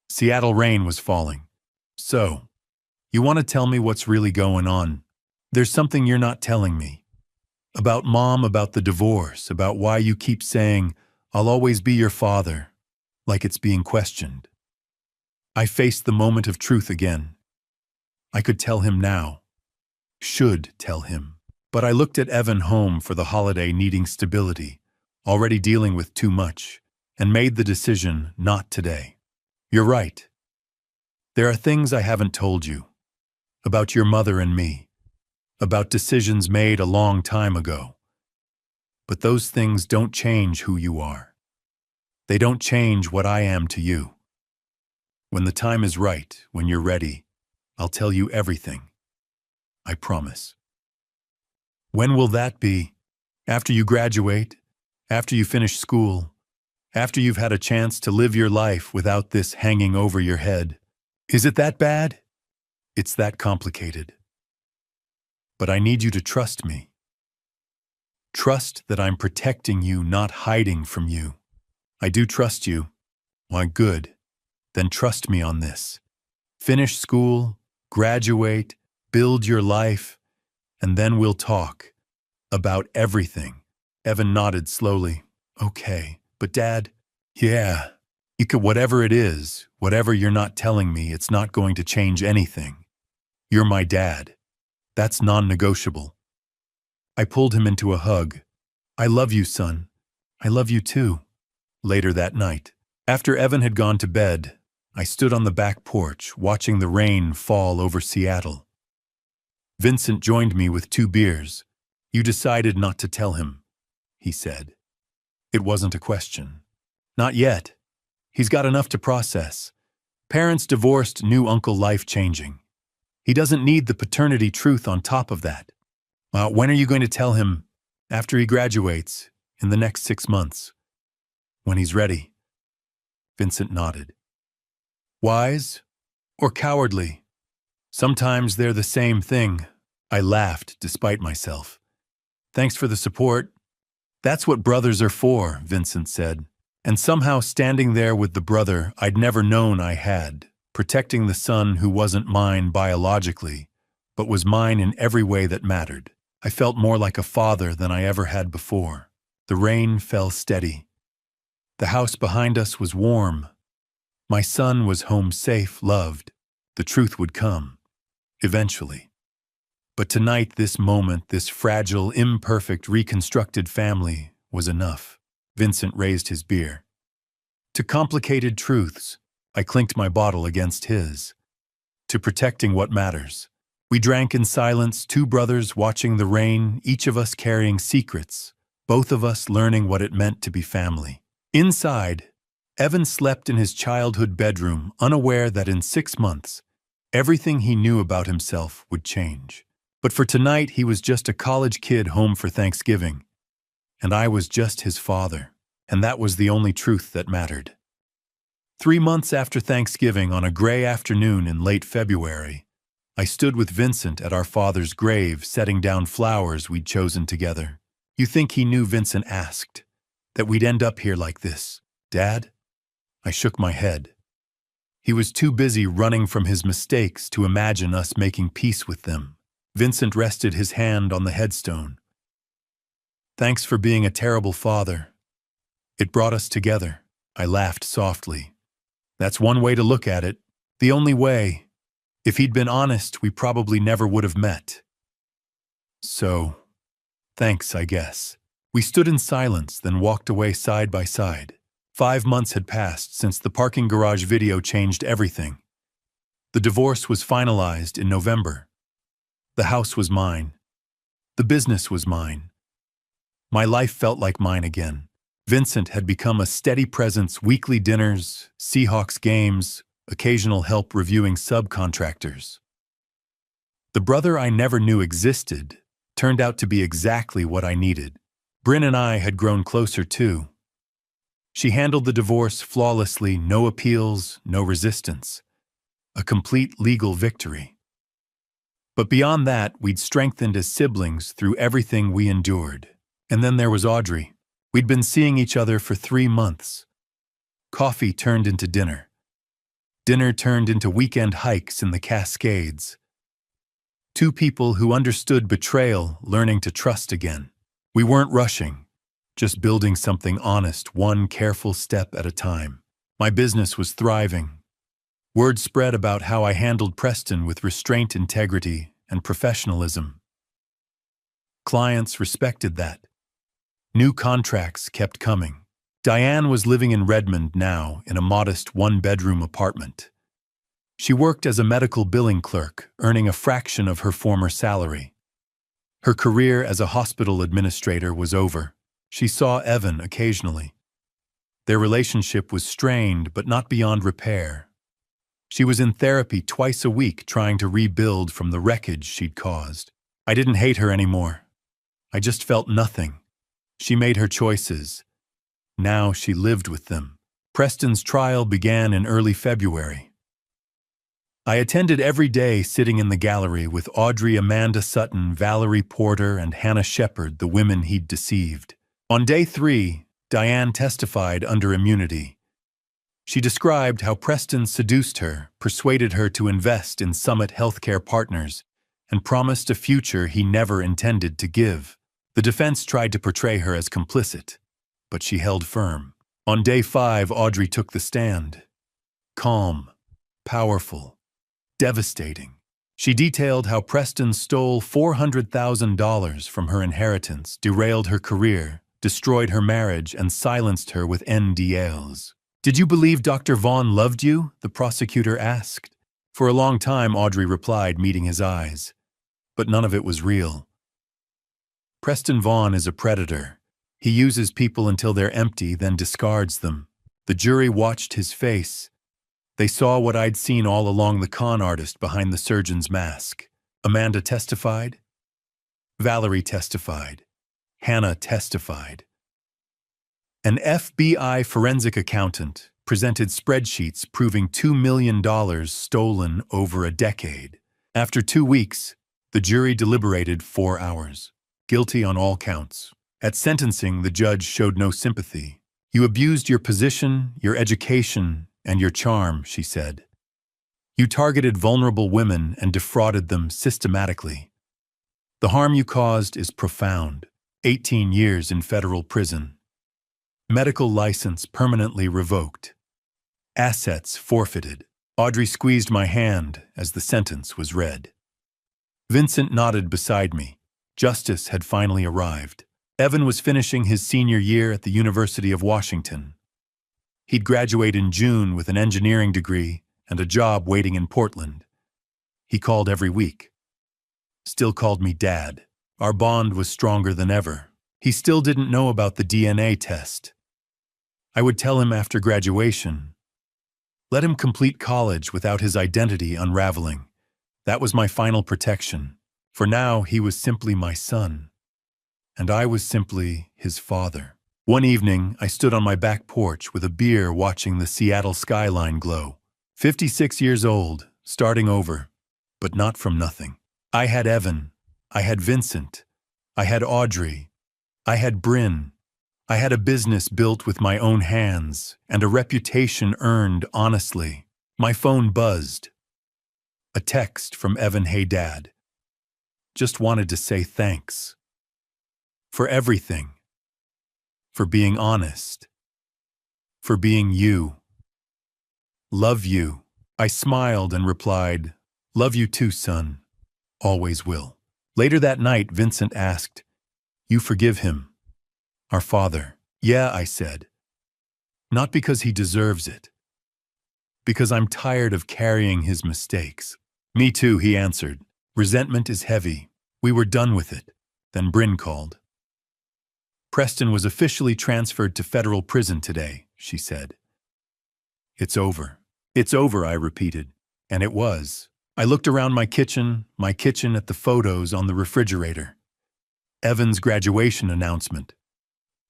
Seattle rain was falling. So, you want to tell me what's really going on? There's something you're not telling me. About Mom, about the divorce, about why you keep saying, I'll always be your father, like it's being questioned. I faced the moment of truth again. I could tell him now. Should tell him. But I looked at Evan home for the holiday needing stability, already dealing with too much, and made the decision not today. You're right. There are things I haven't told you. About your mother and me. About decisions made a long time ago. But those things don't change who you are. They don't change what I am to you. When the time is right, when you're ready, I'll tell you everything. I promise. When will that be? After you graduate? After you finish school? After you've had a chance to live your life without this hanging over your head? Is it that bad? It's that complicated. But I need you to trust me. Trust that I'm protecting you, not hiding from you. I do trust you. Why, good. Then trust me on this. Finish school, graduate, build your life, and then we'll talk. About everything. Evan nodded slowly. Okay, but Dad, yeah, you could, whatever it is, whatever you're not telling me, it's not going to change anything. You're my dad. That's non-negotiable. I pulled him into a hug. I love you, son. I love you too. Later that night, after Evan had gone to bed, I stood on the back porch, watching the rain fall over Seattle. Vincent joined me with 2 beers. You decided not to tell him, he said. It wasn't a question. Not yet. He's got enough to process. Parents divorced, new uncle life-changing. He doesn't need the paternity truth on top of that. When are you going to tell him? After he graduates, in the next 6 months. When he's ready. Vincent nodded. Wise or cowardly? Sometimes they're the same thing. I laughed despite myself. Thanks for the support. That's what brothers are for, Vincent said. And somehow standing there with the brother I'd never known I had, protecting the son who wasn't mine biologically, but was mine in every way that mattered. I felt more like a father than I ever had before. The rain fell steady. The house behind us was warm. My son was home safe, loved. The truth would come, eventually. But tonight, this moment, this fragile, imperfect, reconstructed family was enough. Vincent raised his beer. To complicated truths, I clinked my bottle against his. To protecting what matters. We drank in silence, two brothers watching the rain, each of us carrying secrets, both of us learning what it meant to be family. Inside, Evan slept in his childhood bedroom, unaware that in 6 months, everything he knew about himself would change. But for tonight, he was just a college kid home for Thanksgiving, and I was just his father, and that was the only truth that mattered. 3 months after Thanksgiving, on a gray afternoon in late February, I stood with Vincent at our father's grave, setting down flowers we'd chosen together. "You think he knew," Vincent asked, "that we'd end up here like this, Dad?" I shook my head. He was too busy running from his mistakes to imagine us making peace with them. Vincent rested his hand on the headstone. "Thanks for being a terrible father. It brought us together." I laughed softly. "That's one way to look at it. The only way. If he'd been honest, we probably never would have met. So, thanks, I guess." We stood in silence, then walked away side by side. 5 months had passed since the parking garage video changed everything. The divorce was finalized in November. The house was mine. The business was mine. My life felt like mine again. Vincent had become a steady presence: weekly dinners, Seahawks games, occasional help reviewing subcontractors. The brother I never knew existed turned out to be exactly what I needed. Bryn and I had grown closer too. She handled the divorce flawlessly, no appeals, no resistance. A complete legal victory. But beyond that, we'd strengthened as siblings through everything we endured. And then there was Audrey. We'd been seeing each other for 3 months. Coffee turned into dinner. Dinner turned into weekend hikes in the Cascades. Two people who understood betrayal, learning to trust again. We weren't rushing, just building something honest, one careful step at a time. My business was thriving. Word spread about how I handled Preston with restraint, integrity, and professionalism. Clients respected that. New contracts kept coming. Diane was living in Redmond now, in a modest one-bedroom apartment. She worked as a medical billing clerk, earning a fraction of her former salary. Her career as a hospital administrator was over. She saw Evan occasionally. Their relationship was strained, but not beyond repair. She was in therapy twice a week, trying to rebuild from the wreckage she'd caused. I didn't hate her anymore. I just felt nothing. She made her choices. Now she lived with them. Preston's trial began in early February. I attended every day, sitting in the gallery with Audrey, Amanda Sutton, Valerie Porter, and Hannah Shepard, the women he'd deceived. On day 3, Diane testified under immunity. She described how Preston seduced her, persuaded her to invest in Summit Healthcare Partners, and promised a future he never intended to give. The defense tried to portray her as complicit, but she held firm. On day 5, Audrey took the stand. Calm, powerful, devastating. She detailed how Preston stole $400,000 from her inheritance, derailed her career, destroyed her marriage, and silenced her with NDAs. "Did you believe Dr. Vaughn loved you?" the prosecutor asked. For a long time, Audrey replied, meeting his eyes. But none of it was real. "Preston Vaughn is a predator. He uses people until they're empty, then discards them." The jury watched his face. They saw what I'd seen all along: the con artist behind the surgeon's mask. Amanda testified. Valerie testified. Hannah testified. An FBI forensic accountant presented spreadsheets proving $2 million stolen over a decade. After 2 weeks, the jury deliberated 4 hours. Guilty on all counts. At sentencing, the judge showed no sympathy. "You abused your position, your education, and your charm," she said. "You targeted vulnerable women and defrauded them systematically. The harm you caused is profound. 18 years in federal prison. Medical license permanently revoked. Assets forfeited. Audrey squeezed my hand as the sentence was read. Vincent nodded beside me. Justice had finally arrived. Evan was finishing his senior year at the University of Washington. He'd graduate in June with an engineering degree and a job waiting in Portland. He called every week. Still called me Dad. Our bond was stronger than ever. He still didn't know about the DNA test. I would tell him after graduation. Let him complete college without his identity unraveling. That was my final protection. For now, he was simply my son. And I was simply his father. One evening, I stood on my back porch with a beer watching the Seattle skyline glow. 56 years old, starting over, but not from nothing. I had Evan. I had Vincent. I had Audrey. I had Bryn. I had a business built with my own hands and a reputation earned honestly. My phone buzzed. A text from Evan. Hey, Dad. Just wanted to say thanks. For everything. For being honest. For being you. Love you. I smiled and replied, love you too, son. Always will. Later that night, Vincent asked, you forgive him? Our father. Yeah, I said. Not because he deserves it. Because I'm tired of carrying his mistakes. Me too, he answered. Resentment is heavy. We were done with it. Then Bryn called. Preston was officially transferred to federal prison today, she said. It's over. It's over, I repeated. And it was. I looked around my kitchen at the photos on the refrigerator. Evan's graduation announcement.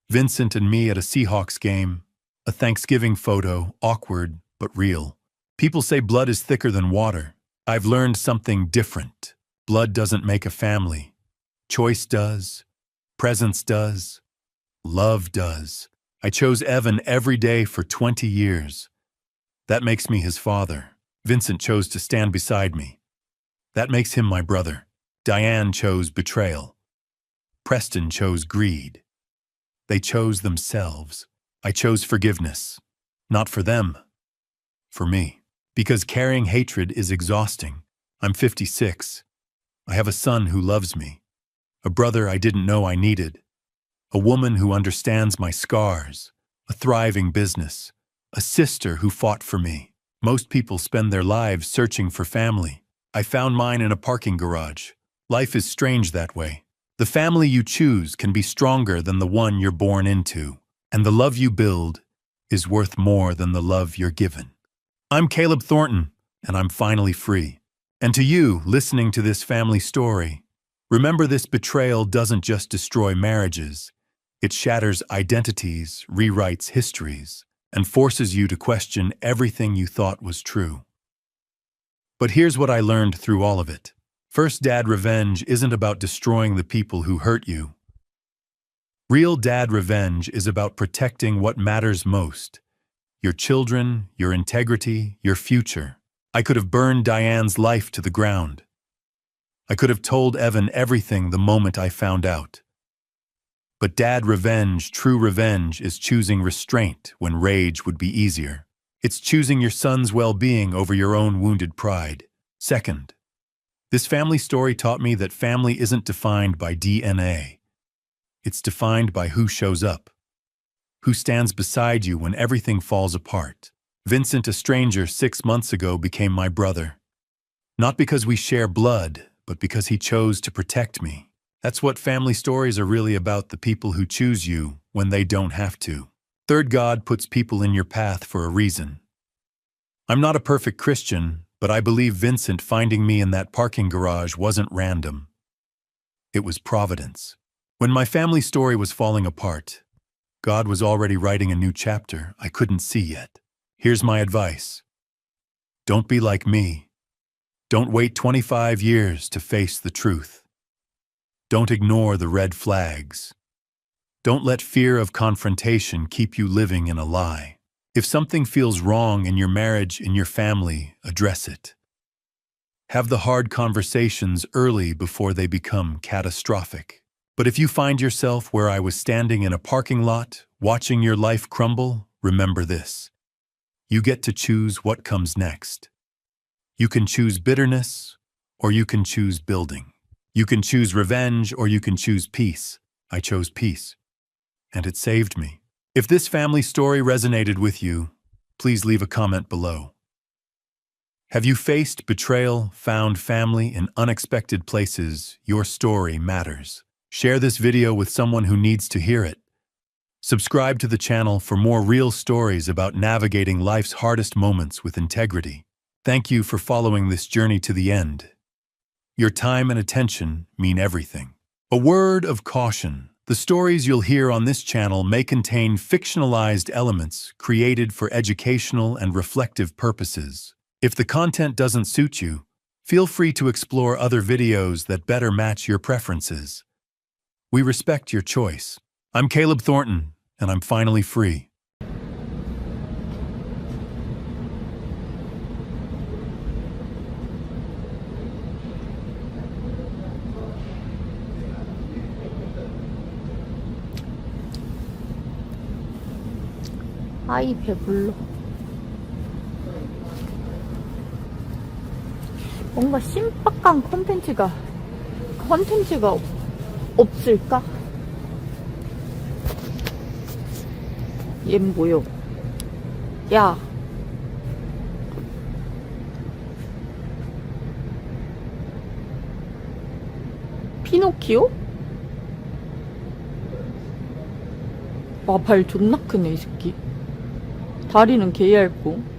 Vincent and me at a Seahawks game. A Thanksgiving photo, awkward but real. People say blood is thicker than water. I've learned something different. Blood doesn't make a family. Choice does. Presence does. Love does. I chose Evan every day for 20 years. That makes me his father. Vincent chose to stand beside me. That makes him my brother. Diane chose betrayal. Preston chose greed. They chose themselves. I chose forgiveness. Not for them. For me. Because carrying hatred is exhausting. I'm 56. I have a son who loves me. A brother I didn't know I needed. A woman who understands my scars. A thriving business. A sister who fought for me. Most people spend their lives searching for family. I found mine in a parking garage. Life is strange that way. The family you choose can be stronger than the one you're born into. And the love you build is worth more than the love you're given. I'm Caleb Thornton, and I'm finally free. And to you, listening to this family story, remember this betrayal doesn't just destroy marriages. It shatters identities, rewrites histories, and forces you to question everything you thought was true. But here's what I learned through all of it. First, dad revenge isn't about destroying the people who hurt you. Real dad revenge is about protecting what matters most. Your children, your integrity, your future. I could have burned Diane's life to the ground. I could have told Evan everything the moment I found out. But dad revenge, true revenge, is choosing restraint when rage would be easier. It's choosing your son's well-being over your own wounded pride. Second, this family story taught me that family isn't defined by DNA. It's defined by who shows up. Who stands beside you when everything falls apart. Vincent, a stranger 6 months ago, became my brother. Not because we share blood, but because he chose to protect me. That's what family stories are really about, the people who choose you when they don't have to. Third, God puts people in your path for a reason. I'm not a perfect Christian, but I believe Vincent finding me in that parking garage wasn't random. It was providence. When my family story was falling apart, God was already writing a new chapter I couldn't see yet. Here's my advice. Don't be like me. Don't wait 25 years to face the truth. Don't ignore the red flags. Don't let fear of confrontation keep you living in a lie. If something feels wrong in your marriage, in your family, address it. Have the hard conversations early before they become catastrophic. But if you find yourself where I was standing in a parking lot, watching your life crumble, remember this. You get to choose what comes next. You can choose bitterness, or you can choose building. You can choose revenge, or you can choose peace. I chose peace, and it saved me. If this family story resonated with you, please leave a comment below. Have you faced betrayal, found family in unexpected places? Your story matters. Share this video with someone who needs to hear it. Subscribe to the channel for more real stories about navigating life's hardest moments with integrity. Thank you for following this journey to the end. Your time and attention mean everything. A word of caution. The stories you'll hear on this channel may contain fictionalized elements created for educational and reflective purposes. If the content doesn't suit you, feel free to explore other videos that better match your preferences. We respect your choice. I'm Caleb Thornton, and I'm finally free. 아이 배불러. 뭔가 신박한 컨텐츠가 없을까? 얜 뭐요? 야, 피노키오? 와, 발 존나 크네 이 새끼. 다리는 개 얇고.